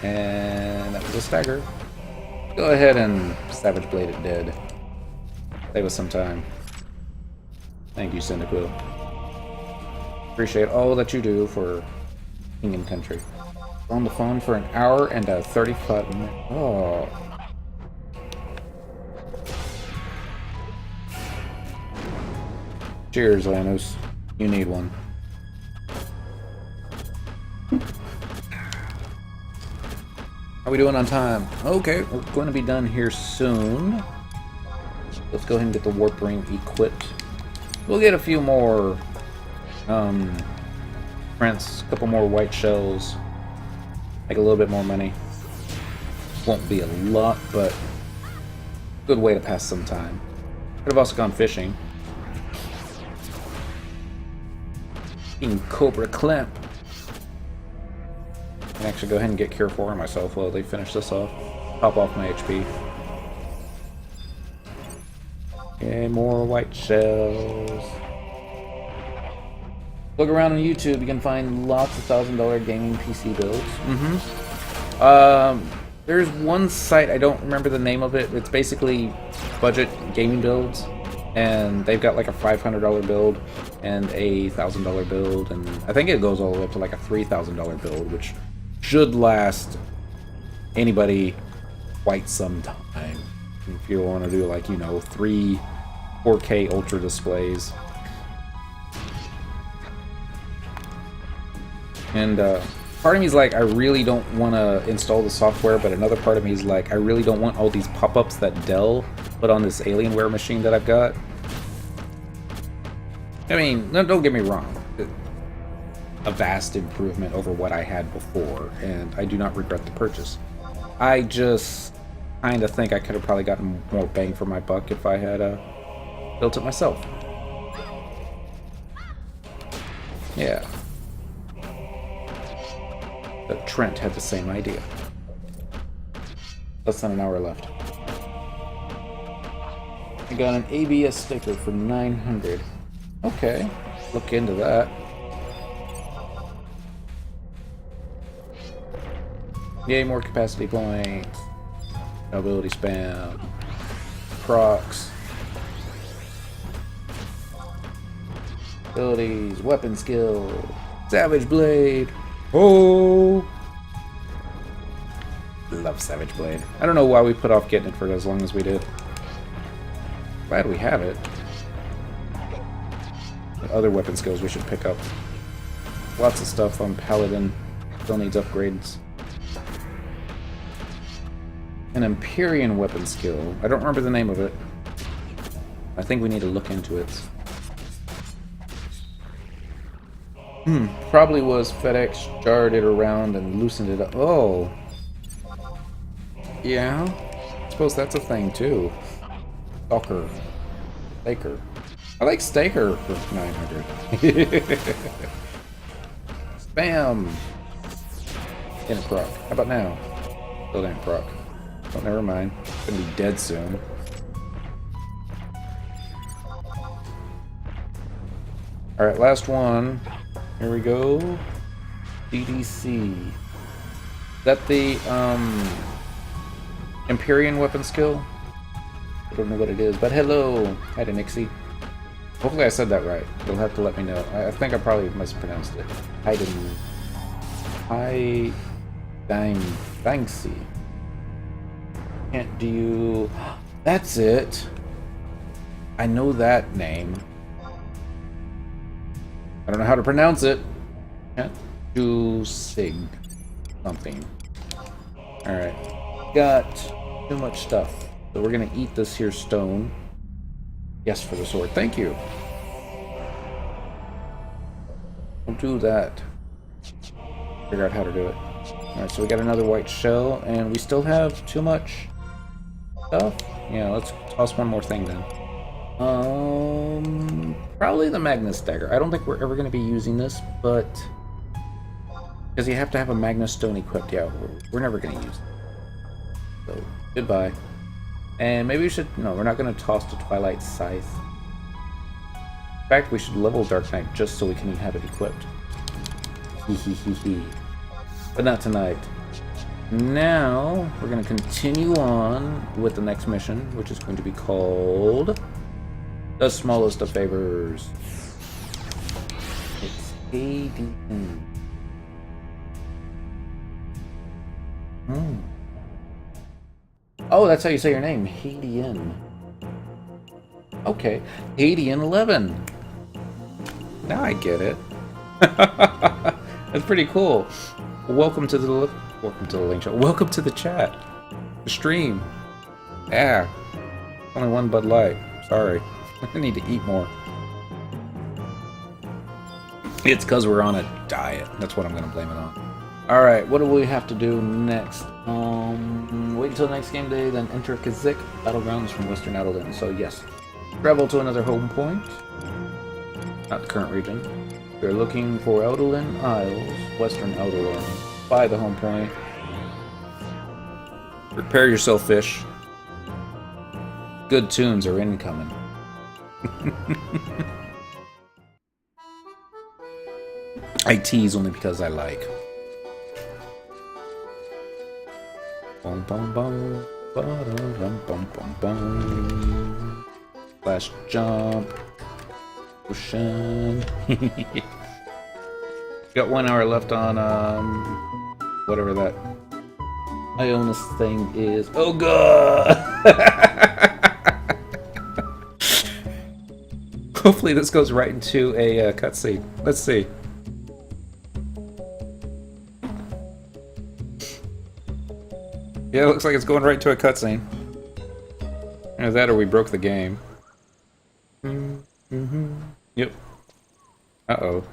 And that was a stagger. Go ahead and Savage Blade it dead. Save us some time. Thank you, Cyndaquil. Appreciate all that you do for King and Country. On the phone for an hour and 35 minutes. Oh. Cheers, Lanos. You need one. How are we doing on time? Okay, we're going to be done here soon. Let's go ahead and get the warp ring equipped. We'll get a few more prints, a couple more white shells, make a little bit more money. Won't be a lot, but good way to pass some time. Could have also gone fishing. King Cobra Clamp. I can actually go ahead and get Cure 4 myself while they finish this off. Pop off my HP. Okay, more white shells. Look around on YouTube, you can find lots of $1,000 gaming PC builds. There's one site, I don't remember the name of it, it's basically budget gaming builds, and they've got like a $500 build and a $1,000 build, and I think it goes all the way up to like a $3,000 build, which should last anybody quite some time. If you want to do like, you know, 3 4K ultra displays. And part of me is like, I really don't want to install the software, but another part of me is like, I really don't want all these pop-ups that Dell put on this Alienware machine that I've got. I mean, no, don't get me wrong. A vast improvement over what I had before, and I do not regret the purchase. I just kind of think I could have probably gotten more bang for my buck if I had built it myself. Yeah. But Trent had the same idea. Less than an hour left. I got an ABS sticker for 900. Okay, look into that. Yay, more capacity points. Ability spam. Procs. Abilities, weapon skill. Savage Blade. Oh! Love Savage Blade. I don't know why we put off getting it for as long as we did. Glad we have it. Other weapon skills we should pick up. Lots of stuff on Paladin. Still needs upgrades. An Empyrean weapon skill. I don't remember the name of it. I think we need to look into it. Probably was FedEx jarred it around and loosened it up. Oh. Yeah. I suppose that's a thing too. Stalker. Staker. I like Staker for 900. Spam! In a proc. How about now? Still didn't proc. Oh, never mind. Gonna be dead soon. Alright, last one. Here we go. DDC. Is that the, Empyrean weapon skill? I don't know what it is, but hello! Hi to Nixie. Hopefully I said that right. You'll have to let me know. I think I probably mispronounced it. Hi Banksy. Can't do you... That's it! I know that name. I don't know how to pronounce it. Can't do Sig. Something. Alright. Got too much stuff. So we're gonna eat this here stone. Yes, for the sword. Thank you. We'll do that. Figure out how to do it. Alright, so we got another white shell, and we still have too much stuff. Yeah, let's toss one more thing then. Probably the Magnus Dagger. I don't think we're ever going to be using this, but... Because you have to have a Magnus Stone equipped. Yeah, we're never going to use it. So, goodbye. And maybe we should... No, we're not going to toss the Twilight Scythe. In fact, we should level Dark Knight just so we can have it equipped. Hehehehe. But not tonight. Now, we're going to continue on with the next mission, which is going to be called... The Smallest of Favors. It's ADN. Oh, that's how you say your name. Hadian. Okay. Hadian 11. Now I get it. That's pretty cool. Welcome to the link show. Welcome to the chat. The stream. Yeah. Only one Bud Light. Sorry. I need to eat more. It's because we're on a diet. That's what I'm going to blame it on. Alright, what do we have to do next? Wait until next game day, then enter Kazik Battlegrounds from Western Eldon. So yes, travel to another home point. Not the current region. We're looking for Eldolin Isles, Western Eldolin. By the home point. Prepare yourself, fish. Good tunes are incoming. I tease only because I like. Bum bum bum bum bum bum bum. Flash jump. Ocean. Got 1 hour left on whatever that Ionis thing is. Oh god. Hopefully this goes right into a cutscene. Let's see. Yeah, it looks like it's going right to a cutscene. Either that or we broke the game. Yep. Uh-oh.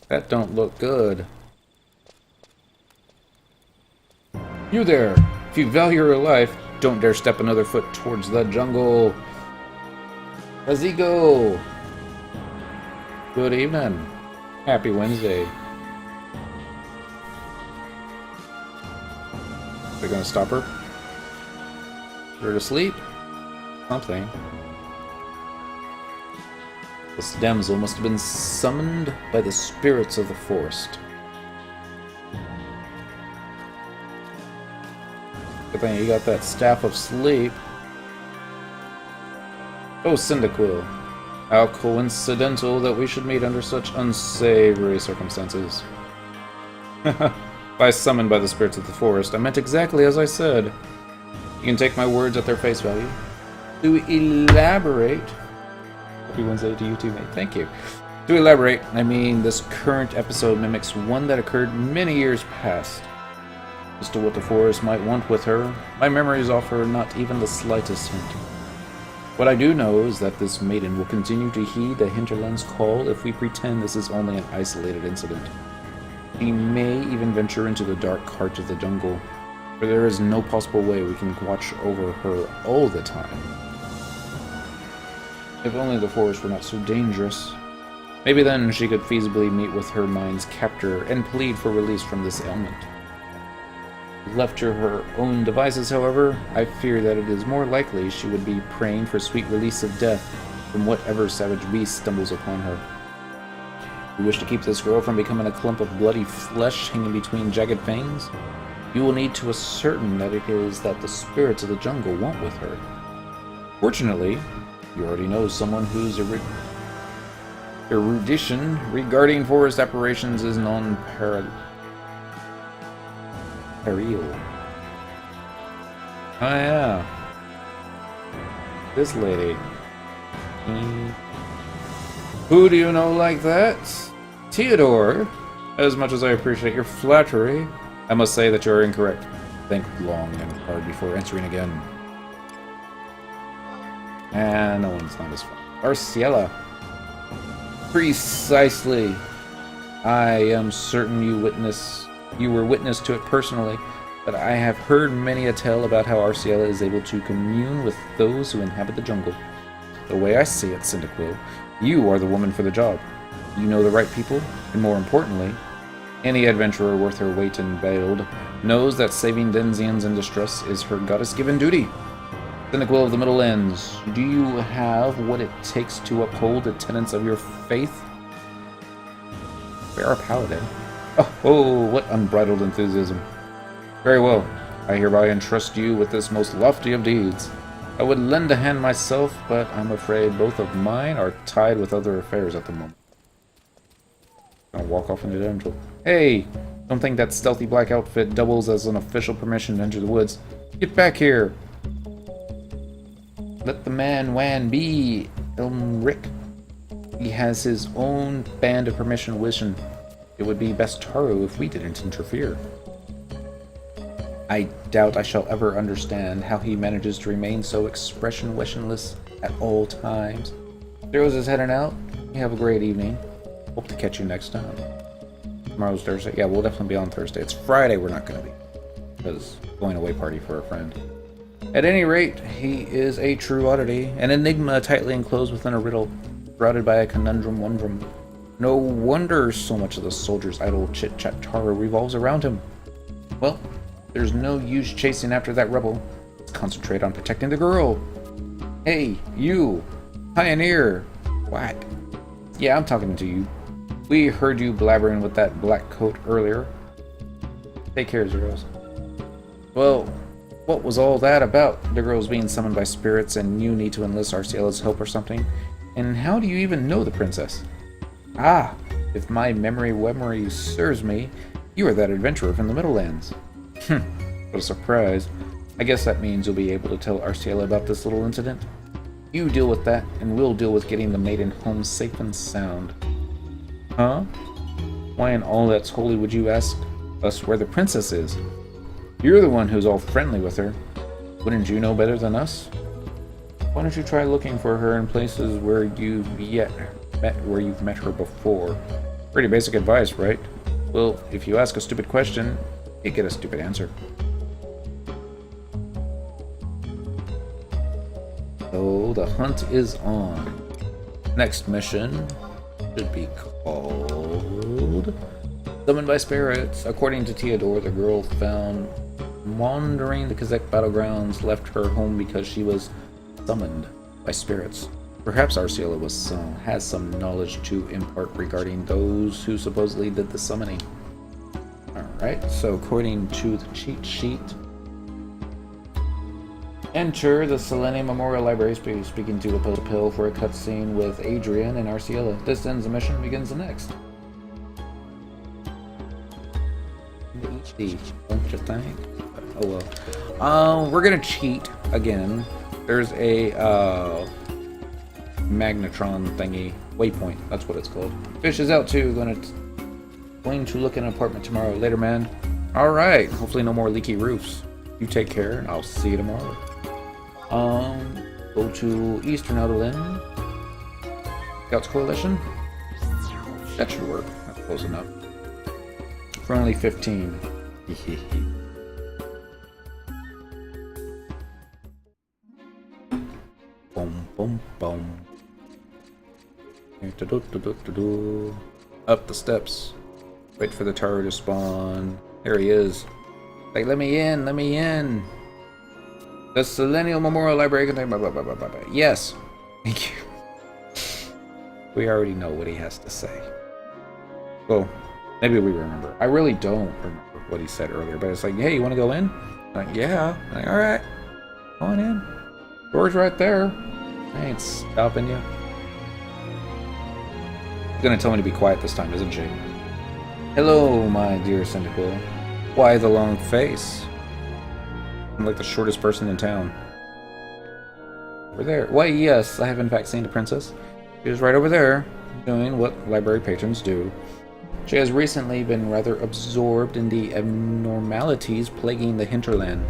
That don't look good. You there! If you value your life, don't dare step another foot towards the jungle. Kazigo! Good evening. Happy Wednesday. They're gonna stop her? Put her to sleep? Something. This damsel must have been summoned by the spirits of the forest. Good thing you got that staff of sleep. Oh, Cyndaquil. How coincidental that we should meet under such unsavory circumstances. By summoned by the spirits of the forest, I meant exactly as I said. You can take my words at their face value. To elaborate... Happy Wednesday to you too, mate. Thank you. To elaborate, I mean this current episode mimics one that occurred many years past. As to what the forest might want with her, my memories offer not even the slightest hint. What I do know is that this maiden will continue to heed the hinterland's call if we pretend this is only an isolated incident. She may even venture into the dark heart of the jungle, for there is no possible way we can watch over her all the time. If only the forest were not so dangerous. Maybe then she could feasibly meet with her mind's captor and plead for release from this ailment. Left to her own devices, however, I fear that it is more likely she would be praying for sweet release of death from whatever savage beast stumbles upon her. If you wish to keep this girl from becoming a clump of bloody flesh hanging between jagged fangs, you will need to ascertain that it is that the spirits of the jungle want with her. Fortunately, you already know someone whose erudition regarding forest apparitions is non-parallel. Oh yeah. This lady. Who do you know like that? Theodore. As much as I appreciate your flattery, I must say that you are incorrect. Think long and hard before answering again. And no one's not as fun. Arciela. Precisely. I am certain you were witness to it personally, but I have heard many a tale about how Arciela is able to commune with those who inhabit the jungle. The way I see it, Cyndaquil, you are the woman for the job. You know the right people, and more importantly, any adventurer worth her weight in gold knows that saving Denzians in distress is her goddess-given duty. Cyndaquil of the Middle Lands, do you have what it takes to uphold the tenets of your faith? Fair paladin. Oh, what unbridled enthusiasm. Very well. I hereby entrust you with this most lofty of deeds. I would lend a hand myself, but I'm afraid both of mine are tied with other affairs at the moment. I'll walk off into the jungle. Hey! Don't think that stealthy black outfit doubles as an official permission to enter the woods. Get back here! Let the man Wan be, Elmric. He has his own band of permission wishing. It would be best Taro if we didn't interfere. I doubt I shall ever understand how he manages to remain so expression-wishenless at all times. Zeros is heading out. You have a great evening. Hope to catch you next time. Tomorrow's Thursday. Yeah, we'll definitely be on Thursday. It's Friday we're not going to be. Because going away party for a friend. At any rate, he is a true oddity, an enigma tightly enclosed within a riddle, shrouded by a conundrum wondrum. No wonder so much of the soldier's idle chit-chat Taro revolves around him. Well, there's no use chasing after that rebel. Let's concentrate on protecting the girl. Hey, you! Pioneer! Whack. Yeah, I'm talking to you. We heard you blabbering with that black coat earlier. Take care, Zeros. Well, what was all that about? The girl's being summoned by spirits and you need to enlist Arciela's help or something? And how do you even know the princess? Ah, if my memory serves me, you are that adventurer from the Middle Lands. What a surprise. I guess that means you'll be able to tell Arciela about this little incident. You deal with that, and we'll deal with getting the maiden home safe and sound. Huh? Why in all that's holy would you ask us where the princess is? You're the one who's all friendly with her. Wouldn't you know better than us? Why don't you try looking for her in places where you've met her before? Pretty basic advice, right? Well, if you ask a stupid question, you get a stupid answer. So the hunt is on. Next mission should be called Summoned by Spirits. According to Theodore, the girl found wandering the Kazakh battlegrounds left her home because she was summoned by spirits. Perhaps Arciela has some knowledge to impart regarding those who supposedly did the summoning. Alright, so according to the cheat sheet, Enter the Selenium Memorial Library, speaking to a pill for a cutscene with Adrian and Arciela. This ends the mission and begins the next. Don't you think? Oh well. We're gonna cheat again. There's a magnetron thingy, waypoint. That's what it's called. Fish is out too. Going to look at an apartment tomorrow. Later, man. All right. Hopefully, no more leaky roofs. You take care, and I'll see you tomorrow. Go to Eastern Outland. Scouts Coalition. That should work. That's close enough. For only 15. Boom, boom, boom. Up the steps. Wait for the tower to spawn. There he is. Like, let me in, let me in. The Selenium Memorial Library contains blah, blah, blah, blah, blah, blah. Yes. Thank you. We already know what he has to say. Well, maybe we remember. I really don't remember what he said earlier, but it's like, hey, you want to go in? I'm like, yeah. I'm like, all right. Go on in. Door's right there. I ain't stopping you. She's gonna tell me to be quiet this time, isn't she? Hello, my dear Cynical. Why the long face? I'm like the shortest person in town. Over there. Why, yes, I have in fact seen the princess. She is right over there, doing what library patrons do. She has recently been rather absorbed in the abnormalities plaguing the hinterland,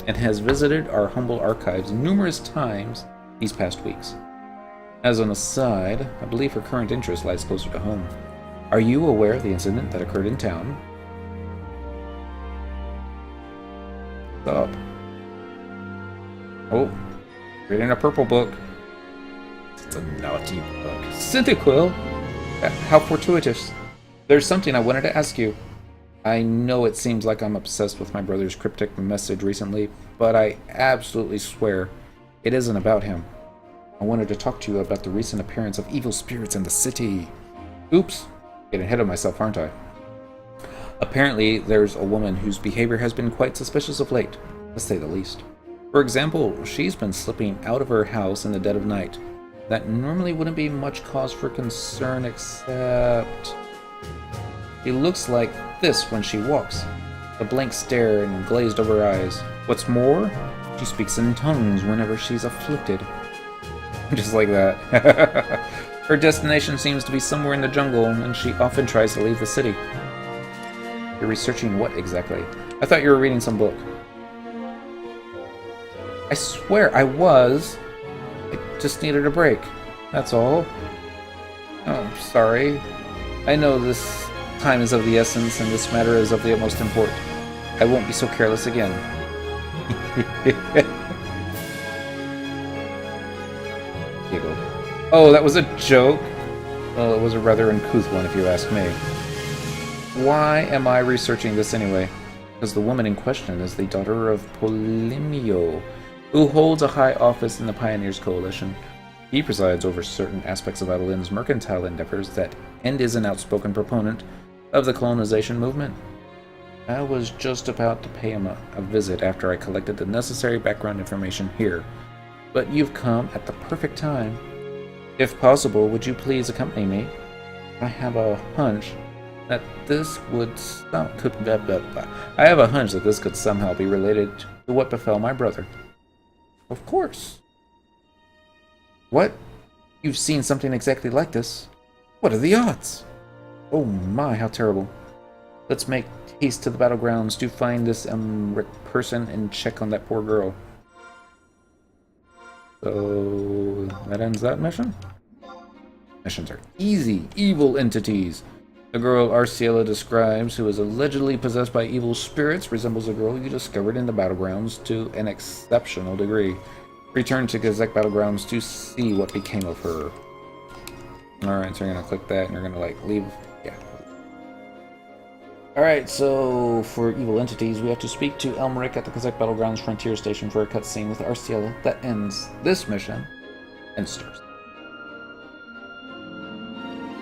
and has visited our humble archives numerous times these past weeks. As an aside, I believe her current interest lies closer to home. Are you aware of the incident that occurred in town? Stop. Oh, reading a purple book. It's a naughty book. Cyndaquil? How fortuitous. There's something I wanted to ask you. I know it seems like I'm obsessed with my brother's cryptic message recently, but I absolutely swear it isn't about him. I wanted to talk to you about the recent appearance of evil spirits in the city. Oops, getting ahead of myself, aren't I? Apparently, there's a woman whose behavior has been quite suspicious of late, to say the least. For example, she's been slipping out of her house in the dead of night. That normally wouldn't be much cause for concern, except... She looks like this when she walks. A blank stare and glazed over eyes. What's more, she speaks in tongues whenever she's afflicted. Just like that. Her destination seems to be somewhere in the jungle, and she often tries to leave the city. You're researching what exactly? I thought you were reading some book. I swear I was. I just needed a break. That's all. Oh, sorry. I know this time is of the essence, and this matter is of the utmost import. I won't be so careless again. Giggle. Oh, that was a joke? Well, it was a rather uncouth one, if you ask me. Why am I researching this anyway? Because the woman in question is the daughter of Polymio, who holds a high office in the Pioneers Coalition. He presides over certain aspects of Adolin's mercantile endeavors and is an outspoken proponent of the colonization movement. I was just about to pay him a visit after I collected the necessary background information here, but you've come at the perfect time. If possible, would you please accompany me? I have a hunch that this could somehow be related to what befell my brother. Of course. What? You've seen something exactly like this? What are the odds? Oh my, how terrible. Let's make haste to the battlegrounds to find this person and check on that poor girl. So that ends that mission? Missions are easy. Evil entities. The girl Arciela describes, who is allegedly possessed by evil spirits, resembles a girl you discovered in the battlegrounds to an exceptional degree. Return to Gazek Battlegrounds to see what became of her. Alright, so you're gonna click that and you're gonna like leave. Yeah. Alright, so for evil entities, we have to speak to Elmeric at the Gazek Battlegrounds Frontier Station for a cutscene with Arciela that ends this mission and starts.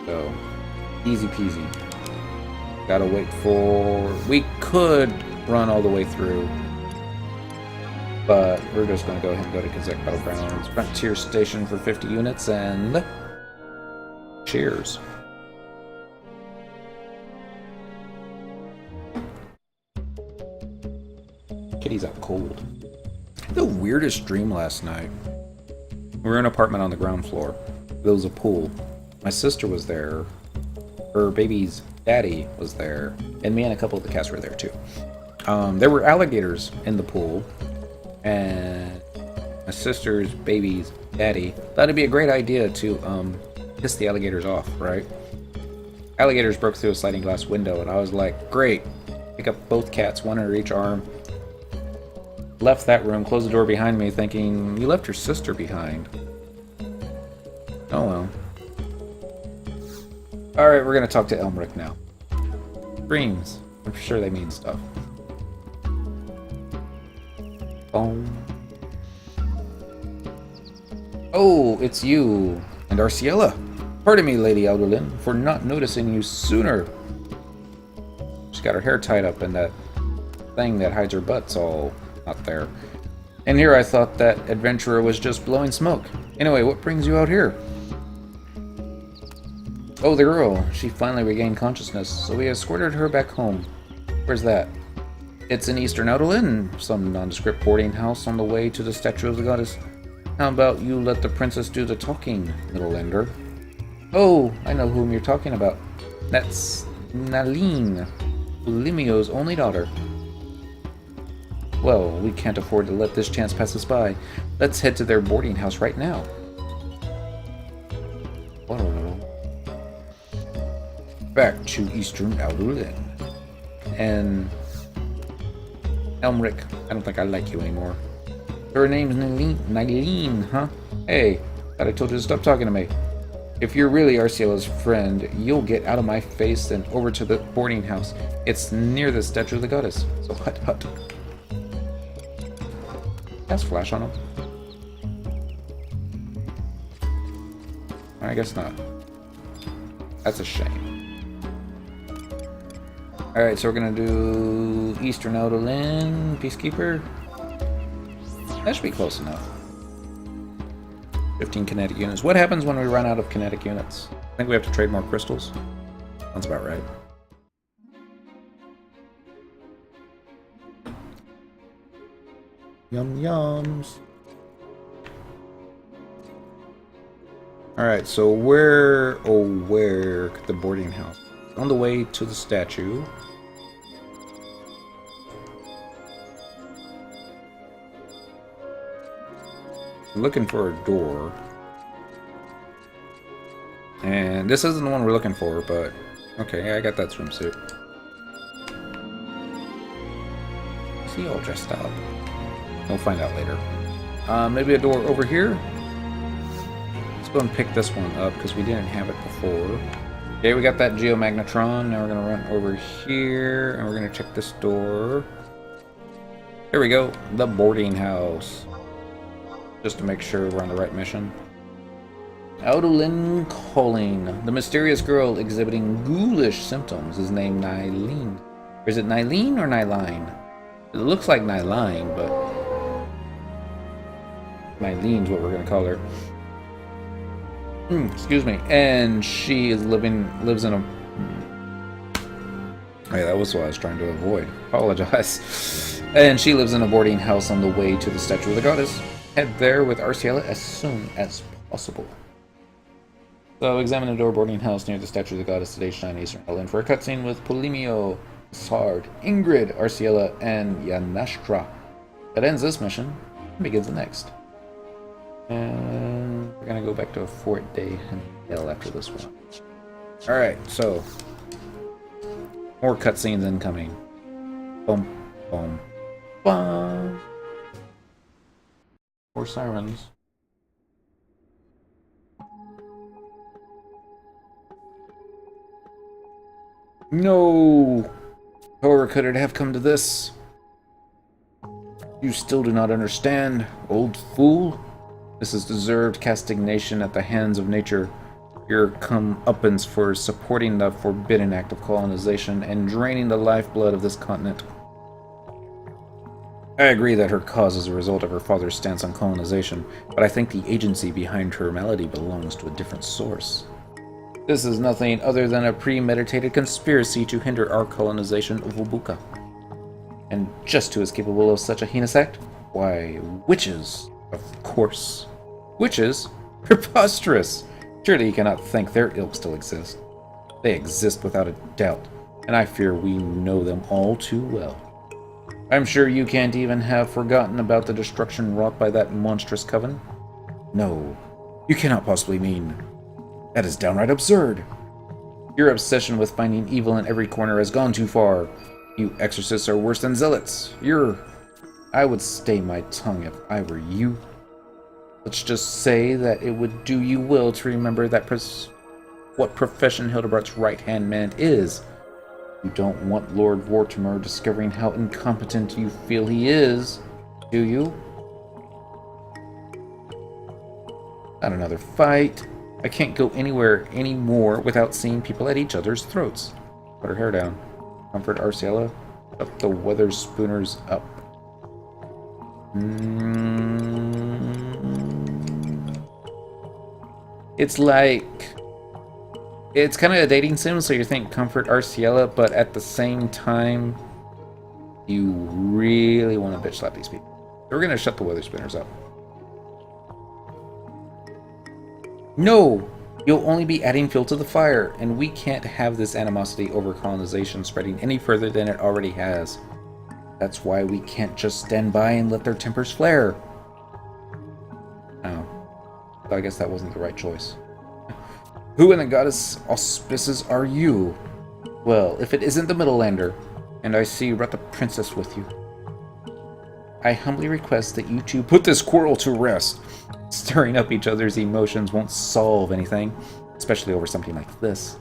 So, easy peasy. Gotta wait for... We could run all the way through. But we're just going to go ahead and go to Kazakh Battlegrounds. Frontier Station for 50 units, and cheers. Kitty's out cold. The weirdest dream last night. We were in an apartment on the ground floor. There was a pool. My sister was there. Her baby's daddy was there. And me and a couple of the cats were there too. There were alligators in the pool. And my sister's baby's daddy thought it'd be a great idea to piss the alligators off, right? Alligators broke through a sliding glass window, and I was like, great. Pick up both cats, one under each arm. Left that room, closed the door behind me, thinking, you left your sister behind. Oh well. Alright, we're gonna talk to Elmric now. Dreams. I'm sure they mean stuff. Boom. Oh, it's you and Arciella. Pardon me, Lady Elderlin, for not noticing you sooner. She's got her hair tied up and that thing that hides her butt's all not there. And here I thought that adventurer was just blowing smoke. Anyway, what brings you out here? Oh, the girl. She finally regained consciousness, so we escorted her back home. Where's that? It's in Eastern Outland, some nondescript boarding house on the way to the statue of the goddess. How about you let the princess do the talking, little Ender? Oh, I know whom you're talking about. That's Naline, Limio's only daughter. Well, we can't afford to let this chance pass us by. Let's head to their boarding house right now. Back to Eastern Outland. And Elmric, I don't think I like you anymore. Her name's Nylene, huh? Hey, thought I told you to stop talking to me. If you're really Arciella's friend, you'll get out of my face and over to the boarding house. It's near the statue of the goddess. So hut hut. Has flash on him? I guess not. That's a shame. Alright, so we're gonna do Eastern Outland, Peacekeeper. That should be close enough. 15 kinetic units. What happens when we run out of kinetic units? I think we have to trade more crystals. Sounds about right. Yum yums. Alright, so where could the boarding house? On the way to the statue. Looking for a door. And this isn't the one we're looking for, but okay, I got that swimsuit. Is he all dressed up? We'll find out later. Maybe a door over here? Let's go and pick this one up because we didn't have it before. Okay, we got that geomagnetron. Now we're gonna run over here and we're gonna check this door. There we go, the boarding house. Just to make sure we're on the right mission. Audolin calling. The mysterious girl exhibiting ghoulish symptoms is named Nylene. Or is it Nylene or Nyline? It looks like Nyline, but Nylene's what we're gonna call her. Excuse me. And she is lives in a... Hey, that was what I was trying to avoid. Apologize. And she lives in a boarding house on the way to the statue of the goddess. Head there with Arciella as soon as possible. So, examine the door boarding house near the statue of the goddess at H9 Eastern Outland for a cutscene with Polimio, Sard, Ingrid, Arciella, and Yanashtra. That ends this mission and begins the next. And we're gonna go back to a Fort Day and Hell after this one. Alright, so more cutscenes incoming. Boom, boom, boom. More sirens. No! However could it have come to this? You still do not understand, old fool? This is deserved castigation at the hands of nature. Your comeuppance for supporting the forbidden act of colonization and draining the lifeblood of this continent. I agree that her cause is a result of her father's stance on colonization, but I think the agency behind her malady belongs to a different source. This is nothing other than a premeditated conspiracy to hinder our colonization of Wobuka. And just who is capable of such a heinous act? Why, witches, of course. Witches? Preposterous! Surely you cannot think their ilk still exists. They exist without a doubt, and I fear we know them all too well. I'm sure you can't even have forgotten about the destruction wrought by that monstrous coven? No, you cannot possibly mean. That is downright absurd. Your obsession with finding evil in every corner has gone too far. You exorcists are worse than zealots. I would stay my tongue if I were you. Let's just say that it would do you well to remember that what profession Hildebrand's right-hand man is. You don't want Lord Vortimer discovering how incompetent you feel he is, do you? Not another fight. I can't go anywhere anymore without seeing people at each other's throats. Put her hair down. Comfort Arciela. Up the Weatherspooners up. It's like... It's kind of a dating sim, so you think comfort Arciela, but at the same time, you really want to bitch slap these people. So we're going to shut the Weatherspooners up. No! You'll only be adding fuel to the fire, and we can't have this animosity over colonization spreading any further than it already has. That's why we can't just stand by and let their tempers flare. Oh. So I guess that wasn't the right choice. Who in the goddess auspices are you? Well, if it isn't the Middlelander, and I see Rutta Princess with you, I humbly request that you two put this quarrel to rest. Stirring up each other's emotions won't solve anything, especially over something like this.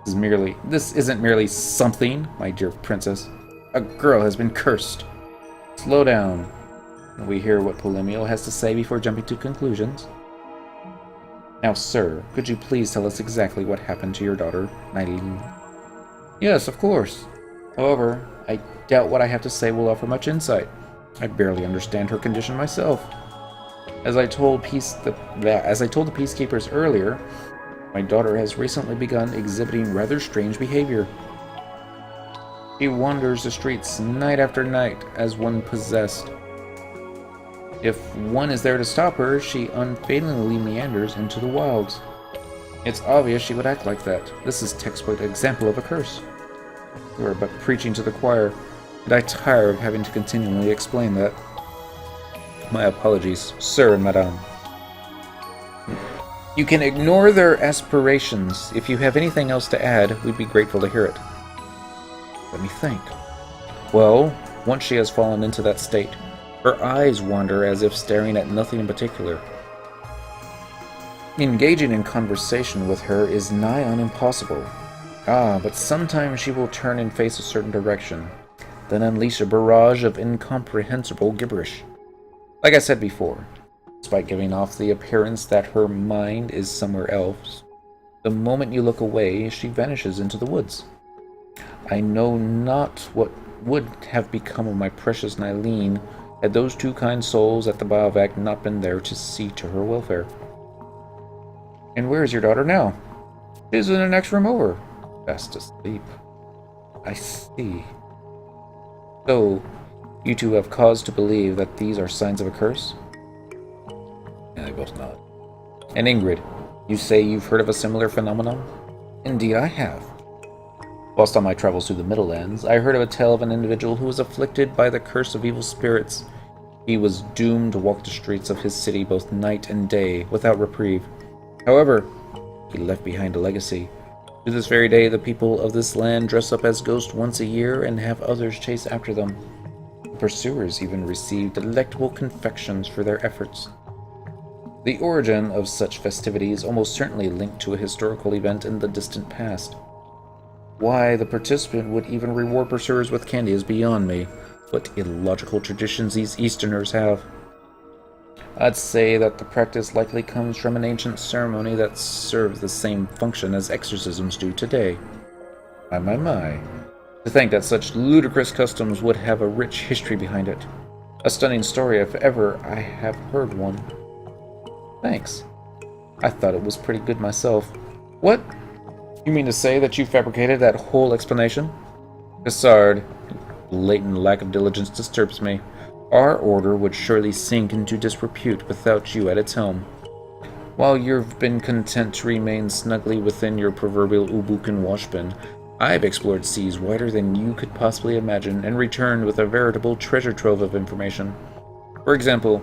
This isn't merely something, my dear princess. A girl has been cursed. Slow down. We hear what Polemiel has to say before jumping to conclusions. Now, sir, could you please tell us exactly what happened to your daughter, Nylene? Yes, of course. However, I doubt what I have to say will offer much insight. I barely understand her condition myself. As I told the peacekeepers earlier, my daughter has recently begun exhibiting rather strange behavior. She wanders the streets night after night as one possessed. If one is there to stop her, she unfailingly meanders into the wilds. It's obvious she would act like that. This is textbook example of a curse. You are but preaching to the choir, and I tire of having to continually explain that. My apologies, sir and madame. You can ignore their aspirations. If you have anything else to add, we'd be grateful to hear it. Let me think. Well, once she has fallen into that state, her eyes wander as if staring at nothing in particular. Engaging in conversation with her is nigh on impossible. But sometimes she will turn and face a certain direction, then unleash a barrage of incomprehensible gibberish. Like I said before, despite giving off the appearance that her mind is somewhere else, the moment you look away, she vanishes into the woods. I know not what would have become of my precious Nylene had those two kind souls at the Biovac not been there to see to her welfare. And where is your daughter now? She is in the next room over, fast asleep. I see. So, you two have cause to believe that these are signs of a curse? Yeah, they both nod. And Ingrid, you say you've heard of a similar phenomenon? Indeed I have. Whilst on my travels through the Middlelands, I heard of a tale of an individual who was afflicted by the curse of evil spirits. He was doomed to walk the streets of his city both night and day, without reprieve. However, he left behind a legacy. To this very day, the people of this land dress up as ghosts once a year and have others chase after them. The pursuers even receive delectable confections for their efforts. The origin of such festivities almost certainly linked to a historical event in the distant past. Why the participant would even reward pursuers with candy is beyond me. What illogical traditions these Easterners have. I'd say that the practice likely comes from an ancient ceremony that serves the same function as exorcisms do today. My. To think that such ludicrous customs would have a rich history behind it. A stunning story if ever I have heard one. Thanks. I thought it was pretty good myself. What? You mean to say that you fabricated that whole explanation? Cassard, blatant lack of diligence disturbs me. Our order would surely sink into disrepute without you at its helm. While you've been content to remain snugly within your proverbial Ubukan washbin, I've explored seas wider than you could possibly imagine and returned with a veritable treasure trove of information. For example,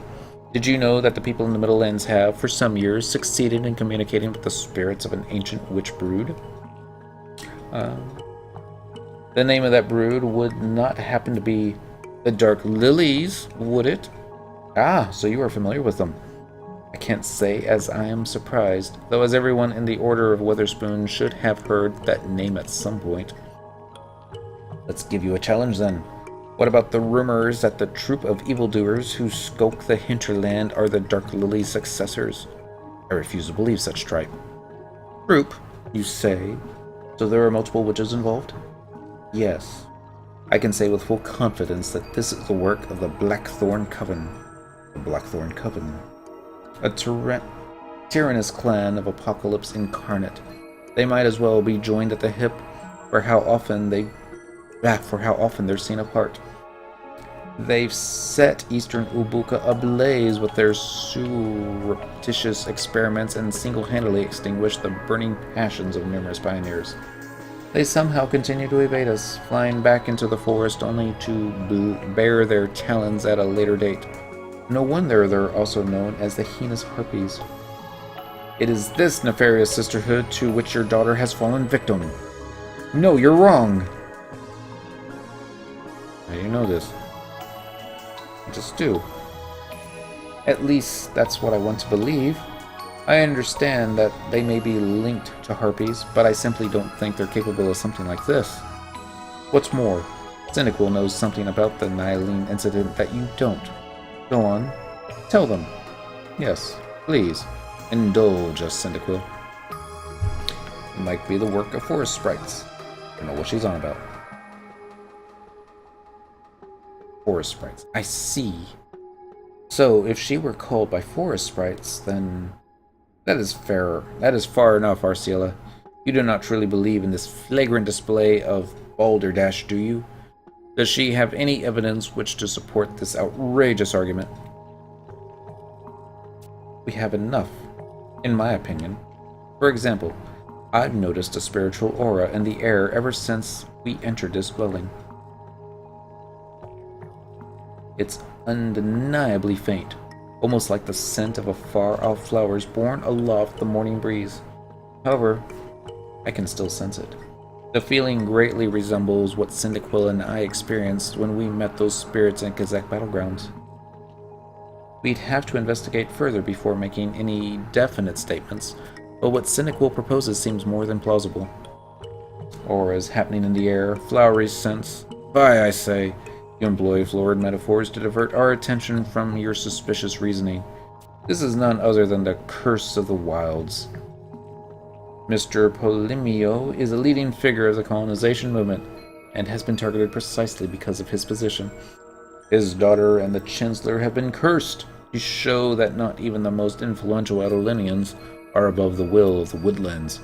did you know that the people in the Middle Lands have, for some years, succeeded in communicating with the spirits of an ancient witch brood? The name of that brood would not happen to be the Dark Lilies, would it? Ah, so you are familiar with them. I can't say as I am surprised, though as everyone in the Order of Witherspoon should have heard that name at some point. Let's give you a challenge then. What about the rumors that the troop of evildoers who skulk the hinterland are the Dark Lily's successors? I refuse to believe such tripe. Troop, you say? So there are multiple witches involved? Yes. I can say with full confidence that this is the work of the Blackthorn Coven. The Blackthorn Coven. A tyrannous clan of apocalypse incarnate. They might as well be joined at the hip for how often they're seen apart. They've set Eastern Ubuka ablaze with their surreptitious experiments and single-handedly extinguished the burning passions of numerous pioneers. They somehow continue to evade us, flying back into the forest only to bare their talons at a later date. No wonder they're also known as the heinous harpies. It is this nefarious sisterhood to which your daughter has fallen victim. No, you're wrong. How do you know this? I just do. At least that's what I want to believe. I understand that they may be linked to harpies, but I simply don't think they're capable of something like this. What's more, Cynical knows something about the Nylene incident that you don't. Go on. Tell them. Yes, please. Indulge us, Cyndaquil. It might be the work of forest sprites. I don't know what she's on about. Forest sprites. I see. So, if she were called by forest sprites, then... That is fair. That is far enough, Arciela. You do not truly believe in this flagrant display of balderdash, do you? Does she have any evidence which to support this outrageous argument? We have enough, in my opinion. For example, I've noticed a spiritual aura in the air ever since we entered this dwelling. It's undeniably faint, almost like the scent of afar-off flowers borne aloft the morning breeze. However, I can still sense it. The feeling greatly resembles what Cyndaquil and I experienced when we met those spirits in Kazakh battlegrounds. We'd have to investigate further before making any definite statements, but what Cyndaquil proposes seems more than plausible. Auras happening in the air, flowery scents. Fie, I say. You employ florid metaphors to divert our attention from your suspicious reasoning. This is none other than the curse of the wilds. Mr. Polimio is a leading figure of the colonization movement, and has been targeted precisely because of his position. His daughter and the Chancellor have been cursed to show that not even the most influential Adolinians are above the will of the woodlands.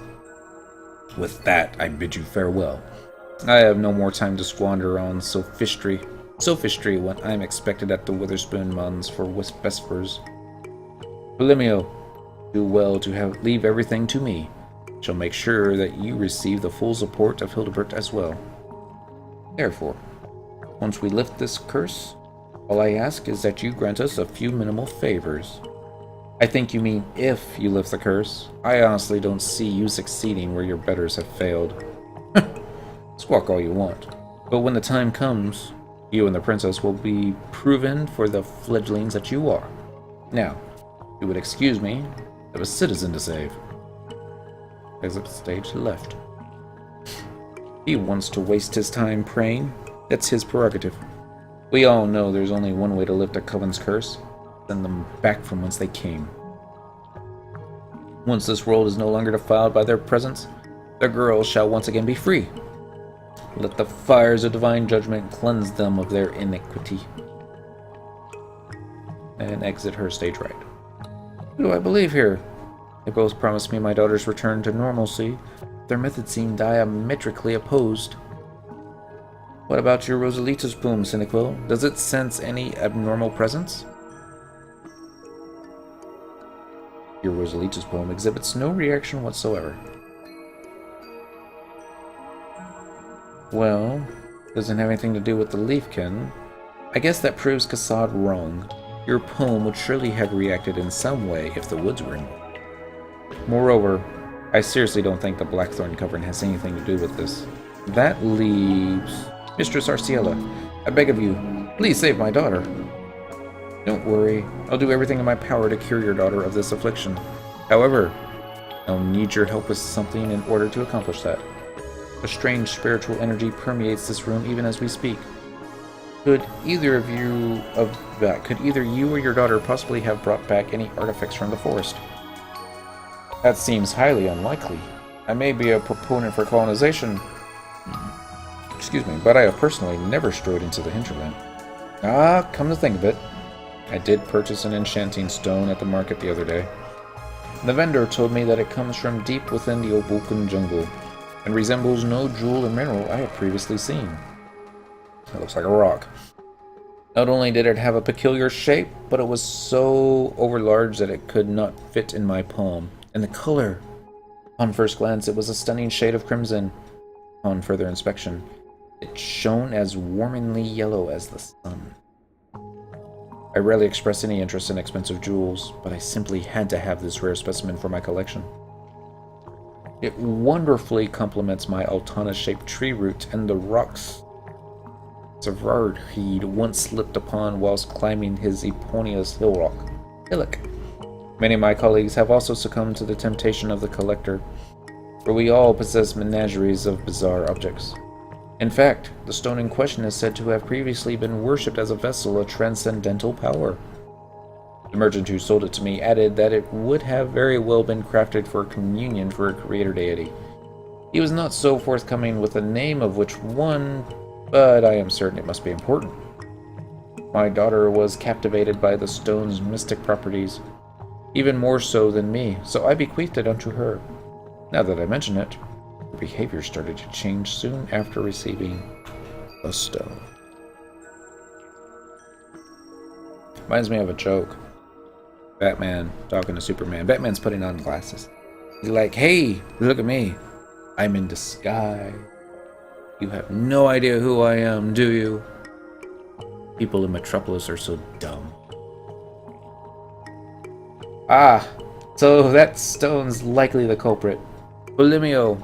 With that, I bid you farewell. I have no more time to squander on sophistry when I am expected at the Witherspoon Munns for Vespers. Polimio, do well to leave everything to me. Shall make sure that you receive the full support of Hildebert as well. Therefore, once we lift this curse, all I ask is that you grant us a few minimal favors. I think you mean if you lift the curse. I honestly don't see you succeeding where your betters have failed. Squawk all you want, but when the time comes, you and the princess will be proven for the fledglings that you are. Now, if you would excuse me, I have a citizen to save. Exit stage left. He wants to waste his time praying. That's his prerogative. We all know there's only one way to lift a coven's curse. Send them back from whence they came. Once this world is no longer defiled by their presence, the girl shall once again be free. Let the fires of divine judgment cleanse them of their iniquity. And exit her stage right. Who do I believe here? They both promised me my daughter's return to normalcy. Their methods seem diametrically opposed. What about your Rosalita's plume, Cyniquil? Does it sense any abnormal presence? Your Rosalita's poem exhibits no reaction whatsoever. Well, doesn't have anything to do with the leafkin. I guess that proves Cassad wrong. Your poem would surely have reacted in some way if the woods were involved. Moreover, I seriously don't think the blackthorn covering has anything to do with this. That leaves... Mistress Arciela, I beg of you, please save my daughter. Don't worry, I'll do everything in my power to cure your daughter of this affliction. However, I'll need your help with something in order to accomplish that. A strange spiritual energy permeates this room even as we speak. Could either you or your daughter possibly have brought back any artifacts from the forest? That seems highly unlikely. I may be a proponent for colonization, but I have personally never strode into the hinterland. Ah, come to think of it, I did purchase an enchanting stone at the market the other day. The vendor told me that it comes from deep within the Obukan jungle, and resembles no jewel or mineral I have previously seen. It looks like a rock. Not only did it have a peculiar shape, but it was so overlarge that it could not fit in my palm. And the color! On first glance, it was a stunning shade of crimson. On further inspection, it shone as warmingly yellow as the sun. I rarely express any interest in expensive jewels, but I simply had to have this rare specimen for my collection. It wonderfully complements my Altana-shaped tree root and the rocks Savard he'd once slipped upon whilst climbing his Eponius hillock. Many of my colleagues have also succumbed to the temptation of the collector, for we all possess menageries of bizarre objects. In fact, the stone in question is said to have previously been worshipped as a vessel of transcendental power. The merchant who sold it to me added that it would have very well been crafted for communion for a creator deity. He was not so forthcoming with the name of which one, but I am certain it must be important. My daughter was captivated by the stone's mystic properties, even more so than me, so I bequeathed it unto her. Now that I mention it, her behavior started to change soon after receiving the stone. Reminds me of a joke. Batman talking to Superman. Batman's putting on glasses. He's like, hey, look at me. I'm in disguise. You have no idea who I am, do you? People in Metropolis are so dumb. Ah, so that stone's likely the culprit. Bulimio,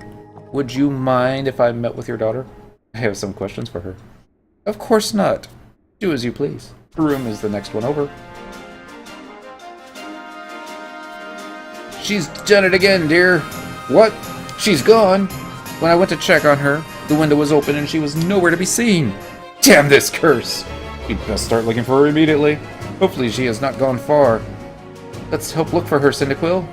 would you mind if I met with your daughter? I have some questions for her. Of course not. Do as you please. Her room is the next one over. She's done it again, dear. What? She's gone? When I went to check on her, the window was open and she was nowhere to be seen. Damn this curse! We'd best start looking for her immediately. Hopefully she has not gone far. Let's help look for her, Cyndaquil.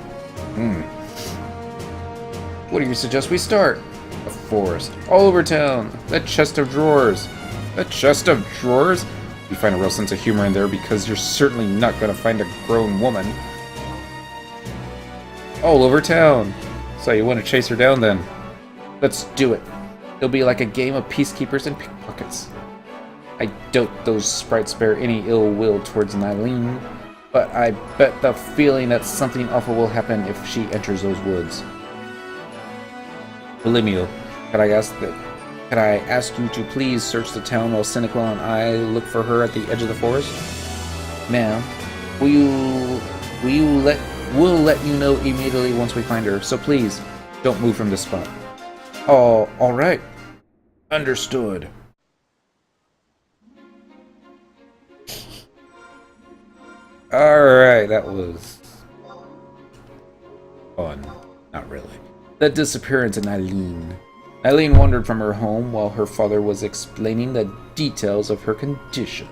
What do you suggest we start? A forest. All over town. That chest of drawers. A chest of drawers? You find a real sense of humor in there because you're certainly not going to find a grown woman. All over town. So you want to chase her down then? Let's do it. It'll be like a game of peacekeepers and pickpockets. I doubt those sprites bear any ill will towards Nylene, but I bet the feeling that something awful will happen if she enters those woods. Bulimio, could I ask you to please search the town while Cynical and I look for her at the edge of the forest? Ma'am, we'll let you know immediately once we find her, so please, don't move from this spot. Oh, alright. Understood. Alright, that was fun. Not really. The disappearance of Nylene. Nylene wandered from her home while her father was explaining the details of her condition.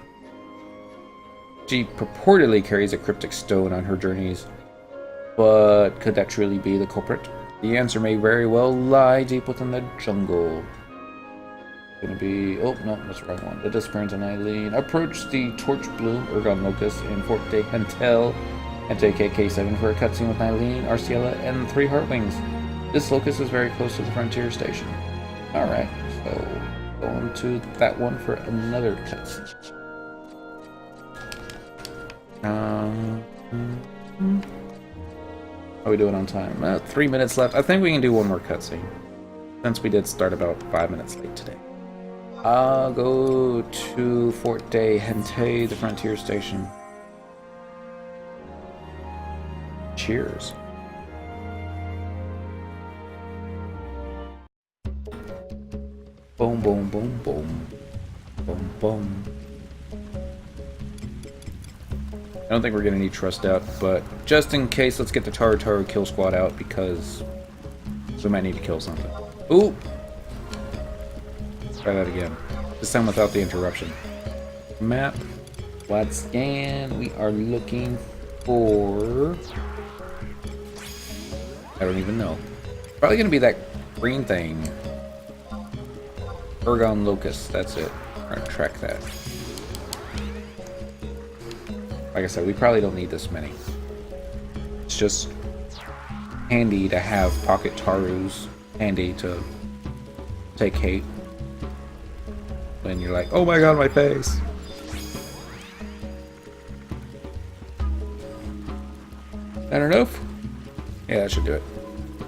She purportedly carries a cryptic stone on her journeys, but could that truly be the culprit? The answer may very well lie deep within the jungle. Gonna be, oh no, that's the wrong one. The disappearance on Eileen. Approach the torch blue Ergon Locust in Fort de Hentel and take KK7 for a cutscene with Eileen, Arciela, and 3 Heartwings. This locust is very close to the frontier station. Alright, so going to that one for another cutscene. How are we doing on time? 3 minutes left. I think we can do one more cutscene, since we did start about 5 minutes late today. I'll go to Fort de Gente, the frontier station. Cheers. Boom, boom, boom, boom. Boom, boom. I don't think we're gonna need trust out, but just in case, let's get the Taru kill squad out because we might need to kill something. Ooh! Try that again. This time without the interruption. Map. Wide scan. We are looking for... I don't even know. Probably gonna be that green thing. Ergon Locust, that's it. We're gonna track that. Like I said, we probably don't need this many. It's just handy to have pocket Tarus handy to take hate when you're like, oh my god, my face. That enough? Yeah, that should do it.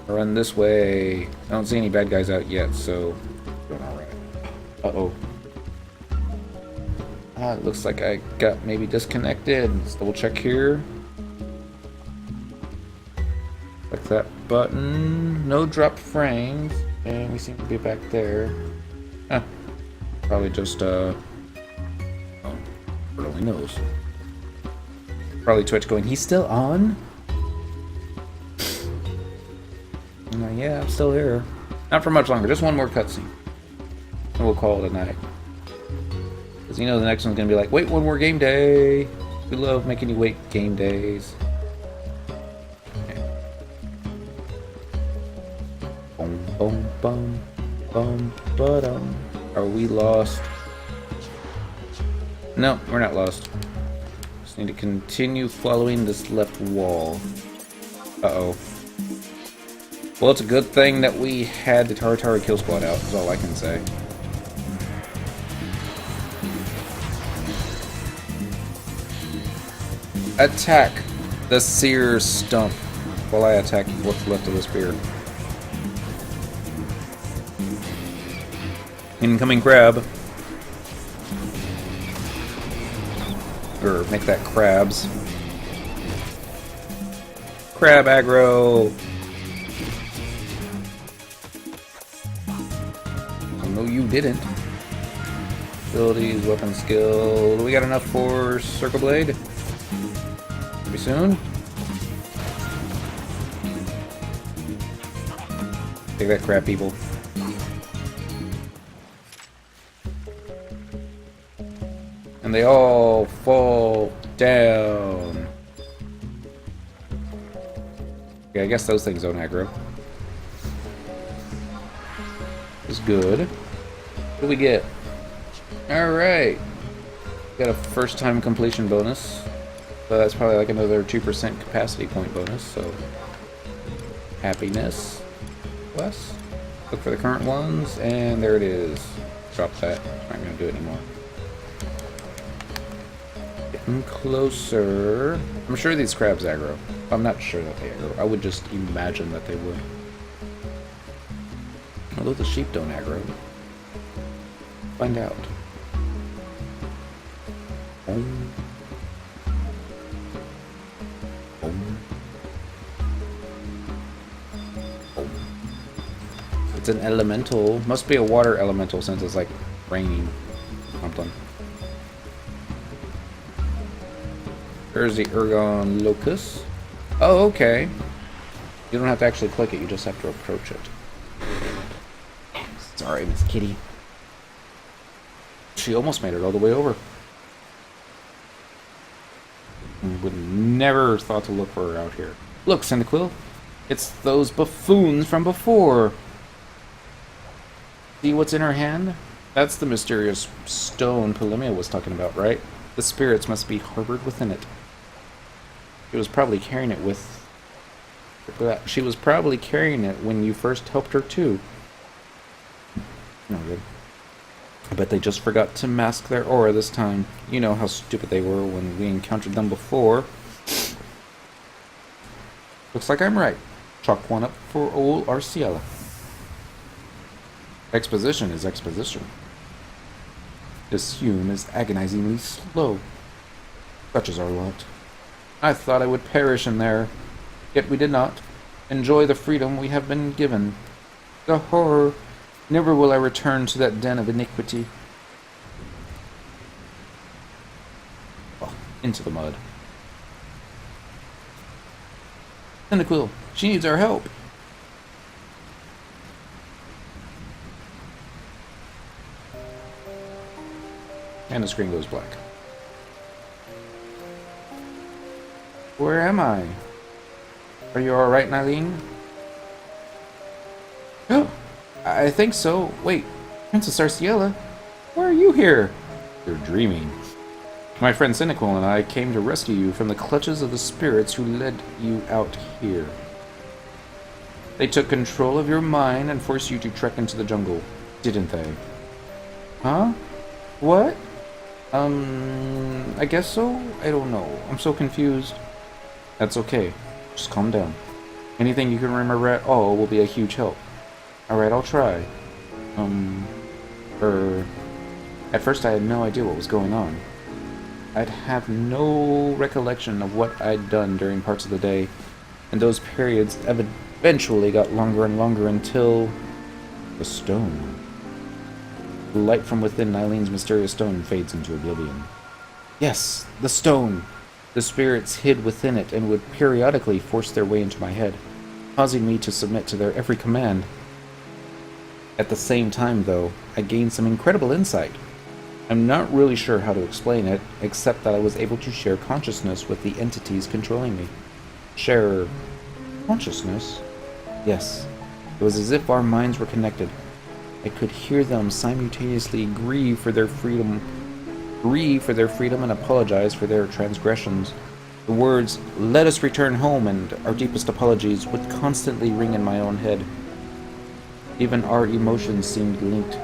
I'll run this way. I don't see any bad guys out yet, so doing alright. Uh-oh. It looks like I got maybe disconnected. Let's double check here. Click that button. No drop frames. And we seem to be back there. Huh. Probably just, oh, Lord only knows. Probably Twitch going, he's still on? I'm like, yeah, I'm still here. Not for much longer, just one more cutscene. And we'll call it a night. Because you know the next one's gonna be like, wait one more game day. We love making you wait game days. Okay. Boom, boom, boom, boom, ba-dum. Are we lost? No, we're not lost. Just need to continue following this left wall. Uh-oh. Well, it's a good thing that we had the Taru kill squad out, is all I can say. Attack the seer stump while I attack what's left of the spear. Incoming crab. Or make that crabs. Crab aggro. Oh, no, you didn't. Abilities, weapon skill. Do we got enough for Circle Blade? Maybe soon? Take that crap, people. And they all fall down. Okay, I guess those things don't aggro. It's good. What do we get? Alright. Got a first time completion bonus. So that's probably like another 2% capacity point bonus, so happiness. Plus, look for the current ones, and there it is. Drop that. I'm not gonna do it anymore. Getting closer. I'm sure these crabs aggro. I'm not sure that they aggro. I would just imagine that they would. Although the sheep don't aggro. Find out. It's an elemental. Must be a water elemental since it's like raining. Something. There's the Ergon Locust. Oh, okay. You don't have to actually click it, you just have to approach it. Sorry, Miss Kitty. She almost made it all the way over. Would never thought to look for her out here. Look, Cyndaquil. It's those buffoons from before. See what's in her hand? That's the mysterious stone Polymia was talking about, right? The spirits must be harbored within it. She was probably carrying it with... She was probably carrying it when you first helped her, too. No good. I bet they just forgot to mask their aura this time. You know how stupid they were when we encountered them before. Looks like I'm right. Chalk one up for old Arciela. Exposition is exposition. This Hume is agonizingly slow. Such is our lot. I thought I would perish in there, yet we did not. Enjoy the freedom we have been given. The horror. Never will I return to that den of iniquity. Oh, into the mud. Cyndaquil, she needs our help. And the screen goes black. Where am I? Are you alright, Nylene? Oh, I think so. Wait, Princess Arciela, why are you here? You're dreaming. My friend Cyndaquil and I came to rescue you from the clutches of the spirits who led you out here. They took control of your mind and forced you to trek into the jungle, didn't they? Huh? What? I guess so? I don't know. I'm so confused. That's okay. Just calm down. Anything you can remember at all will be a huge help. Alright, I'll try. At first I had no idea what was going on. I'd have no recollection of what I'd done during parts of the day, and those periods eventually got longer and longer until... the stone. The light from within Nylene's mysterious stone fades into oblivion. Yes, the stone! The spirits hid within it and would periodically force their way into my head, causing me to submit to their every command. At the same time, though, I gained some incredible insight. I'm not really sure how to explain it, except that I was able to share consciousness with the entities controlling me. Share... consciousness? Yes. It was as if our minds were connected. I could hear them simultaneously grieve for their freedom and apologize for their transgressions. The words, "Let us return home," and "Our deepest apologies," would constantly ring in my own head. Even our emotions seemed linked,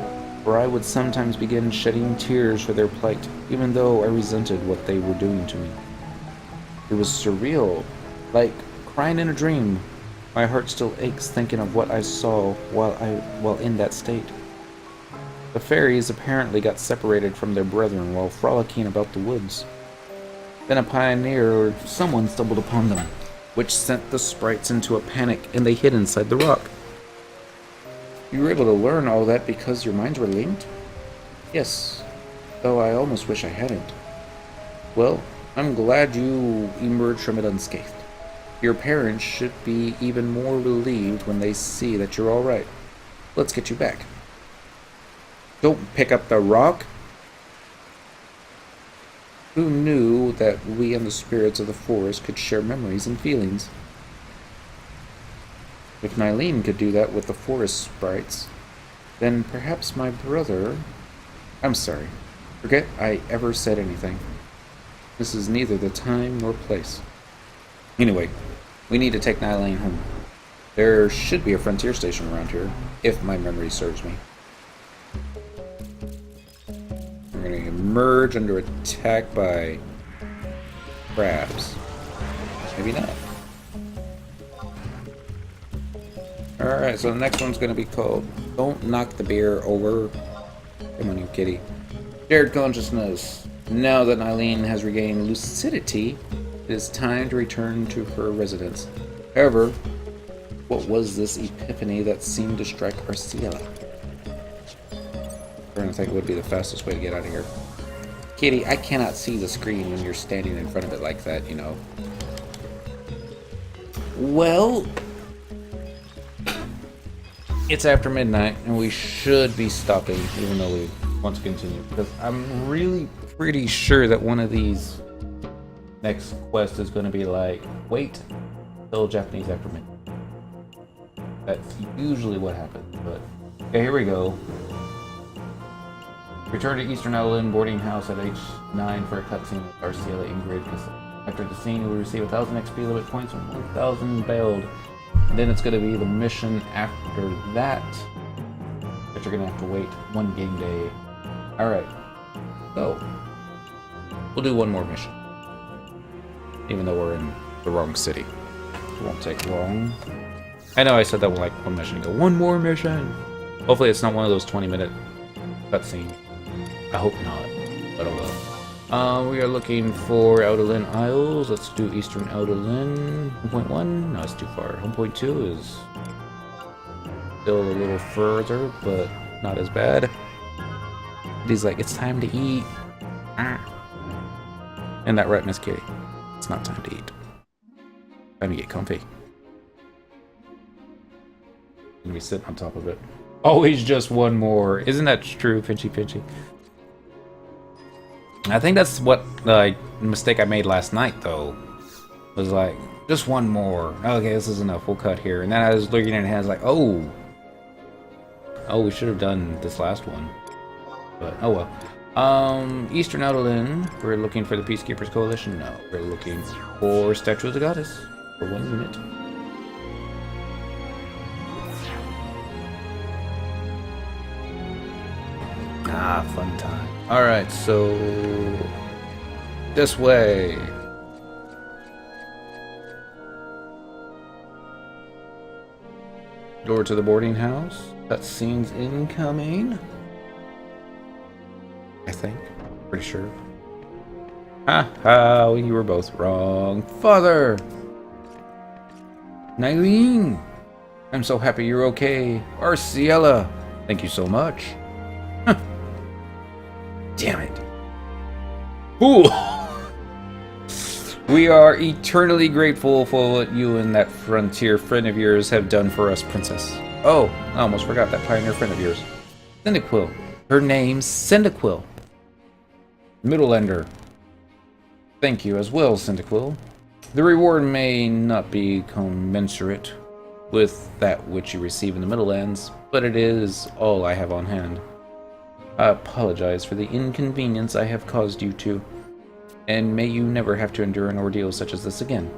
for I would sometimes begin shedding tears for their plight, even though I resented what they were doing to me. It was surreal, like crying in a dream. My heart still aches thinking of what I saw while in that state. The fairies apparently got separated from their brethren while frolicking about the woods. Then a pioneer or someone stumbled upon them, which sent the sprites into a panic, and they hid inside the rock. You were able to learn all that because your minds were linked? Yes, though I almost wish I hadn't. Well, I'm glad you emerged from it unscathed. Your parents should be even more relieved when they see that you're alright. Let's get you back. Don't pick up the rock! Who knew that we and the spirits of the forest could share memories and feelings? If Nylene could do that with the forest sprites, then perhaps my brother... I'm sorry. Forget I ever said anything. This is neither the time nor place. Anyway, we need to take Nylene home. There should be a frontier station around here, if my memory serves me. We're going to emerge under attack by crabs. Maybe not. Alright, so the next one's going to be called Don't Knock the Beer Over. Come on, you kitty. Shared consciousness. Now that Nylene has regained lucidity, it is time to return to her residence. However, what was this epiphany that seemed to strike Arciela? I'm trying to think what would be the fastest way to get out of here. Kitty, I cannot see the screen when you're standing in front of it like that, you know. Well... it's after midnight, and we should be stopping, even though we want to continue. Because I'm really pretty sure that one of these next quests is going to be like, wait till Japanese after midnight. That's usually what happens, but... okay, here we go. Return to Eastern Outland boarding house at age 9 for a cutscene with Arciela Ingrid. After the scene, you will receive 1,000 XP limit points and 1,000 bailed. And then it's going to be the mission after that. But you're going to have to wait 1 game day. Alright. So, we'll do one more mission. Even though we're in the wrong city. It won't take long. I know I said that with like one mission ago. One more mission! Hopefully it's not one of those 20-minute cutscenes. I hope not, but oh well. We are looking for Outerlin Isles. Let's do Eastern Outerlin. 1.1? No, it's too far. 1.2 is still a little further, but not as bad. He's like, it's time to eat. And that right, Miss Kitty. It's not time to eat. Time to get comfy. And we sit on top of it. Always just one more. Isn't that true, Pinchy Pinchy? I think that's what the mistake I made last night, though. Was like, just one more. Okay, this is enough. We'll cut here. And then I was looking at it and I was like, oh. Oh, we should have done this last one. But, oh well. Eastern Outerlin. We're looking for the Peacekeepers Coalition. No, we're looking for Statue of the Goddess. For 1 unit. Ah, fun time. Alright, so this way. Door to the boarding house. Cutscenes incoming. I think. Pretty sure. Ha ha, you were both wrong. Father! Nylene! I'm so happy you're okay. Arciela! Thank you so much. Damn it. Ooh. We are eternally grateful for what you and that frontier friend of yours have done for us, Princess. Oh, I almost forgot that pioneer friend of yours. Cyndaquil. Her name's Cyndaquil. Middlelander. Thank you as well, Cyndaquil. The reward may not be commensurate with that which you receive in the Middlelands, but it is all I have on hand. I apologize for the inconvenience I have caused you to, and may you never have to endure an ordeal such as this again.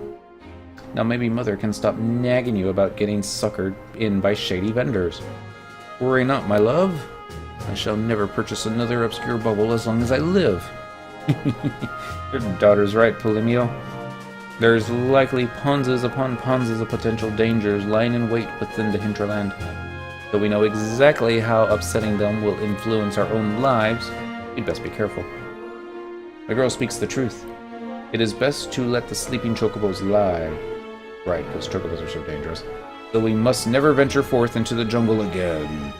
Now maybe Mother can stop nagging you about getting suckered in by shady vendors. Worry not, my love. I shall never purchase another obscure bubble as long as I live. Your daughter's right, Polimio. There's likely ponzas upon ponzas of potential dangers lying in wait within the hinterland. Though we know exactly how upsetting them will influence our own lives, we'd best be careful. The girl speaks the truth. It is best to let the sleeping chocobos lie. Right, because chocobos are so dangerous. Though we must never venture forth into the jungle again.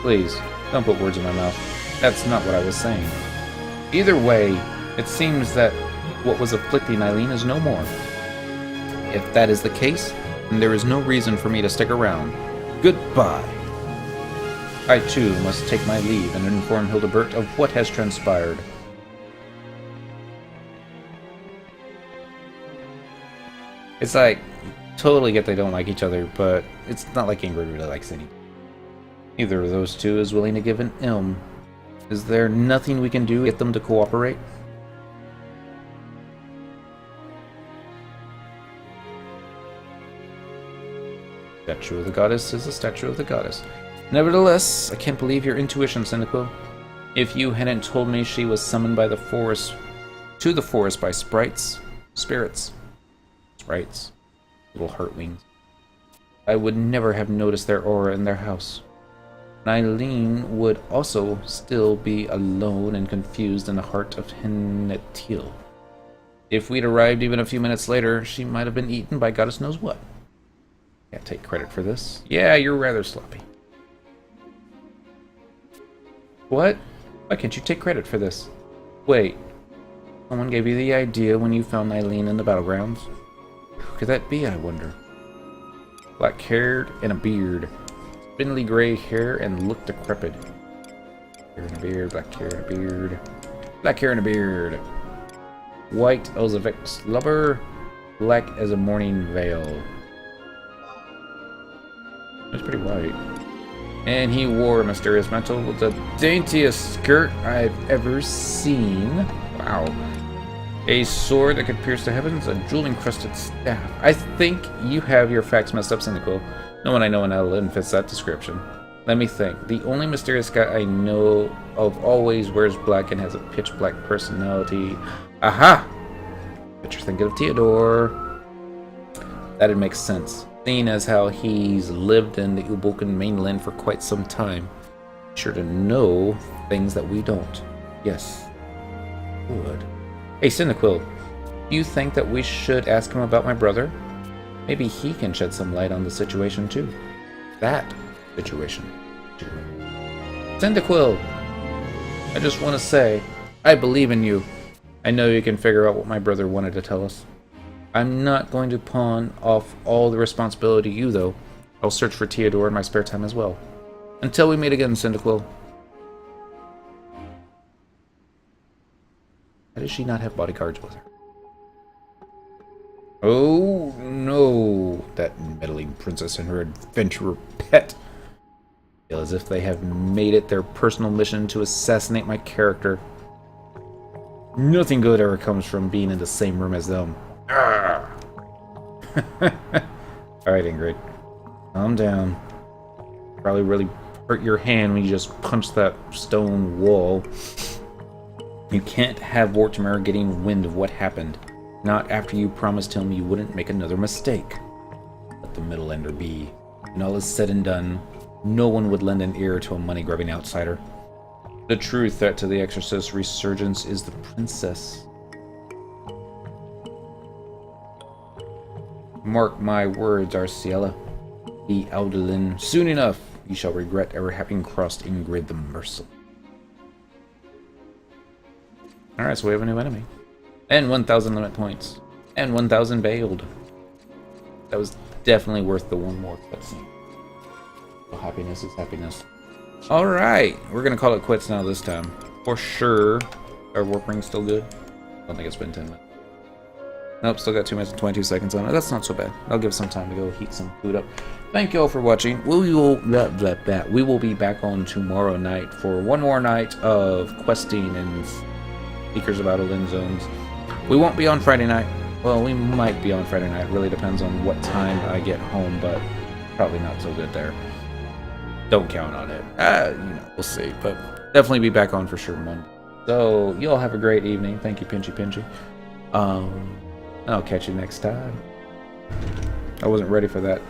Please, don't put words in my mouth. That's not what I was saying. Either way, it seems that what was afflicting Eileen is no more. If that is the case, then there is no reason for me to stick around. Goodbye. I too must take my leave and inform Hildebert of what has transpired. It's like, totally get they don't like each other, but it's not like Ingrid really likes any. Neither of those two is willing to give an ilm. Is there nothing we can do to get them to cooperate? Statue of the Goddess is a statue of the Goddess. Nevertheless, I can't believe your intuition, Cyndaquil. If you hadn't told me she was summoned by the forest, to the forest by spirits, little heart wings, I would never have noticed their aura in their house. Eileen would also still be alone and confused in the heart of Hennetil. If we'd arrived even a few minutes later, she might have been eaten by goddess knows what. Can't take credit for this. Yeah, you're rather sloppy. What? Why can't you take credit for this? Wait. Someone gave you the idea when you found Eileen in the battlegrounds? Who could that be, I wonder? Black-haired and a beard. Spindly gray hair and look decrepit. Hair and a beard, black hair and a beard. Black hair and a beard. White as a vex lubber. Black as a morning veil. It's pretty white. And he wore a mysterious mantle with the daintiest skirt I've ever seen. Wow. A sword that could pierce the heavens, a jewel-encrusted staff. I think you have your facts messed up, Cynical. No one I know in Edelin fits that description. Let me think. The only mysterious guy I know of always wears black and has a pitch-black personality. Aha! But you're thinking of Theodore. That'd make sense, seeing as how he's lived in the Ubokan mainland for quite some time. Sure to know things that we don't. Yes. Good. Hey, Cyndaquil, do you think that we should ask him about my brother? Maybe he can shed some light on the situation too. That situation too. Cyndaquil, I just want to say, I believe in you. I know you can figure out what my brother wanted to tell us. I'm not going to pawn off all the responsibility to you, though. I'll search for Theodore in my spare time as well. Until we meet again, Cyndaquil. Why does she not have bodyguards with her? Oh, no. That meddling princess and her adventurer pet. Feel as if they have made it their personal mission to assassinate my character. Nothing good ever comes from being in the same room as them. Alright, Ingrid. Calm down. Probably really hurt your hand when you just punched that stone wall. You can't have Vortimer getting wind of what happened. Not after you promised him you wouldn't make another mistake. Let the Middle Ender be. When all is said and done, no one would lend an ear to a money-grubbing outsider. The true threat to the Exorcist's resurgence is the princess. Mark my words, Arciela. Be Audelin. Soon enough, you shall regret ever having crossed Ingrid the Merciless. Alright, so we have a new enemy. And 1,000 limit points. And 1,000 bailed. That was definitely worth the one more cutscene. So happiness is happiness. Alright, we're gonna call it quits now this time. For sure. Our warp ring's still good. I don't think it's been 10 minutes. Nope, still got 2 minutes and 22 seconds on it. That's not so bad. I'll give some time to go heat some food up. Thank you all for watching. We will be back on tomorrow night for one more night of questing and Seekers of Outerland Zones. We won't be on Friday night. Well, we might be on Friday night. It really depends on what time I get home, but probably not so good there. Don't count on it. We'll see. But definitely be back on for sure Monday. So, you all have a great evening. Thank you, Pinchy. I'll catch you next time. I wasn't ready for that